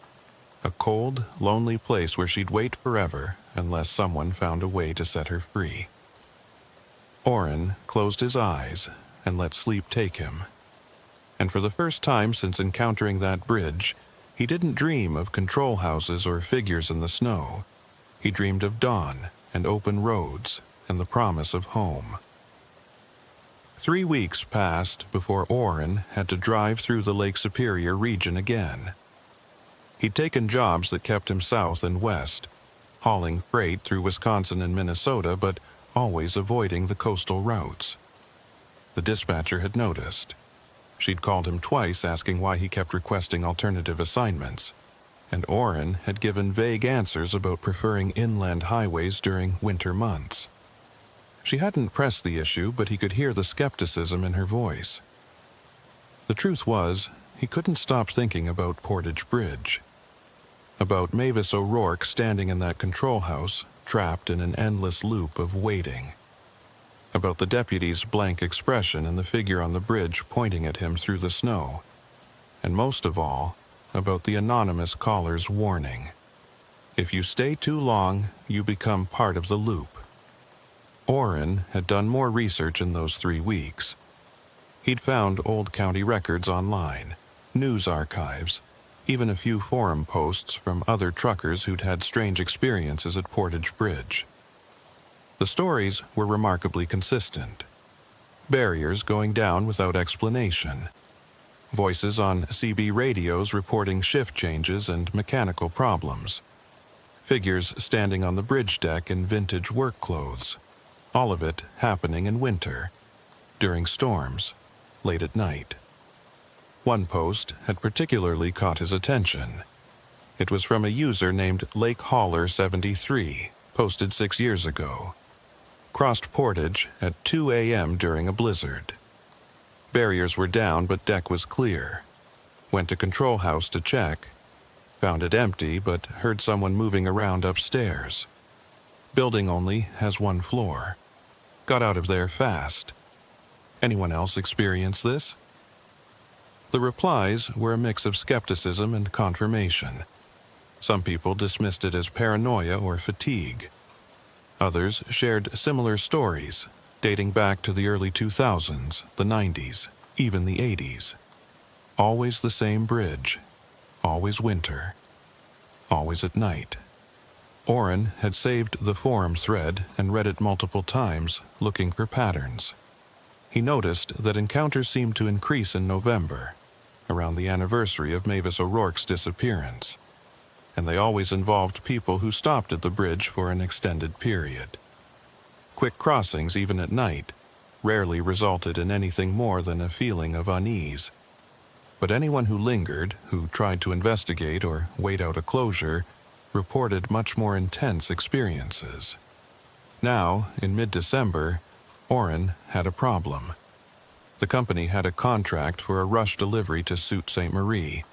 Speaker 1: A cold, lonely place where she'd wait forever unless someone found a way to set her free. Orrin closed his eyes and let sleep take him. And for the first time since encountering that bridge, he didn't dream of control houses or figures in the snow. He dreamed of dawn and open roads and the promise of home. 3 weeks passed before Orrin had to drive through the Lake Superior region again. He'd taken jobs that kept him south and west, hauling freight through Wisconsin and Minnesota, but always avoiding the coastal routes. The dispatcher had noticed. She'd called him twice asking why he kept requesting alternative assignments, and Orrin had given vague answers about preferring inland highways during winter months. She hadn't pressed the issue, but he could hear the skepticism in her voice. The truth was, he couldn't stop thinking about Portage Bridge. About Mavis O'Rourke standing in that control house, trapped in an endless loop of waiting. About the deputy's blank expression and the figure on the bridge pointing at him through the snow. And most of all, about the anonymous caller's warning. If you stay too long, you become part of the loop. Orrin had done more research in those 3 weeks. He'd found old county records online, news archives, even a few forum posts from other truckers who'd had strange experiences at Portage Bridge. The stories were remarkably consistent. Barriers going down without explanation. Voices on CB radios reporting shift changes and mechanical problems. Figures standing on the bridge deck in vintage work clothes. All of it happening in winter, during storms, late at night. One post had particularly caught his attention. It was from a user named Lake Hauler 73, posted 6 years ago. Crossed Portage at 2 a.m. during a blizzard. Barriers were down, but deck was clear. Went to control house to check. Found it empty, but heard someone moving around upstairs. Building only has 1 floor. Got out of there fast. Anyone else experience this? The replies were a mix of skepticism and confirmation. Some people dismissed it as paranoia or fatigue. Others shared similar stories, dating back to the early 2000s, the 90s, even the 80s. Always the same bridge. Always winter. Always at night. Orrin had saved the forum thread and read it multiple times, looking for patterns. He noticed that encounters seemed to increase in November, around the anniversary of Mavis O'Rourke's disappearance, and they always involved people who stopped at the bridge for an extended period. Quick crossings, even at night, rarely resulted in anything more than a feeling of unease. But anyone who lingered, who tried to investigate or wait out a closure, reported much more intense experiences. Now, in mid-December, Orrin had a problem. The company had a contract for a rush delivery to Sault Ste. Marie,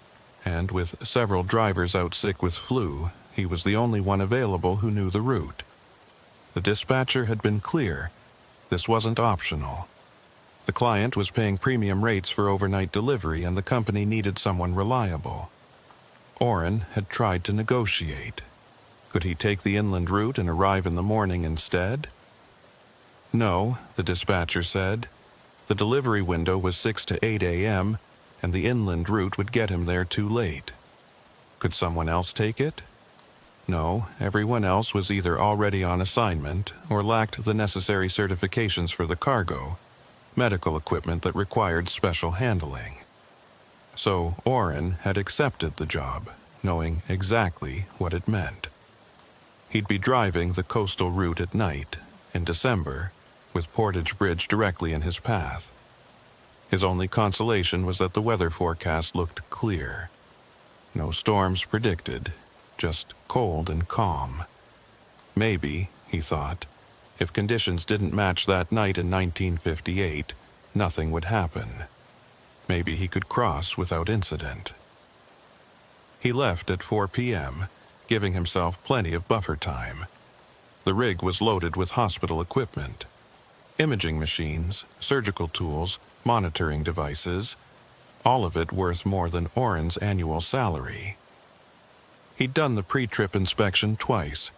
Speaker 1: and with several drivers out sick with flu, he was the only one available who knew the route. The dispatcher had been clear. This wasn't optional. The client was paying premium rates for overnight delivery, and the company needed someone reliable. Orrin had tried to negotiate. Could he take the inland route and arrive in the morning instead? No, the dispatcher said. The delivery window was 6 to 8 a.m., and the inland route would get him there too late. Could someone else take it? No, everyone else was either already on assignment or lacked the necessary certifications for the cargo, medical equipment that required special handling. So Orrin had accepted the job, knowing exactly what it meant. He'd be driving the coastal route at night, in December, with Portage Bridge directly in his path. His only consolation was that the weather forecast looked clear. No storms predicted, just cold and calm. Maybe, he thought, if conditions didn't match that night in 1958, nothing would happen. Maybe he could cross without incident. He left at 4 p.m., giving himself plenty of buffer time. The rig was loaded with hospital equipment. Imaging machines, surgical tools, monitoring devices, all of it worth more than Oren's annual salary. He'd done the pre-trip inspection twice,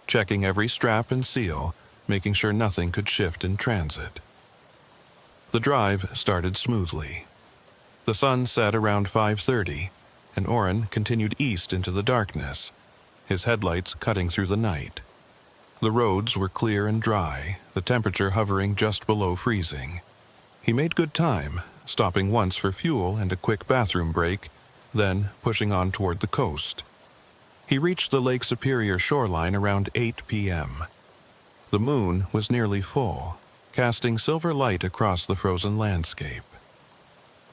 Speaker 1: checking every strap and seal, making sure nothing could shift in transit. The drive started smoothly. The sun set around 5:30, and Oren continued east into the darkness, his headlights cutting through the night. The roads were clear and dry, the temperature hovering just below freezing. He made good time, stopping once for fuel and a quick bathroom break, then pushing on toward the coast. He reached the Lake Superior shoreline around 8 p.m. The moon was nearly full, casting silver light across the frozen landscape.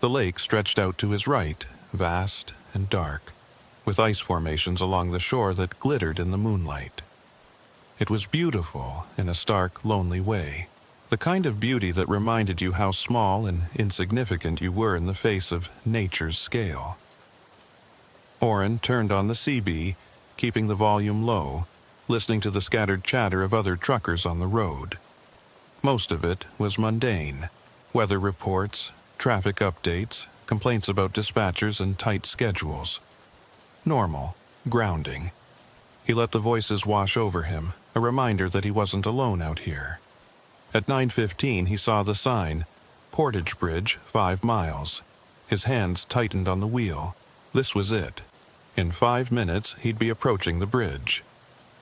Speaker 1: The lake stretched out to his right, vast and dark, with ice formations along the shore that glittered in the moonlight. It was beautiful in a stark, lonely way, the kind of beauty that reminded you how small and insignificant you were in the face of nature's scale. Oren turned on the CB, keeping the volume low, listening to the scattered chatter of other truckers on the road. Most of it was mundane: weather reports, traffic updates, complaints about dispatchers and tight schedules. Normal, grounding. He let the voices wash over him, a reminder that he wasn't alone out here. At 9:15 he saw the sign, Portage Bridge, 5 miles. His hands tightened on the wheel. This was it. In 5 minutes he'd be approaching the bridge.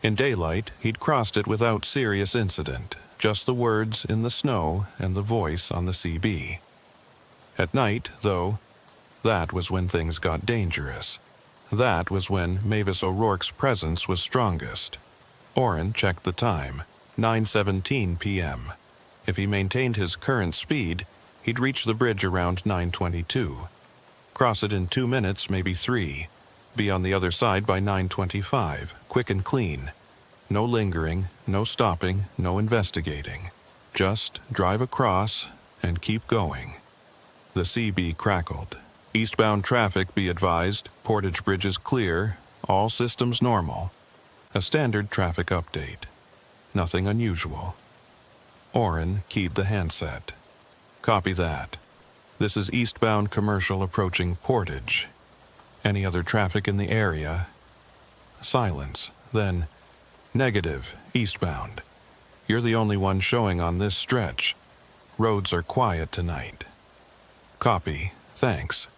Speaker 1: In daylight he'd crossed it without serious incident, just the words in the snow and the voice on the CB. At night, though, that was when things got dangerous. That was when Mavis O'Rourke's presence was strongest. Oren checked the time, 9:17 p.m. If he maintained his current speed, he'd reach the bridge around 9:22. Cross it in 2 minutes, maybe 3. Be on the other side by 9:25, quick and clean. No lingering, no stopping, no investigating. Just drive across and keep going. The CB crackled. Eastbound traffic, be advised. Portage Bridge is clear. All systems normal. A standard traffic update. Nothing unusual. Oren keyed the handset. Copy that. This is eastbound commercial approaching Portage. Any other traffic in the area? Silence. Then, negative, eastbound. You're the only one showing on this stretch. Roads are quiet tonight. Copy. Thanks.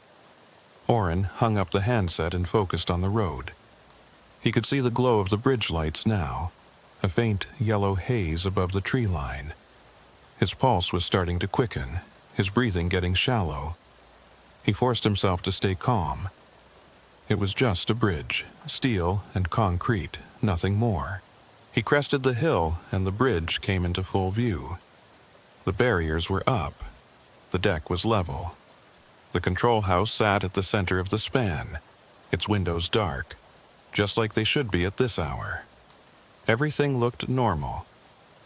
Speaker 1: Oren hung up the handset and focused on the road. He could see the glow of the bridge lights now, a faint yellow haze above the tree line. His pulse was starting to quicken, his breathing getting shallow. He forced himself to stay calm. It was just a bridge, steel and concrete, nothing more. He crested the hill and the bridge came into full view. The barriers were up. The deck was level. The control house sat at the center of the span, its windows dark, just like they should be at this hour. Everything looked normal,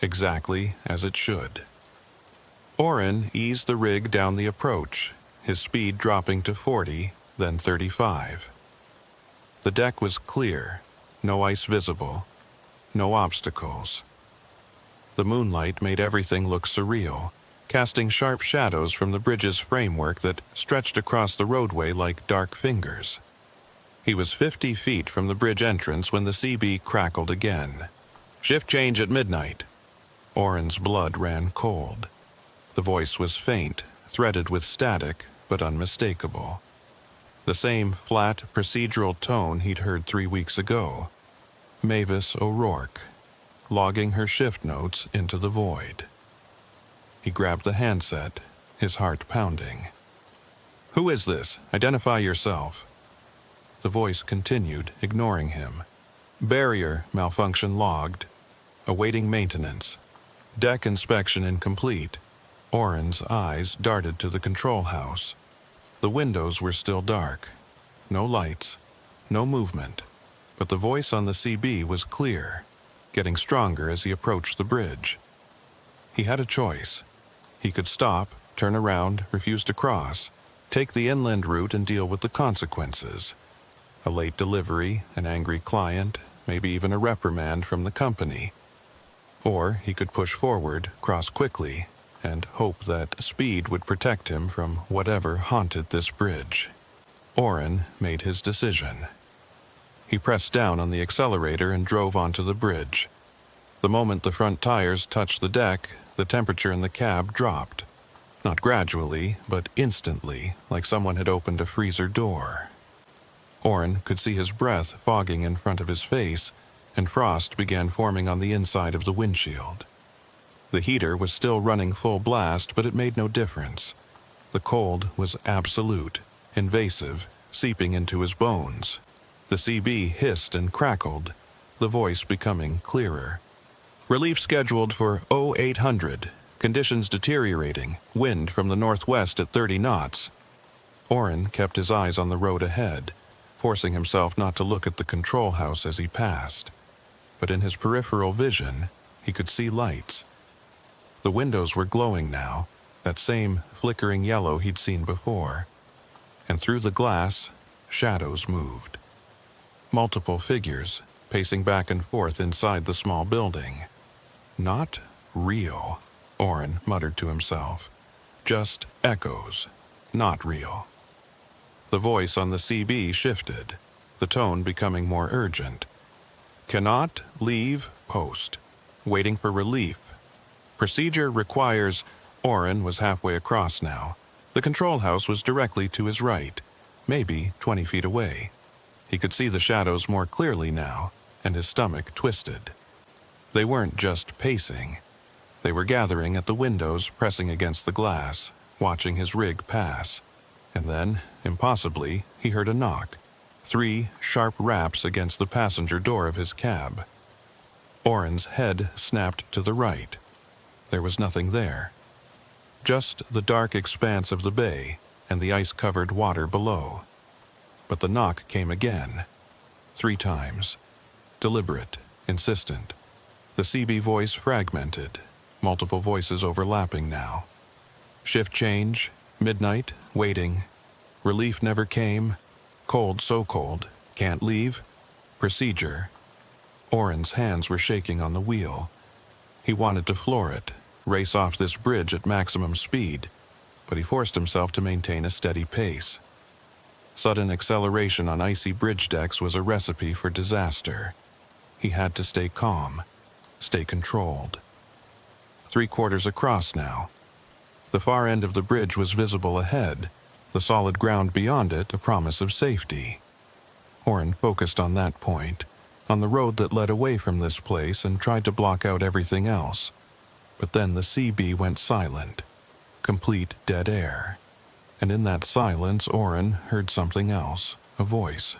Speaker 1: exactly as it should. Oren eased the rig down the approach, his speed dropping to 40, then 35. The deck was clear, no ice visible, no obstacles. The moonlight made everything look surreal, casting sharp shadows from the bridge's framework that stretched across the roadway like dark fingers. He was 50 feet from the bridge entrance when the CB crackled again. Shift change at midnight. Oren's blood ran cold. The voice was faint, threaded with static, but unmistakable. The same flat, procedural tone he'd heard 3 weeks ago. Mavis O'Rourke, logging her shift notes into the void. He grabbed the handset, his heart pounding. Who is this? Identify yourself. The voice continued, ignoring him. Barrier malfunction logged. Awaiting maintenance. Deck inspection incomplete. Oren's eyes darted to the control house. The windows were still dark. No lights, no movement, but the voice on the CB was clear, getting stronger as he approached the bridge. He had a choice. He could stop, turn around, refuse to cross, take the inland route and deal with the consequences. A late delivery, an angry client, maybe even a reprimand from the company. Or he could push forward, cross quickly, and hope that speed would protect him from whatever haunted this bridge. Oren made his decision. He pressed down on the accelerator and drove onto the bridge. The moment the front tires touched the deck, the temperature in the cab dropped. Not gradually, but instantly, like someone had opened a freezer door. Oren could see his breath fogging in front of his face, and frost began forming on the inside of the windshield. The heater was still running full blast, but it made no difference. The cold was absolute, invasive, seeping into his bones. The CB hissed and crackled, the voice becoming clearer. Relief scheduled for 0800. Conditions deteriorating. Wind from the northwest at 30 knots. Oren kept his eyes on the road ahead, forcing himself not to look at the control house as he passed. But in his peripheral vision, he could see lights. The windows were glowing now, that same flickering yellow he'd seen before. And through the glass, shadows moved. Multiple figures, pacing back and forth inside the small building. Not real, Oren muttered to himself. Just echoes, not real. The voice on the CB shifted, the tone becoming more urgent. Cannot leave post. Waiting for relief. Procedure requires... Oren was halfway across now. The control house was directly to his right, maybe 20 feet away. He could see the shadows more clearly now, and his stomach twisted. They weren't just pacing. They were gathering at the windows, pressing against the glass, watching his rig pass. And then, impossibly, he heard a knock. 3 sharp raps against the passenger door of his cab. Oren's head snapped to the right. There was nothing there. Just the dark expanse of the bay and the ice-covered water below. But the knock came again. 3 times. Deliberate, insistent. The CB voice fragmented, multiple voices overlapping now. Shift change, midnight, waiting. Relief never came. Cold, so cold. Can't leave. Procedure. Oren's hands were shaking on the wheel. He wanted to floor it, race off this bridge at maximum speed, but he forced himself to maintain a steady pace. Sudden acceleration on icy bridge decks was a recipe for disaster. He had to stay calm, stay controlled. 3/4 across now. The far end of the bridge was visible ahead, the solid ground beyond it a promise of safety. Oren focused on that point, on the road that led away from this place, and tried to block out everything else. But then the CB went silent. Complete dead air. And in that silence, Oren heard something else, a voice.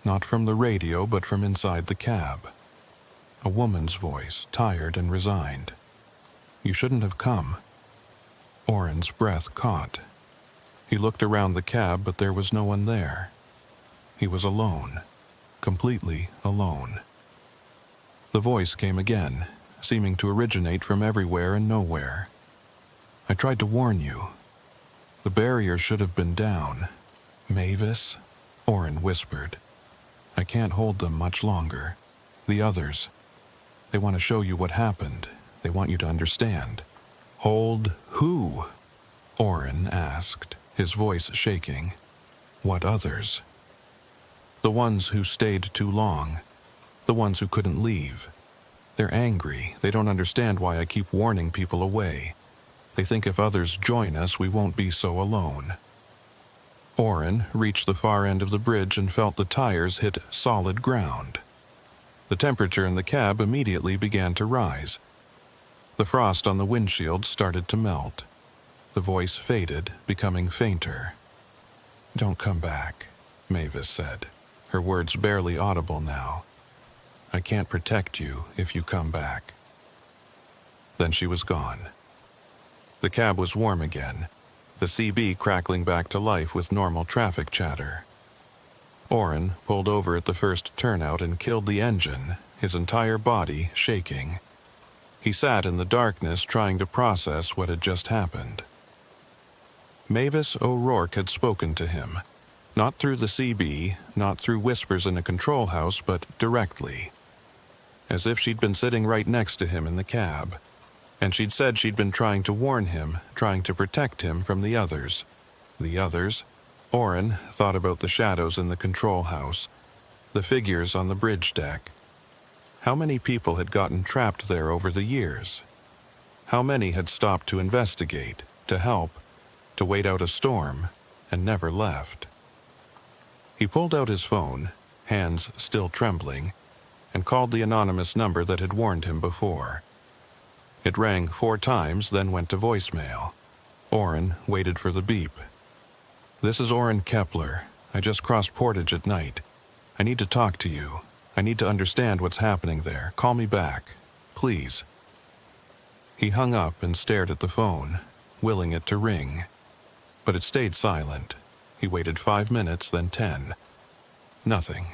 Speaker 1: Not from the radio, but from inside the cab. A woman's voice, tired and resigned. You shouldn't have come. Oren's breath caught. He looked around the cab, but there was no one there. He was alone. Completely alone. The voice came again, seeming to originate from everywhere and nowhere. I tried to warn you. The barrier should have been down. Mavis, Oren whispered. I can't hold them much longer. The others. They want to show you what happened. They want you to understand. Hold who? Oren asked, his voice shaking. What others? The ones who stayed too long. The ones who couldn't leave. They're angry. They don't understand why I keep warning people away. They think if others join us, we won't be so alone. Oren reached the far end of the bridge and felt the tires hit solid ground. The temperature in the cab immediately began to rise. The frost on the windshield started to melt. The voice faded, becoming fainter. Don't come back, Mavis said, her words barely audible now. I can't protect you if you come back. Then she was gone. The cab was warm again, the CB crackling back to life with normal traffic chatter. Orrin pulled over at the first turnout and killed the engine, his entire body shaking. He sat in the darkness trying to process what had just happened. Mavis O'Rourke had spoken to him, not through the CB, not through whispers in a control house, but directly. As if she'd been sitting right next to him in the cab. And she'd said she'd been trying to warn him, trying to protect him from the others. The others? Orrin thought about the shadows in the control house, the figures on the bridge deck. How many people had gotten trapped there over the years? How many had stopped to investigate, to help, to wait out a storm, and never left? He pulled out his phone, hands still trembling, and called the anonymous number that had warned him before. It rang 4 times, then went to voicemail. Orrin waited for the beep. "This is Orrin Kepler. I just crossed Portage at night. I need to talk to you. I need to understand what's happening there. Call me back. Please." He hung up and stared at the phone, willing it to ring. But it stayed silent. He waited 5 minutes, then 10. Nothing.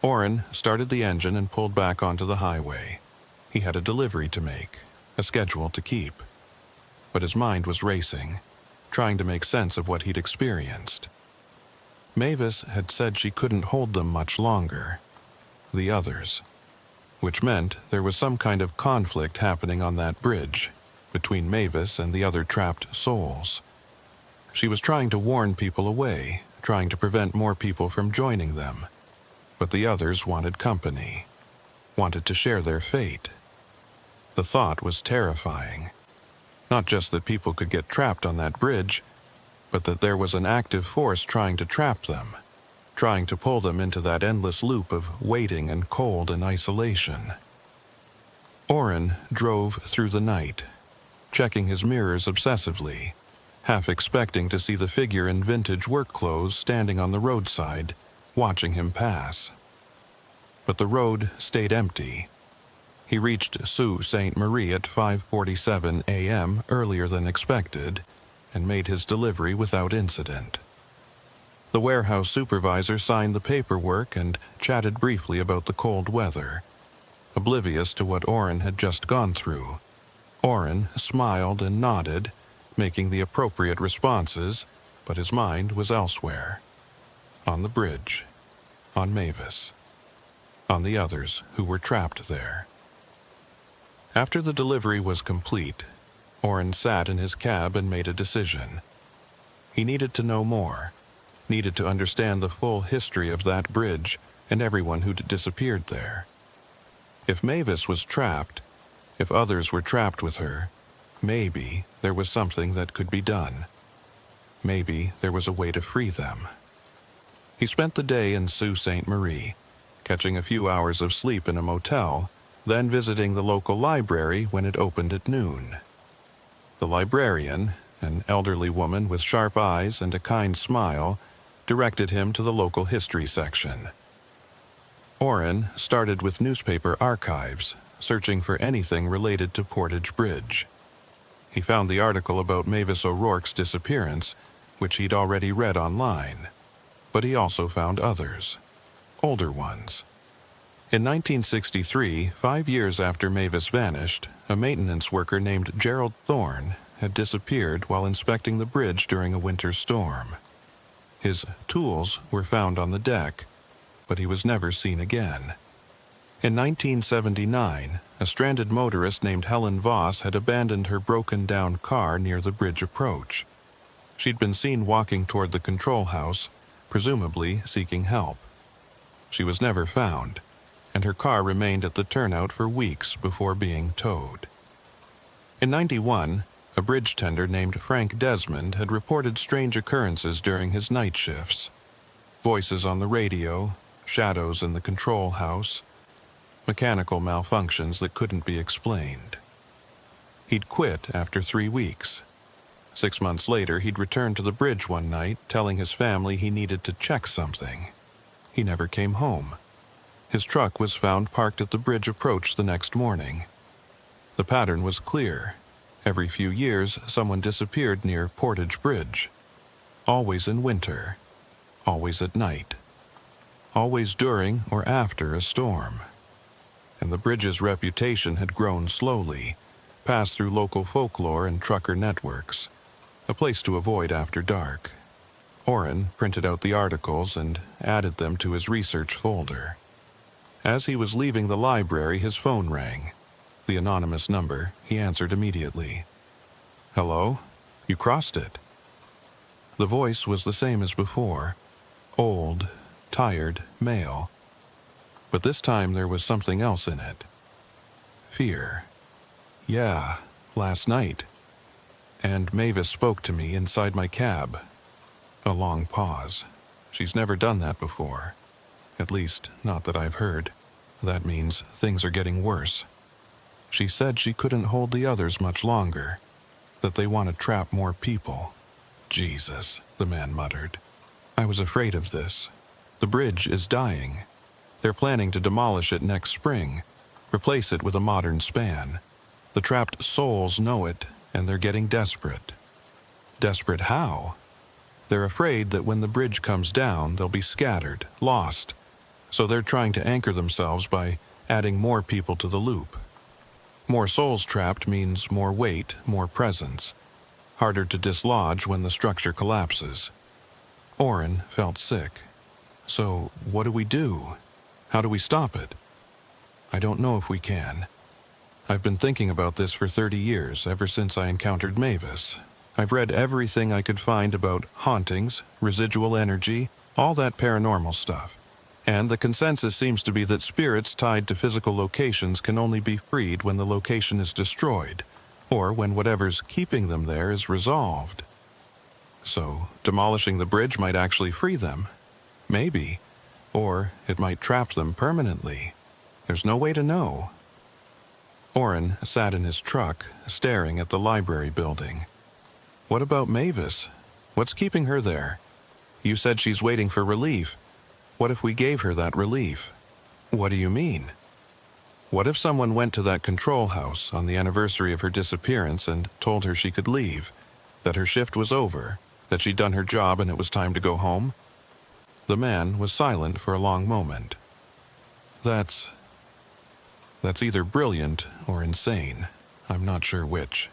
Speaker 1: Orrin started the engine and pulled back onto the highway. He had a delivery to make, a schedule to keep. But his mind was racing, trying to make sense of what he'd experienced. Mavis had said she couldn't hold them much longer. The others. Which meant there was some kind of conflict happening on that bridge, between Mavis and the other trapped souls. She was trying to warn people away, trying to prevent more people from joining them. But the others wanted company, wanted to share their fate. The thought was terrifying. Not just that people could get trapped on that bridge, but that there was an active force trying to trap them, trying to pull them into that endless loop of waiting and cold and isolation. Orrin drove through the night, checking his mirrors obsessively, half expecting to see the figure in vintage work clothes standing on the roadside, watching him pass. But the road stayed empty. He reached Sault Ste. Marie at 5:47 a.m. earlier than expected, and made his delivery without incident. The warehouse supervisor signed the paperwork and chatted briefly about the cold weather, oblivious to what Orrin had just gone through. Orrin smiled and nodded, making the appropriate responses, but his mind was elsewhere. On the bridge. On Mavis. On the others who were trapped there. After the delivery was complete, Orrin sat in his cab and made a decision. He needed to know more, needed to understand the full history of that bridge and everyone who'd disappeared there. If Mavis was trapped, if others were trapped with her, maybe there was something that could be done. Maybe there was a way to free them. He spent the day in Sault Ste. Marie, catching a few hours of sleep in a motel, then visiting the local library when it opened at noon. The librarian, an elderly woman with sharp eyes and a kind smile, directed him to the local history section. Orrin started with newspaper archives, searching for anything related to Portage Bridge. He found the article about Mavis O'Rourke's disappearance, which he'd already read online. But he also found others, older ones. In 1963, 5 years after Mavis vanished, a maintenance worker named Gerald Thorne had disappeared while inspecting the bridge during a winter storm. His tools were found on the deck, but he was never seen again. In 1979, a stranded motorist named Helen Voss had abandoned her broken-down car near the bridge approach. She'd been seen walking toward the control house, presumably seeking help. She was never found, and her car remained at the turnout for weeks before being towed. In '91, a bridge tender named Frank Desmond had reported strange occurrences during his night shifts. Voices on the radio, shadows in the control house, mechanical malfunctions that couldn't be explained. He'd quit after 3 weeks. 6 months later, he'd returned to the bridge one night, telling his family he needed to check something. He never came home. His truck was found parked at the bridge approach the next morning. The pattern was clear. Every few years, someone disappeared near Portage Bridge. Always in winter. Always at night. Always during or after a storm. And the bridge's reputation had grown slowly, passed through local folklore and trucker networks. A place to avoid after dark. Orrin printed out the articles and added them to his research folder. As he was leaving the library, his phone rang. The anonymous number, he answered immediately. "Hello? You crossed it." The voice was the same as before. Old, tired, male. But this time there was something else in it. Fear. "Yeah, last night. And Mavis spoke to me inside my cab." A long pause. She's never done that before. At least, not that I've heard. That means things are getting worse. She said she couldn't hold the others much longer. That they want to trap more people. Jesus, the man muttered. I was afraid of this. The bridge is dying. They're planning to demolish it next spring, replace it with a modern span. The trapped souls know it, and they're getting desperate. Desperate how? They're afraid that when the bridge comes down, they'll be scattered, lost. So they're trying to anchor themselves by adding more people to the loop. More souls trapped means more weight, more presence. Harder to dislodge when the structure collapses. Orrin felt sick. So, what do we do? How do we stop it? I don't know if we can. I've been thinking about this for 30 years, ever since I encountered Mavis. I've read everything I could find about hauntings, residual energy, all that paranormal stuff. And the consensus seems to be that spirits tied to physical locations can only be freed when the location is destroyed, or when whatever's keeping them there is resolved. So, demolishing the bridge might actually free them. Maybe. Or it might trap them permanently. There's no way to know. Orrin sat in his truck, staring at the library building. What about Mavis? What's keeping her there? You said she's waiting for relief. What if we gave her that relief? What do you mean? What if someone went to that control house on the anniversary of her disappearance and told her she could leave, that her shift was over, that she'd done her job and it was time to go home? The man was silent for a long moment. That's either brilliant or insane. I'm not sure which.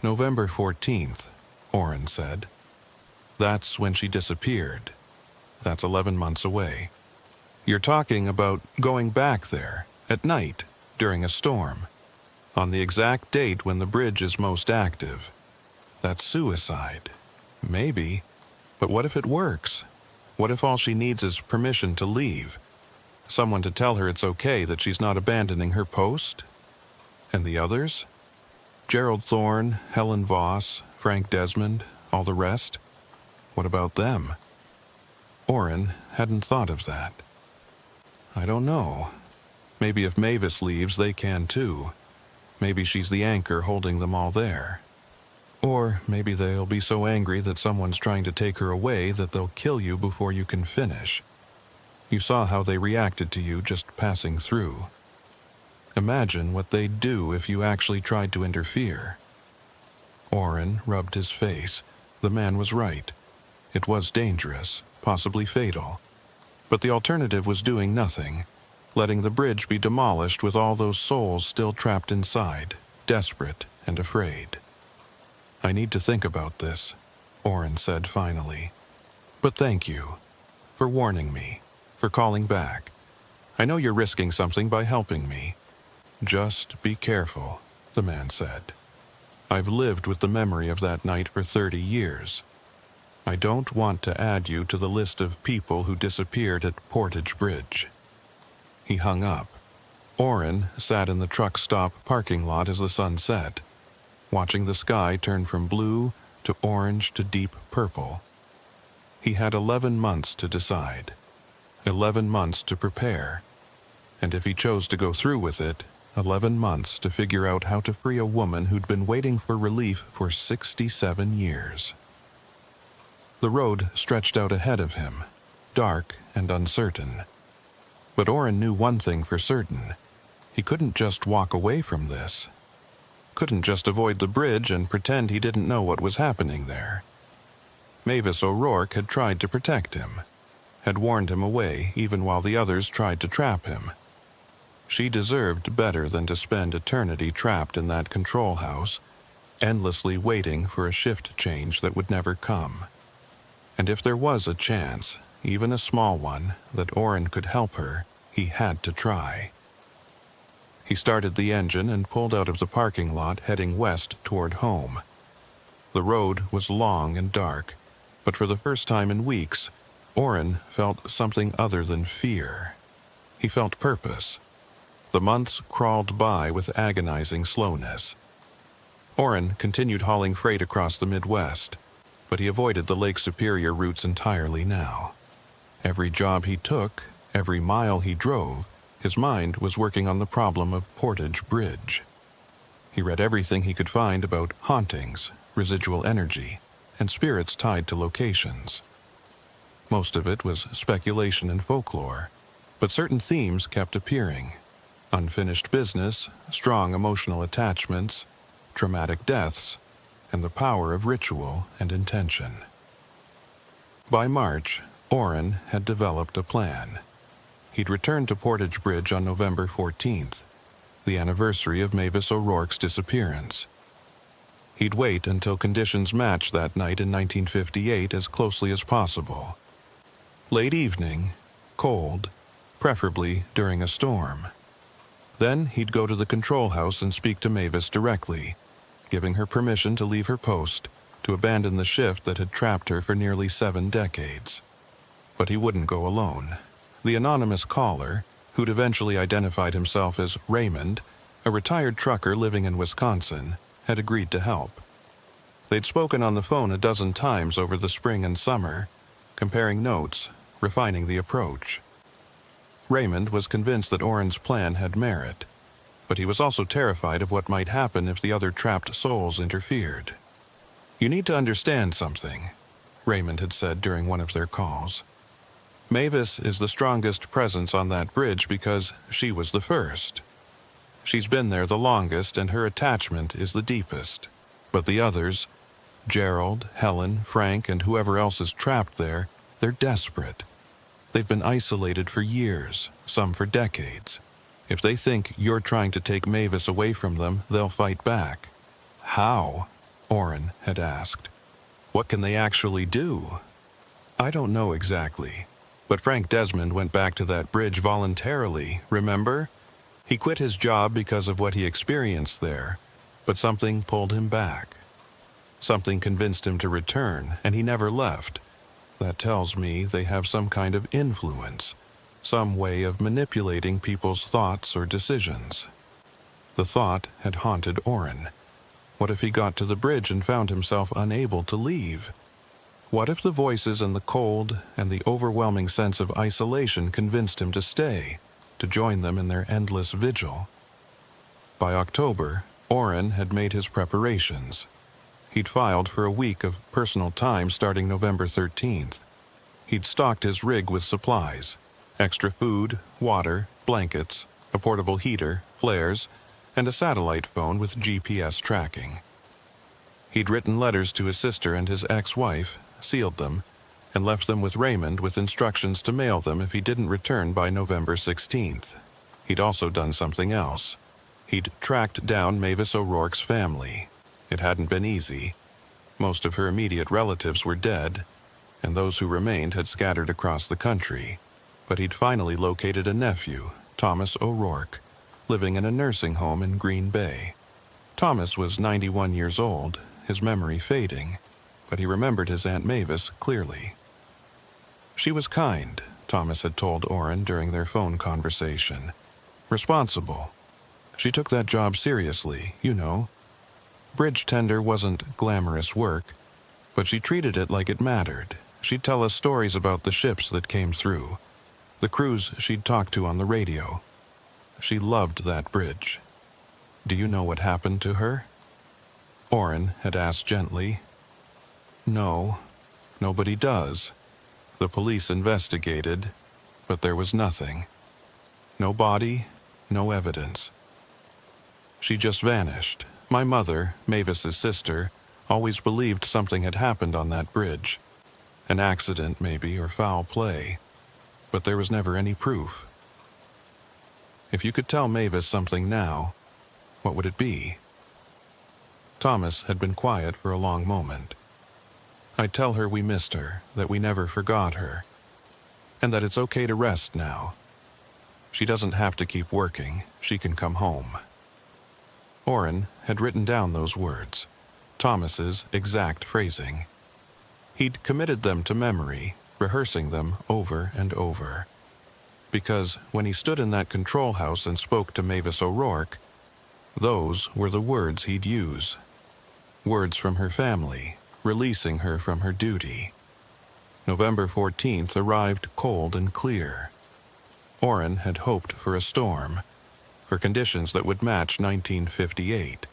Speaker 1: November 14th, Orrin said. That's when she disappeared. That's 11 months away. You're talking about going back there, at night, during a storm, on the exact date when the bridge is most active. That's suicide. Maybe. But what if it works? What if all she needs is permission to leave? Someone to tell her it's okay, that she's not abandoning her post? And the others? Gerald Thorne, Helen Voss, Frank Desmond, all the rest? What about them? Orrin hadn't thought of that. I don't know. Maybe if Mavis leaves, they can too. Maybe she's the anchor holding them all there. Or maybe they'll be so angry that someone's trying to take her away that they'll kill you before you can finish. You saw how they reacted to you just passing through. Imagine what they'd do if you actually tried to interfere. Orrin rubbed his face. The man was right. It was dangerous, possibly fatal. But the alternative was doing nothing, letting the bridge be demolished with all those souls still trapped inside, desperate and afraid. I need to think about this, Orrin said finally. But thank you for warning me, for calling back. I know you're risking something by helping me. Just be careful, the man said. I've lived with the memory of that night for 30 years. I don't want to add you to the list of people who disappeared at Portage Bridge. He hung up. Orrin sat in the truck stop parking lot as the sun set, watching the sky turn from blue to orange to deep purple. He had 11 months to decide, 11 months to prepare, and if he chose to go through with it, 11 months to figure out how to free a woman who'd been waiting for relief for 67 years. The road stretched out ahead of him, dark and uncertain. But Orrin knew one thing for certain. He couldn't just walk away from this. couldn't just avoid the bridge and pretend he didn't know what was happening there. Mavis O'Rourke had tried to protect him, had warned him away even while the others tried to trap him. She deserved better than to spend eternity trapped in that control house, endlessly waiting for a shift change that would never come. And if there was a chance, even a small one, that Orrin could help her, he had to try. He started the engine and pulled out of the parking lot, heading west toward home. The road was long and dark, but for the first time in weeks, Orrin felt something other than fear. He felt purpose. The months crawled by with agonizing slowness. Orrin continued hauling freight across the Midwest, but he avoided the Lake Superior routes entirely now. Every job he took, every mile he drove, his mind was working on the problem of Portage Bridge. He read everything he could find about hauntings, residual energy, and spirits tied to locations. Most of it was speculation and folklore, but certain themes kept appearing. Unfinished business, strong emotional attachments, traumatic deaths, and the power of ritual and intention. By March, Orrin had developed a plan. He'd returned to Portage Bridge on November 14th, the anniversary of Mavis O'Rourke's disappearance. He'd wait until conditions matched that night in 1958 as closely as possible. Late evening, cold, preferably during a storm. Then he'd go to the control house and speak to Mavis directly, giving her permission to leave her post, to abandon the shift that had trapped her for nearly 7 decades. But he wouldn't go alone. The anonymous caller, who'd eventually identified himself as Raymond, a retired trucker living in Wisconsin, had agreed to help. They'd spoken on the phone a dozen times over the spring and summer, comparing notes, refining the approach. Raymond was convinced that Orrin's plan had merit, but he was also terrified of what might happen if the other trapped souls interfered. "You need to understand something," Raymond had said during one of their calls. "Mavis is the strongest presence on that bridge because she was the first. She's been there the longest and her attachment is the deepest. But the others, Gerald, Helen, Frank, and whoever else is trapped there, they're desperate. They've been isolated for years, some for decades. If they think you're trying to take Mavis away from them, they'll fight back." "How?" Orrin had asked. "What can they actually do?" "I don't know exactly. But Frank Desmond went back to that bridge voluntarily, remember? He quit his job because of what he experienced there, but something pulled him back. Something convinced him to return, and he never left. That tells me they have some kind of influence, some way of manipulating people's thoughts or decisions." The thought had haunted Orrin. What if he got to the bridge and found himself unable to leave? What if the voices and the cold and the overwhelming sense of isolation convinced him to stay, to join them in their endless vigil? By October, Orrin had made his preparations. He'd filed for a week of personal time starting November 13th. He'd stocked his rig with supplies, extra food, water, blankets, a portable heater, flares, and a satellite phone with GPS tracking. He'd written letters to his sister and his ex-wife, sealed them, and left them with Raymond with instructions to mail them if he didn't return by November 16th. He'd also done something else. He'd tracked down Mavis O'Rourke's family. It hadn't been easy. Most of her immediate relatives were dead, and those who remained had scattered across the country. But he'd finally located a nephew, Thomas O'Rourke, living in a nursing home in Green Bay. Thomas was 91 years old, his memory fading, but he remembered his Aunt Mavis clearly. She was kind, Thomas had told Orrin during their phone conversation. Responsible. She took that job seriously, you know. Bridge tender wasn't glamorous work, but she treated it like it mattered. She'd tell us stories about the ships that came through, the crews she'd talked to on the radio. She loved that bridge. "Do you know what happened to her?" Orrin had asked gently. "No, nobody does. The police investigated, but there was nothing. No body, no evidence. She just vanished, My mother, Mavis's sister, always believed something had happened on that bridge. An accident, maybe, or foul play. But there was never any proof. If you could tell Mavis something now, what would it be? Thomas had been quiet for a long moment. I'd tell her we missed her, that we never forgot her, and that it's okay to rest now. She doesn't have to keep working, she can come home. Orrin had written down those words, Thomas's exact phrasing. He'd committed them to memory, rehearsing them over and over. Because when he stood in that control house and spoke to Mavis O'Rourke, those were the words he'd use. Words from her family, releasing her from her duty. November 14th arrived cold and clear. Orrin had hoped for a storm, for conditions that would match 1958.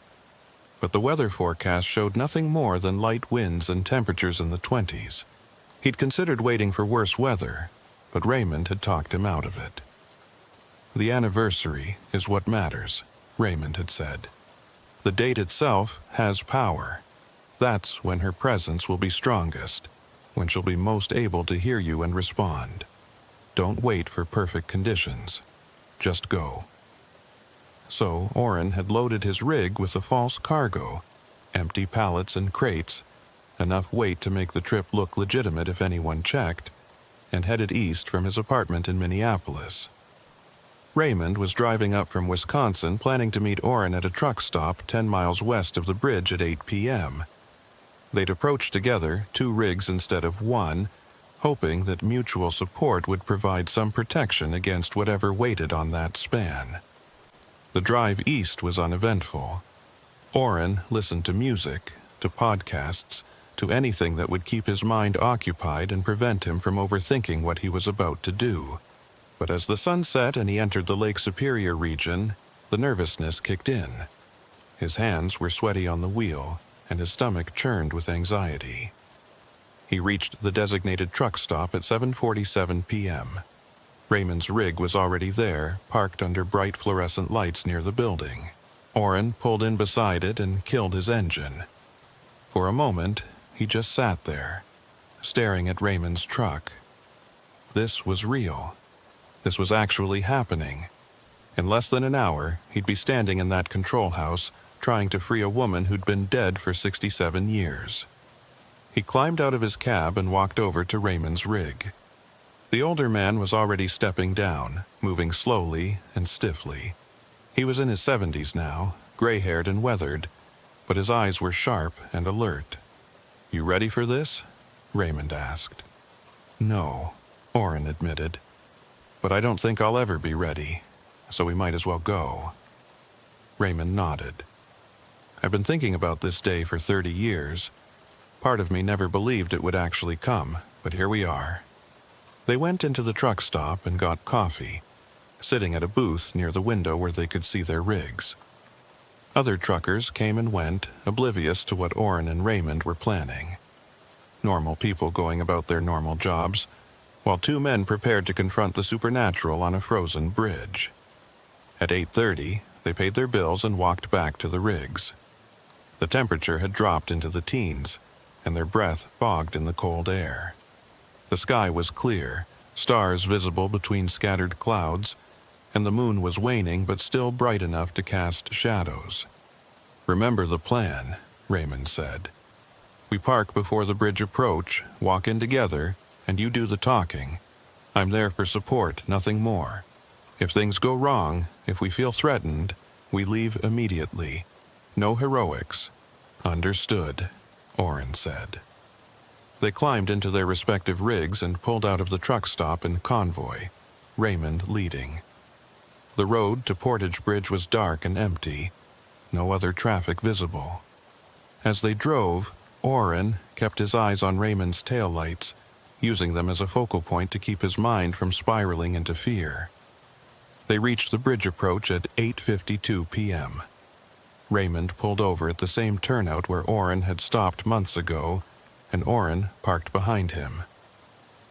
Speaker 1: But the weather forecast showed nothing more than light winds and temperatures in the 20s. He'd considered waiting for worse weather, but Raymond had talked him out of it. The anniversary is what matters, Raymond had said. The date itself has power. That's when her presence will be strongest, when she'll be most able to hear you and respond. Don't wait for perfect conditions. Just go. So Orrin had loaded his rig with a false cargo, empty pallets and crates, enough weight to make the trip look legitimate if anyone checked, and headed east from his apartment in Minneapolis. Raymond was driving up from Wisconsin, planning to meet Orrin at a truck stop 10 miles west of the bridge at 8 p.m. They'd approach together, 2 rigs instead of 1, hoping that mutual support would provide some protection against whatever waited on that span. The drive east was uneventful. Orrin listened to music, to podcasts, to anything that would keep his mind occupied and prevent him from overthinking what he was about to do. But as the sun set and he entered the Lake Superior region, the nervousness kicked in. His hands were sweaty on the wheel, and his stomach churned with anxiety. He reached the designated truck stop at 7:47 p.m. Raymond's rig was already there, parked under bright fluorescent lights near the building. Orrin pulled in beside it and killed his engine. For a moment, he just sat there, staring at Raymond's truck. This was real. This was actually happening. In less than an hour, he'd be standing in that control house, trying to free a woman who'd been dead for 67 years. He climbed out of his cab and walked over to Raymond's rig. The older man was already stepping down, moving slowly and stiffly. He was in his 70s now, gray-haired and weathered, but his eyes were sharp and alert. "You ready for this?" Raymond asked. "No," Orrin admitted. "But I don't think I'll ever be ready, so we might as well go." Raymond nodded. "I've been thinking about this day for 30 years. Part of me never believed it would actually come, but here we are." They went into the truck stop and got coffee, sitting at a booth near the window where they could see their rigs. Other truckers came and went, oblivious to what Orrin and Raymond were planning. Normal people going about their normal jobs, while 2 men prepared to confront the supernatural on a frozen bridge. At 8:30, they paid their bills and walked back to the rigs. The temperature had dropped into the teens, and their breath bogged in the cold air. The sky was clear, stars visible between scattered clouds, and the moon was waning but still bright enough to cast shadows. "Remember the plan," Raymond said. "We park before the bridge approach, walk in together, and you do the talking. I'm there for support, nothing more. If things go wrong, if we feel threatened, we leave immediately. No heroics." "Understood," Orrin said. They climbed into their respective rigs and pulled out of the truck stop in convoy, Raymond leading. The road to Portage Bridge was dark and empty, no other traffic visible. As they drove, Orrin kept his eyes on Raymond's taillights, using them as a focal point to keep his mind from spiraling into fear. They reached the bridge approach at 8:52 p.m. Raymond pulled over at the same turnout where Orrin had stopped months ago, and Orrin parked behind him.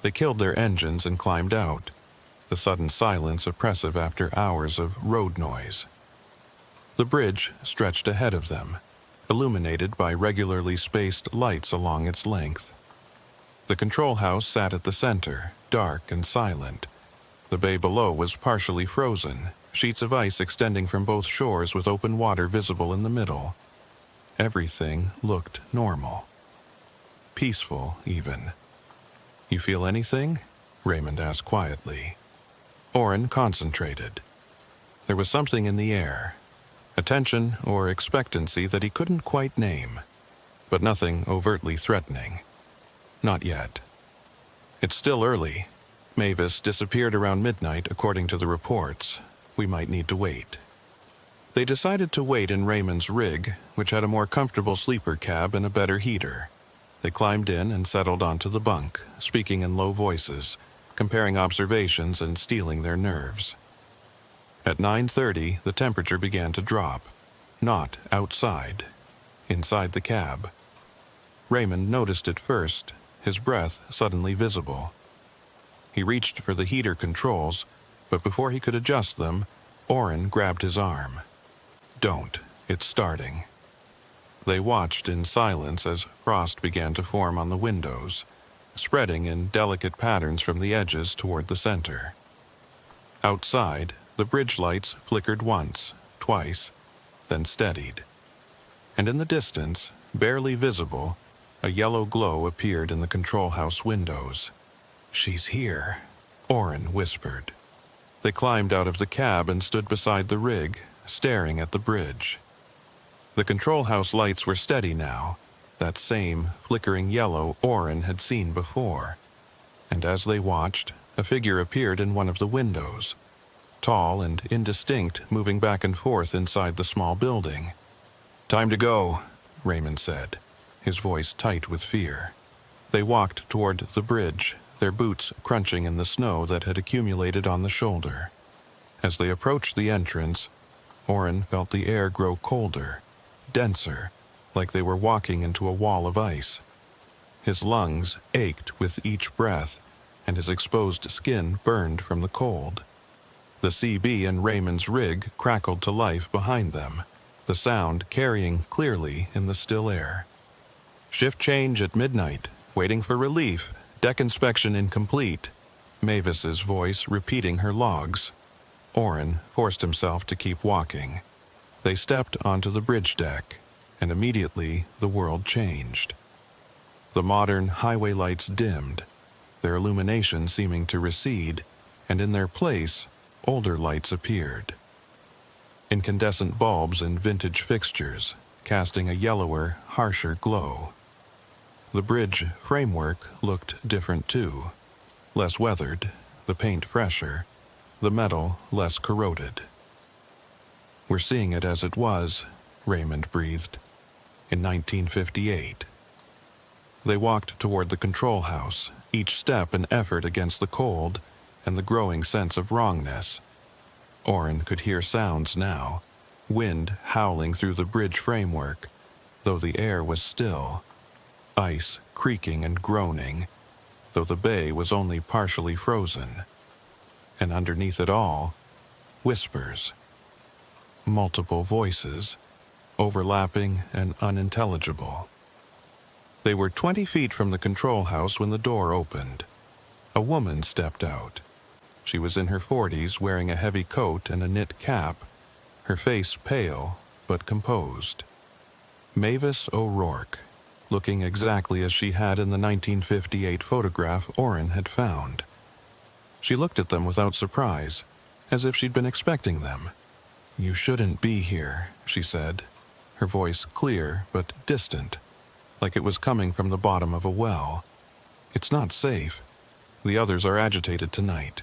Speaker 1: They killed their engines and climbed out, the sudden silence oppressive after hours of road noise. The bridge stretched ahead of them, illuminated by regularly spaced lights along its length. The control house sat at the center, dark and silent. The bay below was partially frozen, sheets of ice extending from both shores with open water visible in the middle. Everything looked normal. Peaceful, even. "You feel anything?" Raymond asked quietly. Oren concentrated. There was something in the air, a tension or expectancy that he couldn't quite name, but nothing overtly threatening. Not yet. "It's still early. Mavis disappeared around midnight, according to the reports. We might need to wait." They decided to wait in Raymond's rig, which had a more comfortable sleeper cab and a better heater. They climbed in and settled onto the bunk, speaking in low voices, comparing observations and steeling their nerves. At 9:30, the temperature began to drop. Not outside. Inside the cab. Raymond noticed it first, his breath suddenly visible. He reached for the heater controls, but before he could adjust them, Oren grabbed his arm. "Don't. It's starting." They watched in silence as frost began to form on the windows, spreading in delicate patterns from the edges toward the center. Outside, the bridge lights flickered once, twice, then steadied. And in the distance, barely visible, a yellow glow appeared in the control house windows. "She's here," Oren whispered. They climbed out of the cab and stood beside the rig, staring at the bridge. The control house lights were steady now, that same flickering yellow Oren had seen before. And as they watched, a figure appeared in one of the windows, tall and indistinct, moving back and forth inside the small building. "Time to go," Raymond said, his voice tight with fear. They walked toward the bridge, their boots crunching in the snow that had accumulated on the shoulder. As they approached the entrance, Oren felt the air grow colder, denser, like they were walking into a wall of ice. His lungs ached with each breath, and his exposed skin burned from the cold. The CB and Raymond's rig crackled to life behind them, the sound carrying clearly in the still air. "Shift change at midnight, waiting for relief, deck inspection incomplete," Mavis's voice repeating her logs. Oren forced himself to keep walking. They stepped onto the bridge deck, and immediately the world changed. The modern highway lights dimmed, their illumination seeming to recede, and in their place, older lights appeared. Incandescent bulbs and vintage fixtures, casting a yellower, harsher glow. The bridge framework looked different too, less weathered, the paint fresher, the metal less corroded. "We're seeing it as it was," Raymond breathed, "in 1958. They walked toward the control house, each step an effort against the cold and the growing sense of wrongness. Oren could hear sounds now, wind howling through the bridge framework, though the air was still, ice creaking and groaning, though the bay was only partially frozen. And underneath it all, whispers. Multiple voices, overlapping and unintelligible. They were 20 feet from the control house when the door opened. A woman stepped out. She was in her 40s, wearing a heavy coat and a knit cap, her face pale but composed. Mavis O'Rourke, looking exactly as she had in the 1958 photograph Oren had found. She looked at them without surprise, as if she'd been expecting them. "You shouldn't be here," she said, her voice clear but distant, like it was coming from the bottom of a well. "It's not safe. The others are agitated tonight."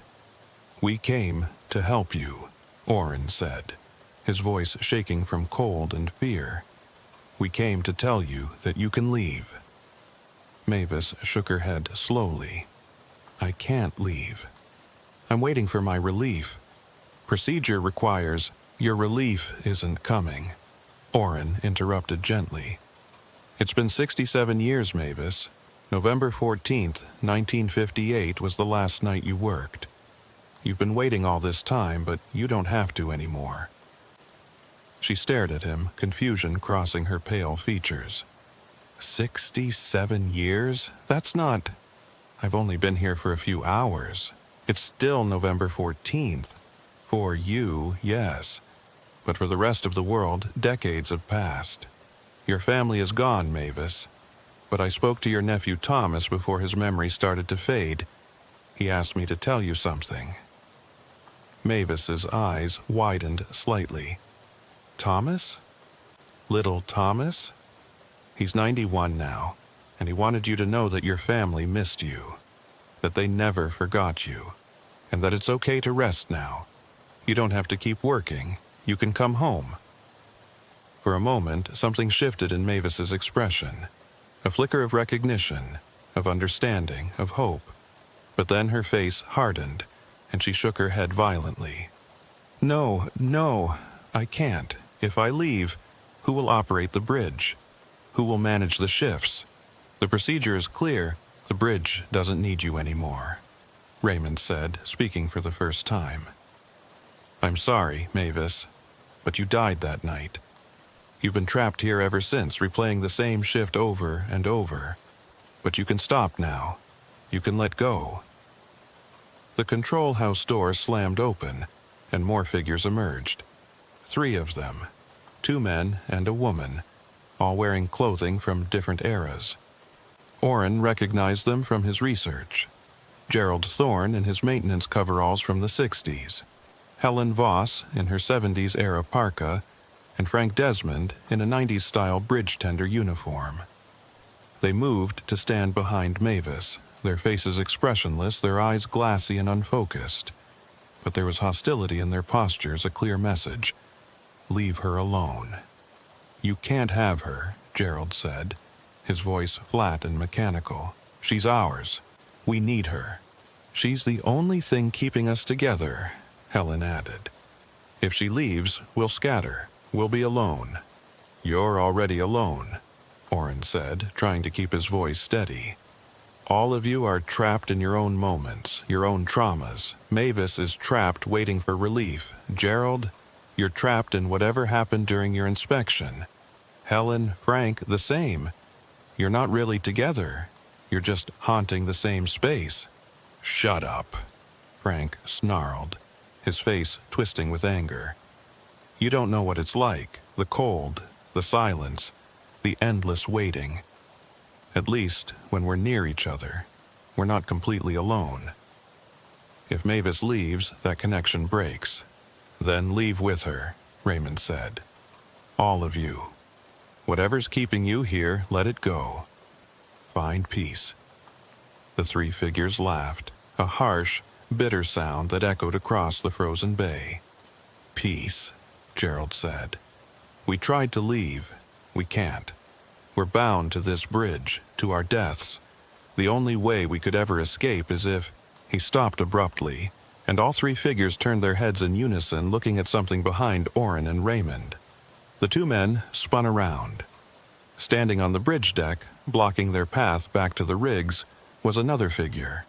Speaker 1: "We came to help you," Oren said, his voice shaking from cold and fear. "We came to tell you that you can leave." Mavis shook her head slowly. "I can't leave. I'm waiting for my relief. Procedure requires—" "Your relief isn't coming," Oren interrupted gently. "It's been 67 years, Mavis. November 14th, 1958 was the last night you worked. You've been waiting all this time, but you don't have to anymore." She stared at him, confusion crossing her pale features. 67 years? That's not... I've only been here for a few hours. It's still November 14th. For you, yes. But for the rest of the world, decades have passed. Your family is gone, Mavis. But I spoke to your nephew Thomas before his memory started to fade. He asked me to tell you something. Mavis's eyes widened slightly. Thomas? Little Thomas? He's 91 now, and he wanted you to know that your family missed you, that they never forgot you, and that it's okay to rest now. You don't have to keep working. You can come home. For a moment, something shifted in Mavis's expression. A flicker of recognition, of understanding, of hope. But then her face hardened, and she shook her head violently. No, I can't. If I leave, who will operate the bridge? Who will manage the shifts? The procedure is clear. The bridge doesn't need you anymore, Raymond said, speaking for the first time. I'm sorry, Mavis, but you died that night. You've been trapped here ever since, replaying the same shift over and over. But you can stop now. You can let go. The control house door slammed open, and more figures emerged. 3 of them, 2 men and a woman, all wearing clothing from different eras. Orrin recognized them from his research. Gerald Thorne in his maintenance coveralls from the 60s. Helen Voss in her 70s-era parka, and Frank Desmond in a 90s-style bridge tender uniform. They moved to stand behind Mavis, their faces expressionless, their eyes glassy and unfocused. But there was hostility in their postures, a clear message. Leave her alone. You can't have her, Gerald said, his voice flat and mechanical. She's ours. We need her. She's the only thing keeping us together, Helen added. If she leaves, we'll scatter. We'll be alone. You're already alone, Orrin said, trying to keep his voice steady. All of you are trapped in your own moments, your own traumas. Mavis is trapped waiting for relief. Gerald, you're trapped in whatever happened during your inspection. Helen, Frank, the same. You're not really together. You're just haunting the same space. Shut up, Frank snarled, his face twisting with anger. You don't know what it's like, the cold, the silence, the endless waiting. At least, when we're near each other, we're not completely alone. If Mavis leaves, that connection breaks. Then leave with her, Raymond said. All of you. Whatever's keeping you here, let it go. Find peace. The 3 figures laughed, a harsh, bitter sound that echoed across the frozen bay. Peace, Gerald said. We tried to leave. We can't. We're bound to this bridge, to our deaths. The only way we could ever escape is if... He stopped abruptly, and all 3 figures turned their heads in unison, looking at something behind Orrin and Raymond. The 2 men spun around. Standing on the bridge deck, blocking their path back to the rigs, was another figure.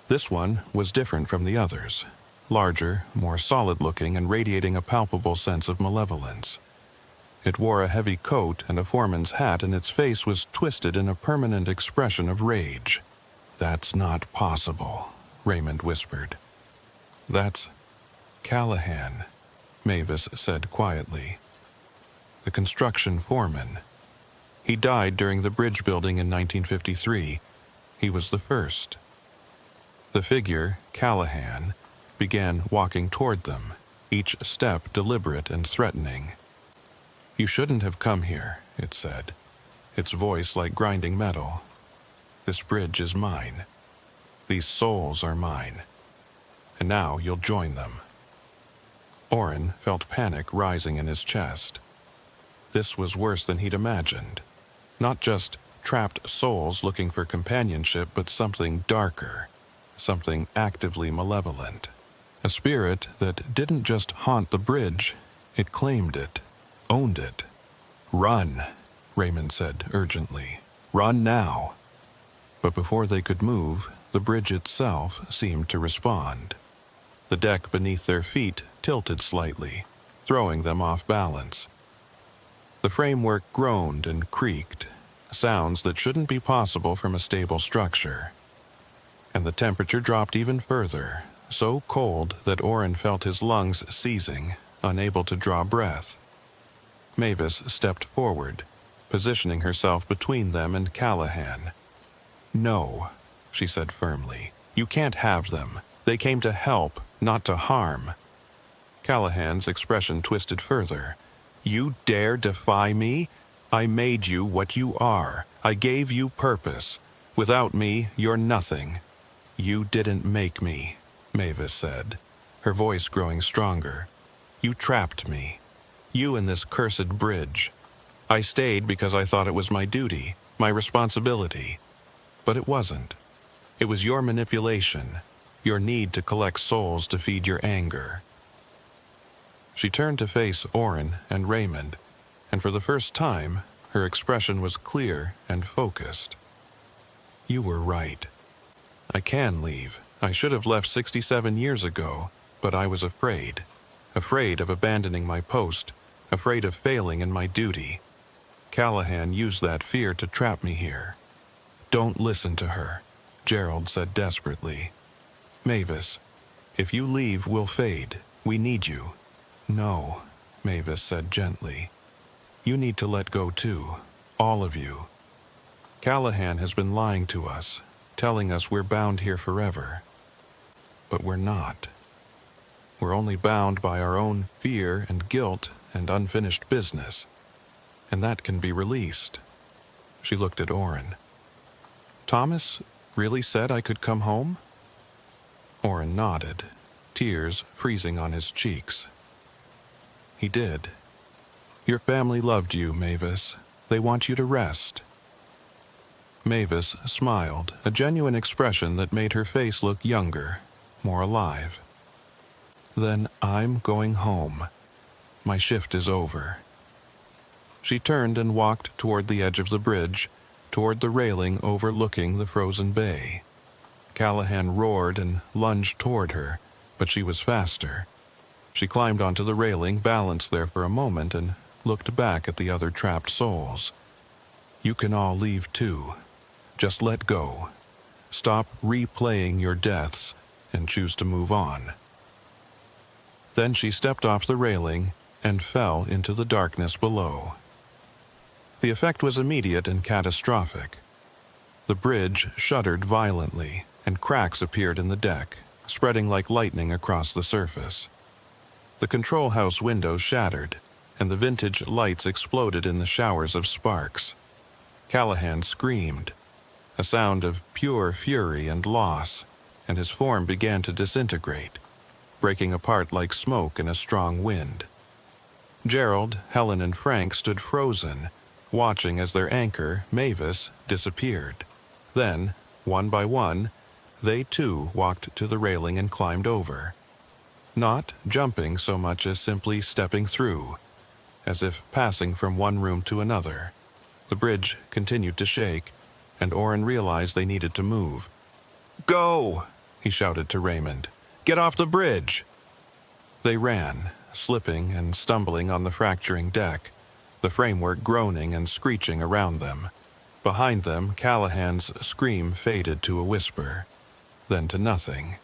Speaker 1: This one was different from the others. Larger, more solid-looking, and radiating a palpable sense of malevolence. It wore a heavy coat and a foreman's hat, and its face was twisted in a permanent expression of rage. That's not possible, Raymond whispered. That's Callahan, Mavis said quietly. The construction foreman. He died during the bridge building in 1953. He was the first. The figure, Callahan, began walking toward them, each step deliberate and threatening. You shouldn't have come here, it said, its voice like grinding metal. This bridge is mine. These souls are mine. And now you'll join them. Orrin felt panic rising in his chest. This was worse than he'd imagined. Not just trapped souls looking for companionship, but something darker, something actively malevolent. A spirit that didn't just haunt the bridge, it claimed it, owned it. Run, Raymond said urgently. Run now. But before they could move, the bridge itself seemed to respond. The deck beneath their feet tilted slightly, throwing them off balance. The framework groaned and creaked, sounds that shouldn't be possible from a stable structure. And the temperature dropped even further, so cold that Orrin felt his lungs seizing, unable to draw breath. Mavis stepped forward, positioning herself between them and Callahan. "No," she said firmly. "You can't have them. They came to help, not to harm." Callahan's expression twisted further. "You dare defy me? I made you what you are. I gave you purpose. Without me, you're nothing." "You didn't make me," Mavis said, her voice growing stronger. "You trapped me. You and this cursed bridge. I stayed because I thought it was my duty, my responsibility. But it wasn't. It was your manipulation, your need to collect souls to feed your anger." She turned to face Orrin and Raymond, and for the first time, her expression was clear and focused. "You were right. I can leave. I should have left 67 years ago, but I was afraid. Afraid of abandoning my post, afraid of failing in my duty. Callahan used that fear to trap me here." "Don't listen to her," Gerald said desperately. "Mavis, if you leave, we'll fade. We need you." "No," Mavis said gently. "You need to let go too, all of you. Callahan has been lying to us, telling us we're bound here forever. But we're not. We're only bound by our own fear and guilt and unfinished business, and that can be released." She looked at Orrin. "Thomas really said I could come home?" Orrin nodded, tears freezing on his cheeks. "He did. Your family loved you, Mavis. They want you to rest." Mavis smiled, a genuine expression that made her face look younger, more alive. "Then I'm going home. My shift is over." She turned and walked toward the edge of the bridge, toward the railing overlooking the frozen bay. Callahan roared and lunged toward her, but she was faster. She climbed onto the railing, balanced there for a moment, and looked back at the other trapped souls. "You can all leave too. Just let go. Stop replaying your deaths and choose to move on." Then she stepped off the railing and fell into the darkness below. The effect was immediate and catastrophic. The bridge shuddered violently, and cracks appeared in the deck, spreading like lightning across the surface. The control house windows shattered, and the vintage lights exploded in the showers of sparks. Callahan screamed, a sound of pure fury and loss, and his form began to disintegrate, breaking apart like smoke in a strong wind. Gerald, Helen, and Frank stood frozen, watching as their anchor, Mavis, disappeared. Then, one by one, they too walked to the railing and climbed over. Not jumping so much as simply stepping through, as if passing from one room to another. The bridge continued to shake, and Orrin realized they needed to move. "Go!" he shouted to Raymond. "Get off the bridge!" They ran, slipping and stumbling on the fracturing deck, the framework groaning and screeching around them. Behind them, Callahan's scream faded to a whisper, then to nothing.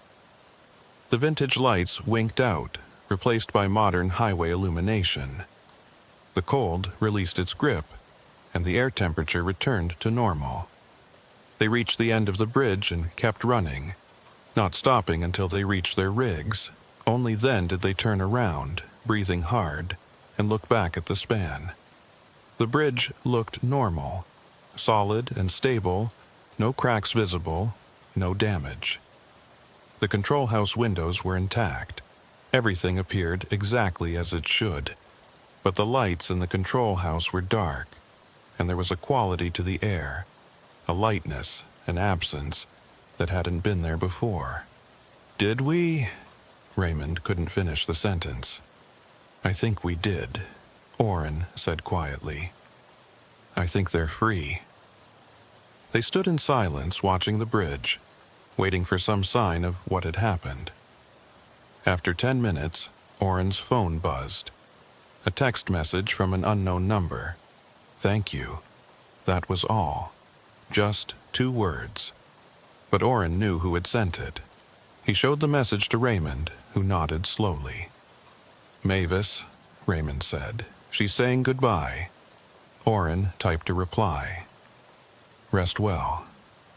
Speaker 1: The vintage lights winked out, replaced by modern highway illumination. The cold released its grip, and the air temperature returned to normal. They reached the end of the bridge and kept running, not stopping until they reached their rigs. Only then did they turn around, breathing hard, and look back at the span. The bridge looked normal, solid and stable, no cracks visible, no damage. The control house windows were intact. Everything appeared exactly as it should, but the lights in the control house were dark, and there was a quality to the air, a lightness, an absence, that hadn't been there before. "Did we?" Raymond couldn't finish the sentence. "I think we did," Orrin said quietly. "I think they're free." They stood in silence watching the bridge, waiting for some sign of what had happened. After 10 minutes, Orrin's phone buzzed. A text message from an unknown number. Thank you. That was all. Just 2 words. But Orrin knew who had sent it. He showed the message to Raymond, who nodded slowly. Mavis, Raymond said. She's saying goodbye. Orrin typed a reply. Rest well.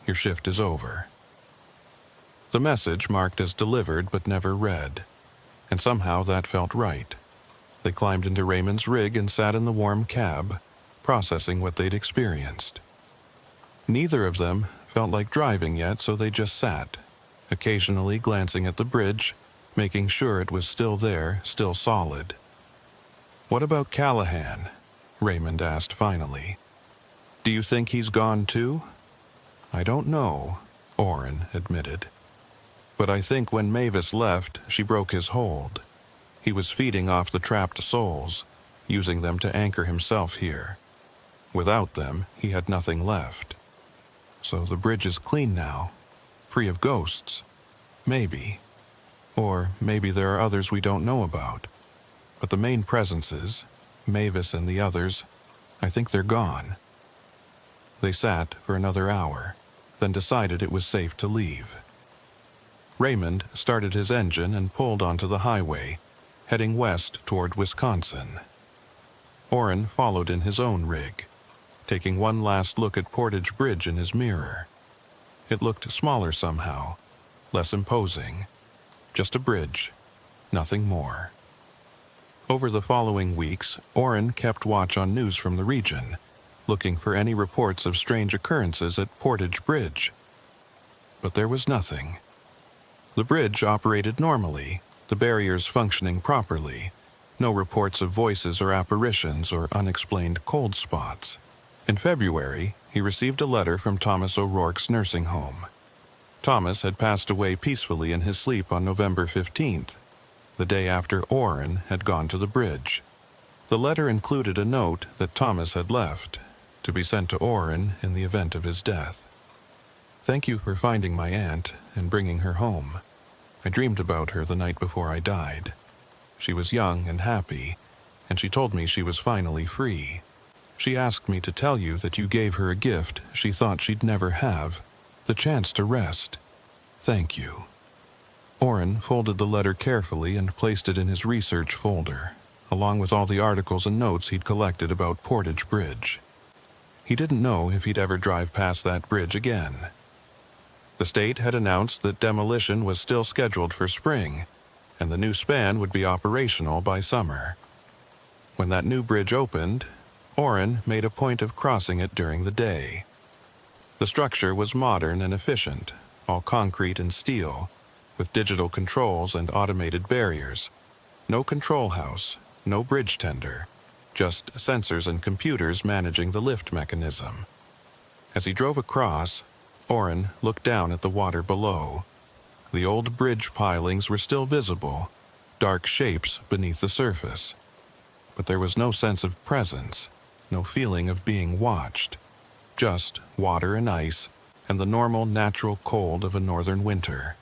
Speaker 1: Your shift is over. The message marked as delivered but never read, and somehow that felt right. They climbed into Raymond's rig and sat in the warm cab, processing what they'd experienced. Neither of them felt like driving yet, so they just sat, occasionally glancing at the bridge, making sure it was still there, still solid. What about Callahan? Raymond asked finally. Do you think he's gone too? I don't know, Orrin admitted. But I think when Mavis left, she broke his hold. He was feeding off the trapped souls, using them to anchor himself here. Without them, he had nothing left. So the bridge is clean now, free of ghosts. Maybe. Or maybe there are others we don't know about. But the main presences, Mavis and the others, I think they're gone. They sat for another hour, then decided it was safe to leave. Raymond started his engine and pulled onto the highway, heading west toward Wisconsin. Orrin followed in his own rig, taking one last look at Portage Bridge in his mirror. It looked smaller somehow, less imposing. Just a bridge, nothing more. Over the following weeks, Orrin kept watch on news from the region, looking for any reports of strange occurrences at Portage Bridge. But there was nothing. The bridge operated normally, the barriers functioning properly. No reports of voices or apparitions or unexplained cold spots. In February, he received a letter from Thomas O'Rourke's nursing home. Thomas had passed away peacefully in his sleep on November 15th, the day after Orrin had gone to the bridge. The letter included a note that Thomas had left, to be sent to Orrin in the event of his death. Thank you for finding my aunt and bringing her home. I dreamed about her the night before I died. She was young and happy, and she told me she was finally free. She asked me to tell you that you gave her a gift she thought she'd never have, the chance to rest. Thank you. Orrin folded the letter carefully and placed it in his research folder, along with all the articles and notes he'd collected about Portage Bridge. He didn't know if he'd ever drive past that bridge again. The state had announced that demolition was still scheduled for spring, and the new span would be operational by summer. When that new bridge opened, Orrin made a point of crossing it during the day. The structure was modern and efficient, all concrete and steel, with digital controls and automated barriers. No control house, no bridge tender, just sensors and computers managing the lift mechanism. As he drove across, Orrin looked down at the water below. The old bridge pilings were still visible, dark shapes beneath the surface. But there was no sense of presence, no feeling of being watched. Just water and ice, and the normal natural cold of a northern winter.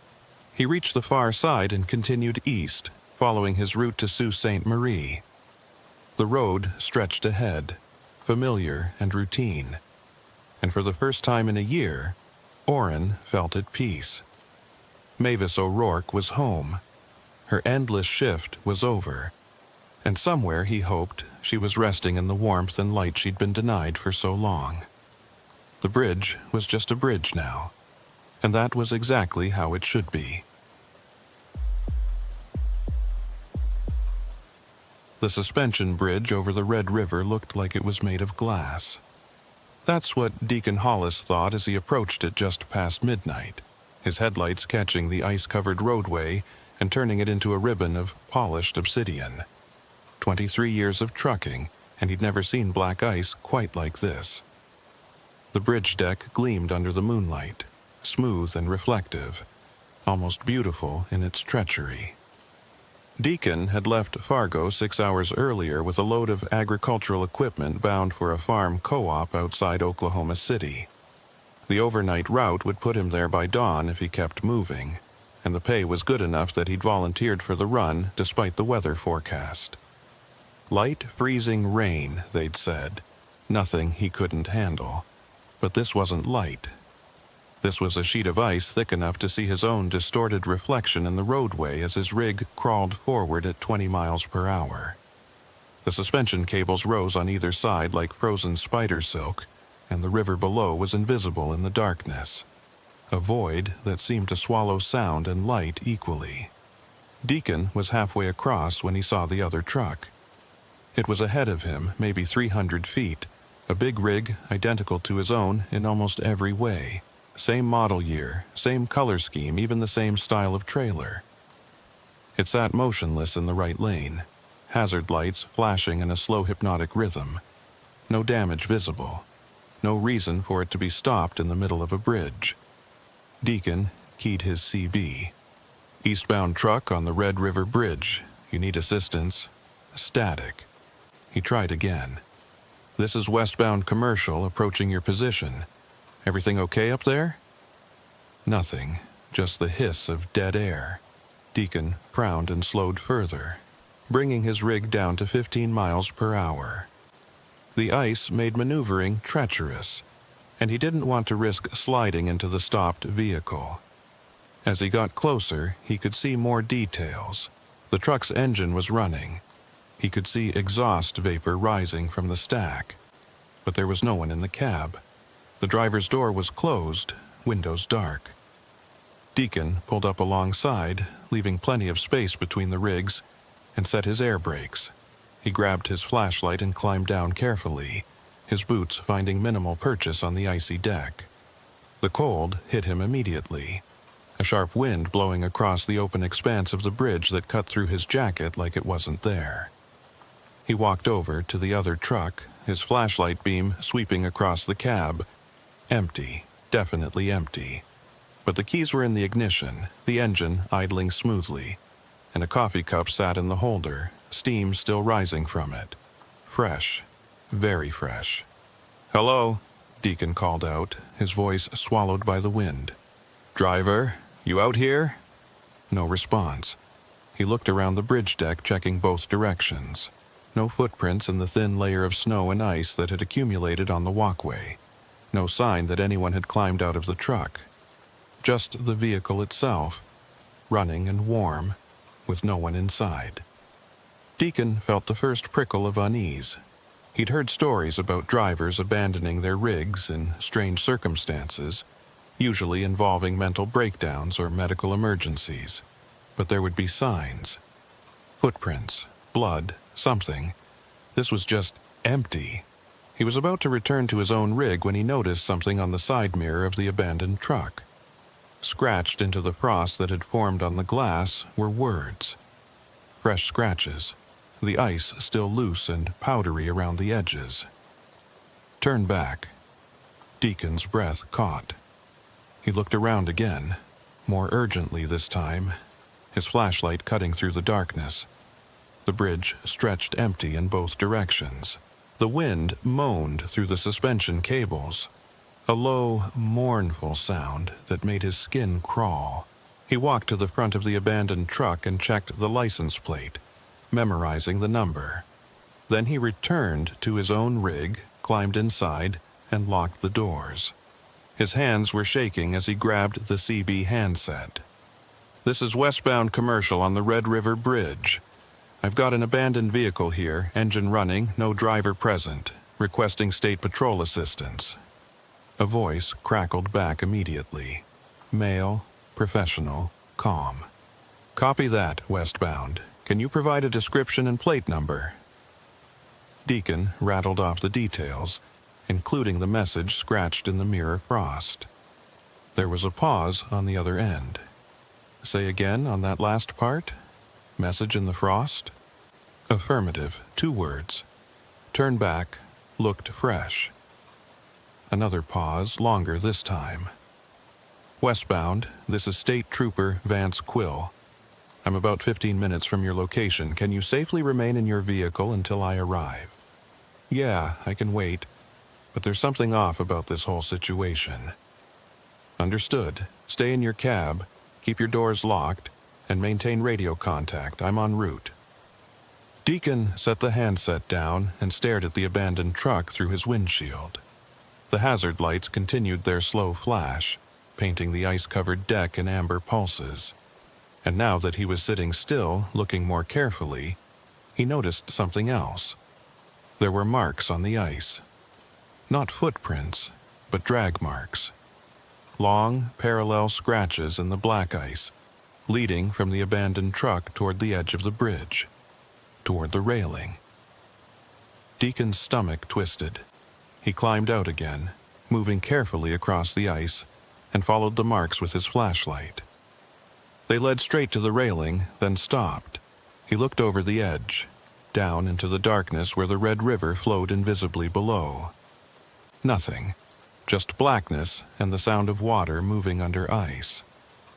Speaker 1: He reached the far side and continued east, following his route to Sault Ste. Marie. The road stretched ahead, familiar and routine. And for the first time in a year, Orrin felt at peace. Mavis O'Rourke was home. Her endless shift was over. And somewhere, he hoped, she was resting in the warmth and light she'd been denied for so long. The bridge was just a bridge now, and that was exactly how it should be. The suspension bridge over the Red River looked like it was made of glass. That's what Deacon Hollis thought as he approached it just past midnight, his headlights catching the ice-covered roadway and turning it into a ribbon of polished obsidian. 23 years of trucking, and he'd never seen black ice quite like this. The bridge deck gleamed under the moonlight, smooth and reflective, almost beautiful in its treachery. Deacon had left Fargo 6 hours earlier with a load of agricultural equipment bound for a farm co-op outside Oklahoma City. The overnight route would put him there by dawn if he kept moving, and the pay was good enough that he'd volunteered for the run despite the weather forecast. Light, freezing rain, they'd said. Nothing he couldn't handle. But this wasn't light. This was a sheet of ice thick enough to see his own distorted reflection in the roadway as his rig crawled forward at 20 miles per hour. The suspension cables rose on either side like frozen spider silk, and the river below was invisible in the darkness. A void that seemed to swallow sound and light equally. Deacon was halfway across when he saw the other truck. It was ahead of him, maybe 300 feet, a big rig identical to his own in almost every way. Same model year, same color scheme, even the same style of trailer. It sat motionless in the right lane, hazard lights flashing in a slow hypnotic rhythm. No damage visible. No reason for it to be stopped in the middle of a bridge. Deacon keyed his CB. Eastbound truck on the Red River Bridge. You need assistance. Static. He tried again. This is westbound commercial approaching your position. Everything okay up there? Nothing, just the hiss of dead air. Deacon frowned and slowed further, bringing his rig down to 15 miles per hour. The ice made maneuvering treacherous, and he didn't want to risk sliding into the stopped vehicle. As he got closer, he could see more details. The truck's engine was running. He could see exhaust vapor rising from the stack, but there was no one in the cab. The driver's door was closed, windows dark. Deacon pulled up alongside, leaving plenty of space between the rigs, and set his air brakes. He grabbed his flashlight and climbed down carefully, his boots finding minimal purchase on the icy deck. The cold hit him immediately, a sharp wind blowing across the open expanse of the bridge that cut through his jacket like it wasn't there. He walked over to the other truck, his flashlight beam sweeping across the cab. Empty, definitely empty. But the keys were in the ignition, the engine idling smoothly, and a coffee cup sat in the holder, steam still rising from it. Fresh, very fresh. "Hello," Deacon called out, his voice swallowed by the wind. "Driver, you out here?" No response. He looked around the bridge deck, checking both directions. No footprints in the thin layer of snow and ice that had accumulated on the walkway. No sign that anyone had climbed out of the truck. Just the vehicle itself, running and warm, with no one inside. Deacon felt the first prickle of unease. He'd heard stories about drivers abandoning their rigs in strange circumstances, usually involving mental breakdowns or medical emergencies. But there would be signs. Footprints, blood, something. This was just empty. He was about to return to his own rig when he noticed something on the side mirror of the abandoned truck. Scratched into the frost that had formed on the glass were words. Fresh scratches, the ice still loose and powdery around the edges. "Turn back." Deacon's breath caught. He looked around again, more urgently this time, his flashlight cutting through the darkness. The bridge stretched empty in both directions. The wind moaned through the suspension cables, a low, mournful sound that made his skin crawl. He walked to the front of the abandoned truck and checked the license plate, memorizing the number. Then he returned to his own rig, climbed inside, and locked the doors. His hands were shaking as he grabbed the CB handset. "This is westbound commercial on the Red River Bridge. I've got an abandoned vehicle here, engine running, no driver present, requesting state patrol assistance." A voice crackled back immediately. Male, professional, calm. "Copy that, westbound. Can you provide a description and plate number?" Deacon rattled off the details, including the message scratched in the mirror frost. There was a pause on the other end. "Say again on that last part? Message in the frost?" "Affirmative, 2 words. Turn back, looked fresh." Another pause, longer this time. "Westbound, this is State Trooper Vance Quill. I'm about 15 minutes from your location. Can you safely remain in your vehicle until I arrive?" "Yeah, I can wait, but there's something off about this whole situation." "Understood. Stay in your cab, keep your doors locked, and maintain radio contact. I'm en route." Deacon set the handset down and stared at the abandoned truck through his windshield. The hazard lights continued their slow flash, painting the ice-covered deck in amber pulses. And now that he was sitting still, looking more carefully, he noticed something else. There were marks on the ice. Not footprints, but drag marks. Long, parallel scratches in the black ice, leading from the abandoned truck toward the edge of the bridge, toward the railing. Deacon's stomach twisted. He climbed out again, moving carefully across the ice, and followed the marks with his flashlight. They led straight to the railing, then stopped. He looked over the edge, down into the darkness where the Red River flowed invisibly below. Nothing, just blackness and the sound of water moving under ice.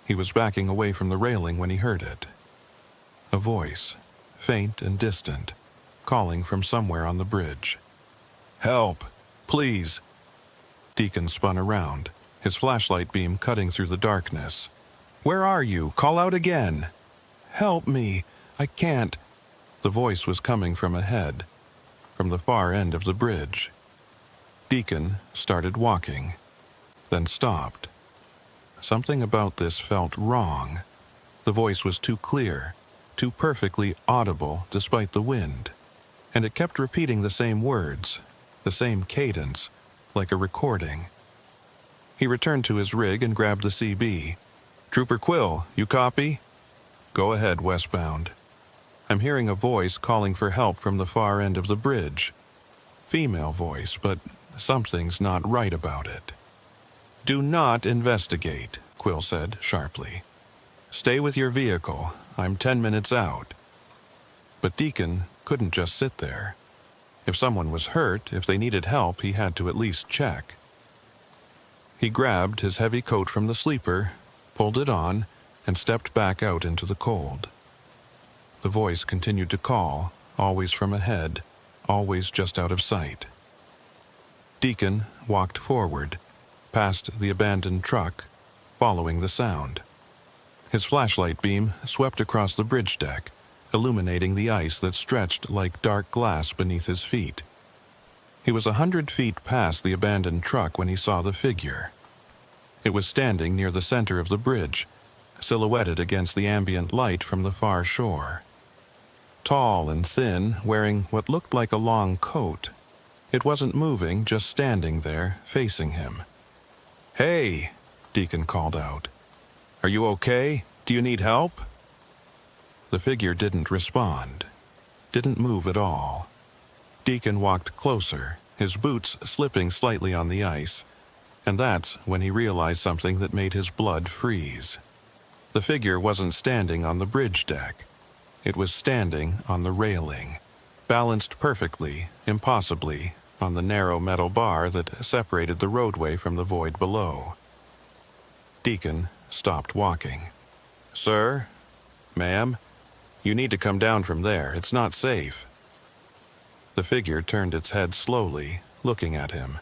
Speaker 1: He was backing away from the railing when he heard it. A voice, faint and distant, calling from somewhere on the bridge. "Help! Please!" Deacon spun around, his flashlight beam cutting through the darkness. "Where are you? Call out again!" "Help me! I can't!" The voice was coming from ahead, from the far end of the bridge. Deacon started walking, then stopped. Something about this felt wrong. The voice was too clear, too perfectly audible despite the wind, and it kept repeating the same words, the same cadence, like a recording. He returned to his rig and grabbed the CB. "Trooper Quill, you copy?" "Go ahead, westbound. I'm hearing a voice calling for help from the far end of the bridge. Female voice, but something's not right about it." "Do not investigate," Quill said sharply. "Stay with your vehicle. I'm 10 minutes out." But Deacon couldn't just sit there. If someone was hurt, if they needed help, he had to at least check. He grabbed his heavy coat from the sleeper, pulled it on, and stepped back out into the cold. The voice continued to call, always from ahead, always just out of sight. Deacon walked forward, past the abandoned truck, following the sound. His flashlight beam swept across the bridge deck, illuminating the ice that stretched like dark glass beneath his feet. He was 100 feet past the abandoned truck when he saw the figure. It was standing near the center of the bridge, silhouetted against the ambient light from the far shore. Tall and thin, wearing what looked like a long coat. It wasn't moving, just standing there, facing him. "Hey!" Deacon called out. "Are you okay? Do you need help?" The figure didn't respond, didn't move at all. Deacon walked closer, his boots slipping slightly on the ice, and that's when he realized something that made his blood freeze. The figure wasn't standing on the bridge deck. It was standing on the railing, balanced perfectly, impossibly, on the narrow metal bar that separated the roadway from the void below. Deacon stopped walking. "Sir? Ma'am? You need to come down from there. It's not safe." The figure turned its head slowly, looking at him.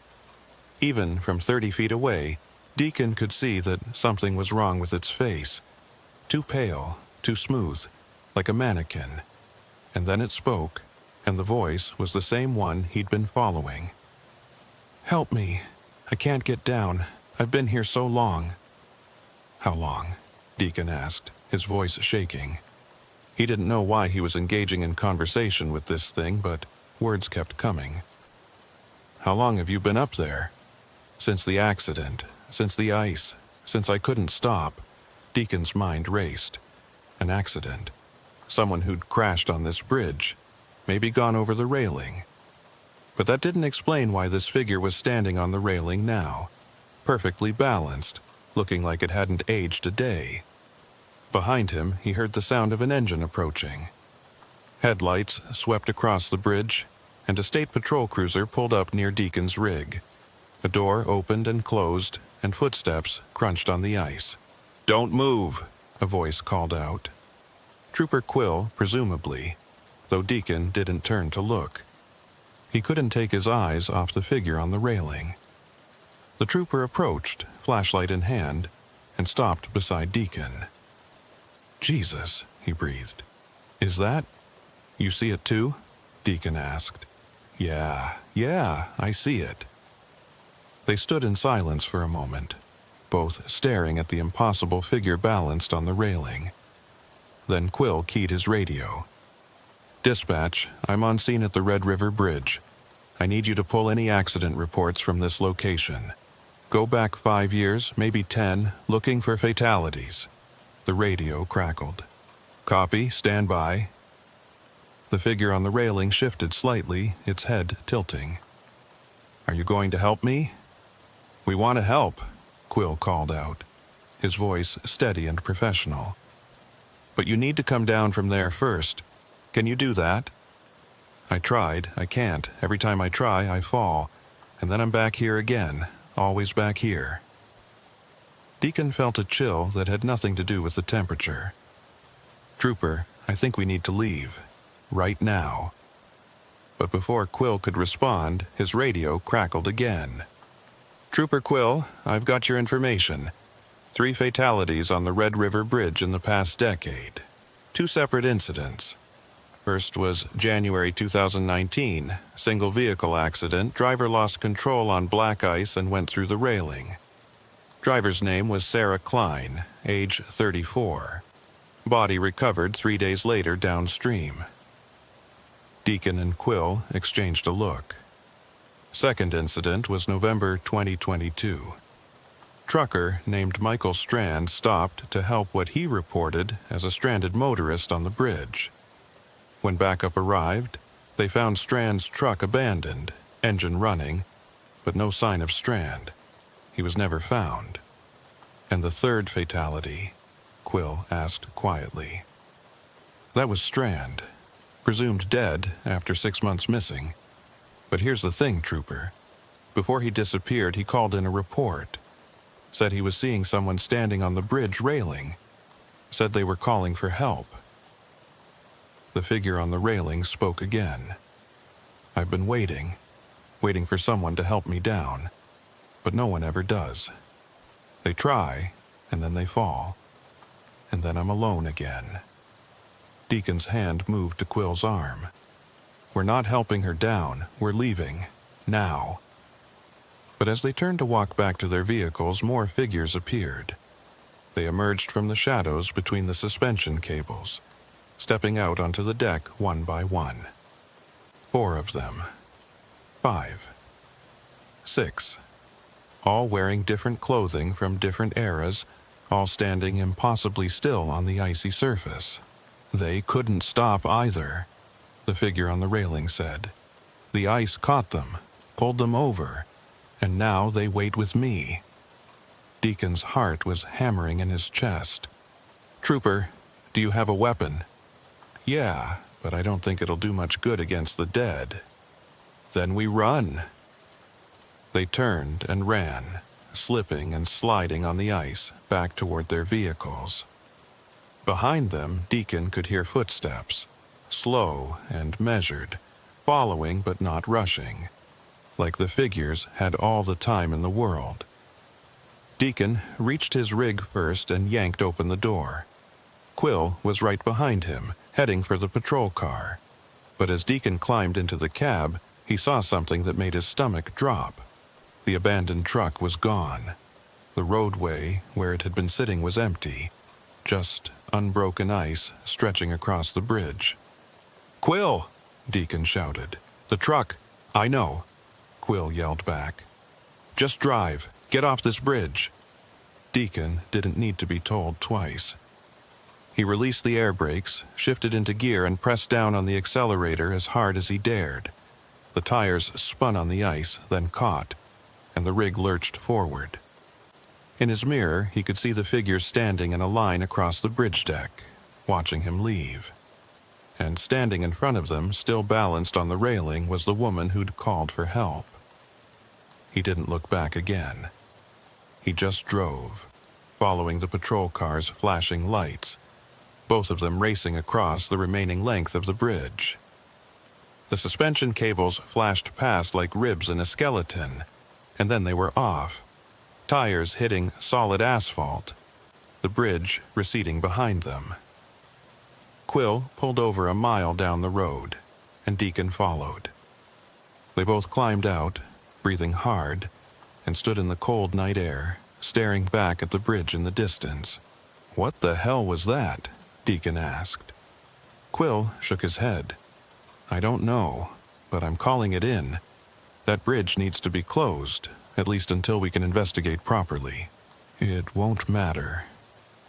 Speaker 1: Even from 30 feet away, Deacon could see that something was wrong with its face. Too pale, too smooth, like a mannequin. And then it spoke, and the voice was the same one he'd been following. "Help me. I can't get down. I've been here so long." "How long?" Deacon asked, his voice shaking. He didn't know why he was engaging in conversation with this thing, but words kept coming. "How long have you been up there?" "Since the accident, since the ice, since I couldn't stop." Deacon's mind raced. An accident. Someone who'd crashed on this bridge, maybe gone over the railing. But that didn't explain why this figure was standing on the railing now, perfectly balanced, looking like it hadn't aged a day. Behind him, he heard the sound of an engine approaching. Headlights swept across the bridge, and a state patrol cruiser pulled up near Deacon's rig. A door opened and closed, and footsteps crunched on the ice. "Don't move," a voice called out. Trooper Quill, presumably, though Deacon didn't turn to look. He couldn't take his eyes off the figure on the railing. The trooper approached, flashlight in hand, and stopped beside Deacon. "Jesus," he breathed. "Is that?" You see it too? Deacon asked. Yeah, I see it. They stood in silence for a moment, both staring at the impossible figure balanced on the railing. Then Quill keyed his radio. Dispatch, I'm on scene at the Red River Bridge. I need you to pull any accident reports from this location. Go back 5 years, maybe 10, looking for fatalities. The radio crackled. Copy, stand by. The figure on the railing shifted slightly, its head tilting. Are you going to help me? We want to help, Quill called out, his voice steady and professional. But you need to come down from there first. Can you do that? I tried. I can't. Every time I try, I fall. And then I'm back here again, always back here. Deacon felt a chill that had nothing to do with the temperature. Trooper, I think we need to leave. Right now. But before Quill could respond, his radio crackled again. Trooper Quill, I've got your information. 3 fatalities on the Red River Bridge in the past decade. 2 separate incidents. First was January 2019, single vehicle accident, driver lost control on black ice and went through the railing. Driver's name was Sarah Klein, age 34. Body recovered 3 days later downstream. Deacon and Quill exchanged a look. Second incident was November 2022. Trucker named Michael Strand stopped to help what he reported as a stranded motorist on the bridge. When backup arrived, they found Strand's truck abandoned, engine running, but no sign of Strand. He was never found. And the third fatality, Quill asked quietly. That was Strand, presumed dead after 6 months missing. But here's the thing, Trooper. Before he disappeared, he called in a report. Said he was seeing someone standing on the bridge railing. Said they were calling for help. The figure on the railing spoke again. I've been waiting for someone to help me down, but no one ever does. They try, and then they fall, and then I'm alone again. Deacon's hand moved to Quill's arm. We're not helping her down, we're leaving, now. But as they turned to walk back to their vehicles, more figures appeared. They emerged from the shadows between the suspension cables, stepping out onto the deck one by one. 4 of them. 5. 6. All wearing different clothing from different eras, all standing impossibly still on the icy surface. They couldn't stop either, the figure on the railing said. The ice caught them, pulled them over, and now they wait with me. Deacon's heart was hammering in his chest. Trooper, do you have a weapon? Yeah, but I don't think it'll do much good against the dead. Then we run. They turned and ran, slipping and sliding on the ice back toward their vehicles. Behind them, Deacon could hear footsteps, slow and measured, following but not rushing, like the figures had all the time in the world. Deacon reached his rig first and yanked open the door. Quill was right behind him, heading for the patrol car. But as Deacon climbed into the cab, he saw something that made his stomach drop. The abandoned truck was gone. The roadway where it had been sitting was empty, just unbroken ice stretching across the bridge. Quill! Deacon shouted. The truck! I know, Quill yelled back. Just drive. Get off this bridge. Deacon didn't need to be told twice. He released the air brakes, shifted into gear, and pressed down on the accelerator as hard as he dared. The tires spun on the ice, then caught, and the rig lurched forward. In his mirror, he could see the figures standing in a line across the bridge deck, watching him leave. And standing in front of them, still balanced on the railing, was the woman who'd called for help. He didn't look back again. He just drove, following the patrol car's flashing lights, both of them racing across the remaining length of the bridge. The suspension cables flashed past like ribs in a skeleton, and then they were off, tires hitting solid asphalt, the bridge receding behind them. Quill pulled over a mile down the road, and Deacon followed. They both climbed out, breathing hard, and stood in the cold night air, staring back at the bridge in the distance. "What the hell was that?" Deacon asked. Quill shook his head. "I don't know, but I'm calling it in. That bridge needs to be closed, at least until we can investigate properly." "It won't matter,"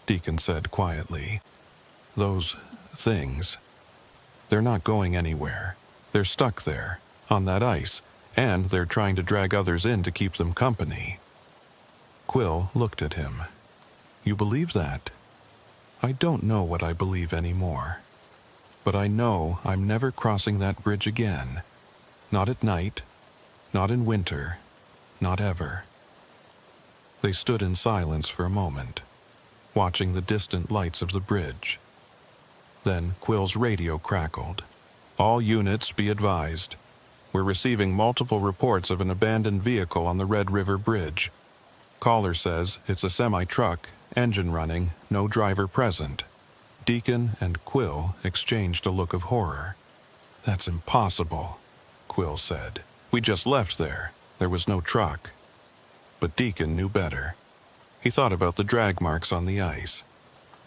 Speaker 1: Deacon said quietly. "Those things, they're not going anywhere. They're stuck there, on that ice, and they're trying to drag others in to keep them company." Quill looked at him. "You believe that?" "I don't know what I believe anymore. But I know I'm never crossing that bridge again. Not at night, not in winter, not ever." They stood in silence for a moment, watching the distant lights of the bridge. Then Quill's radio crackled. "All units be advised. We're receiving multiple reports of an abandoned vehicle on the Red River Bridge. Caller says it's a semi-truck, engine running, no driver present." Deacon and Quill exchanged a look of horror. "That's impossible," Quill said. "We just left there. There was no truck." But Deacon knew better. He thought about the drag marks on the ice,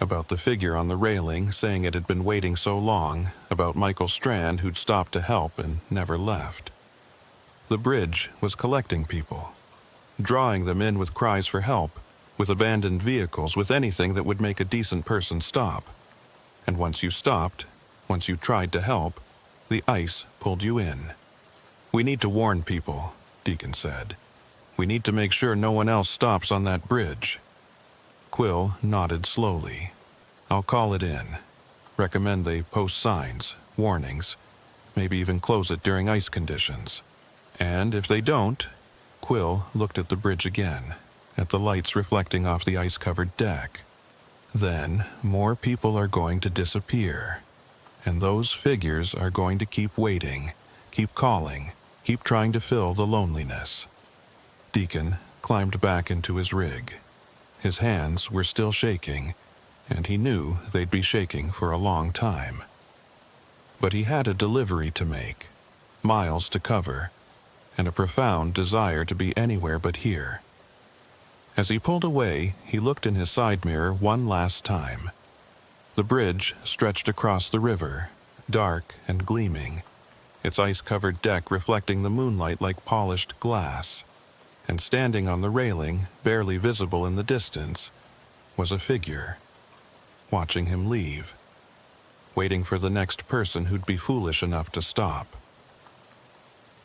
Speaker 1: about the figure on the railing saying it had been waiting so long, about Michael Strand who'd stopped to help and never left. The bridge was collecting people, drawing them in with cries for help, with abandoned vehicles, with anything that would make a decent person stop. And once you stopped, once you tried to help, the ice pulled you in. "We need to warn people," Deacon said. "We need to make sure no one else stops on that bridge." Quill nodded slowly. "I'll call it in. Recommend they post signs, warnings, maybe even close it during ice conditions. And if they don't..." Quill looked at the bridge again, at the lights reflecting off the ice-covered deck. "Then more people are going to disappear. And those figures are going to keep waiting, keep calling, keep trying to fill the loneliness." Deacon climbed back into his rig. His hands were still shaking, and he knew they'd be shaking for a long time. But he had a delivery to make, miles to cover, and a profound desire to be anywhere but here. As he pulled away, he looked in his side mirror one last time. The bridge stretched across the river, dark and gleaming, its ice-covered deck reflecting the moonlight like polished glass. And standing on the railing, barely visible in the distance, was a figure, watching him leave, waiting for the next person who'd be foolish enough to stop.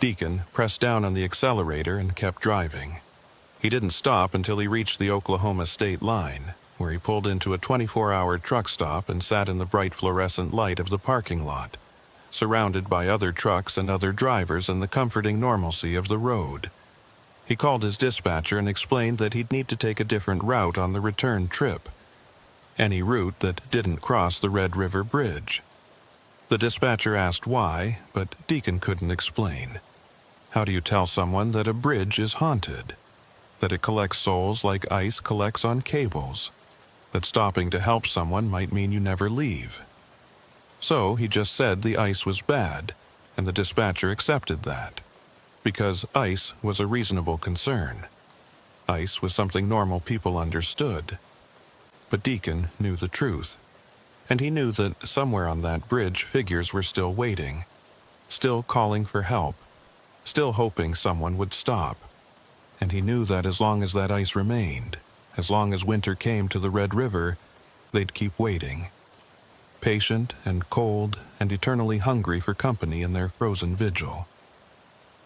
Speaker 1: Deacon pressed down on the accelerator and kept driving. He didn't stop until he reached the Oklahoma state line, where he pulled into a 24-hour truck stop and sat in the bright fluorescent light of the parking lot, surrounded by other trucks and other drivers and the comforting normalcy of the road. He called his dispatcher and explained that he'd need to take a different route on the return trip, any route that didn't cross the Red River Bridge. The dispatcher asked why, but Deacon couldn't explain. How do you tell someone that a bridge is haunted? That it collects souls like ice collects on cables? That stopping to help someone might mean you never leave? So he just said the ice was bad, and the dispatcher accepted that. Because ice was a reasonable concern. Ice was something normal people understood. But Deacon knew the truth. And he knew that somewhere on that bridge figures were still waiting, still calling for help, still hoping someone would stop. And he knew that as long as that ice remained, as long as winter came to the Red River, they'd keep waiting. Patient and cold and eternally hungry for company in their frozen vigil.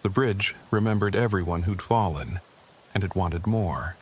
Speaker 1: The bridge remembered everyone who'd fallen, and it wanted more.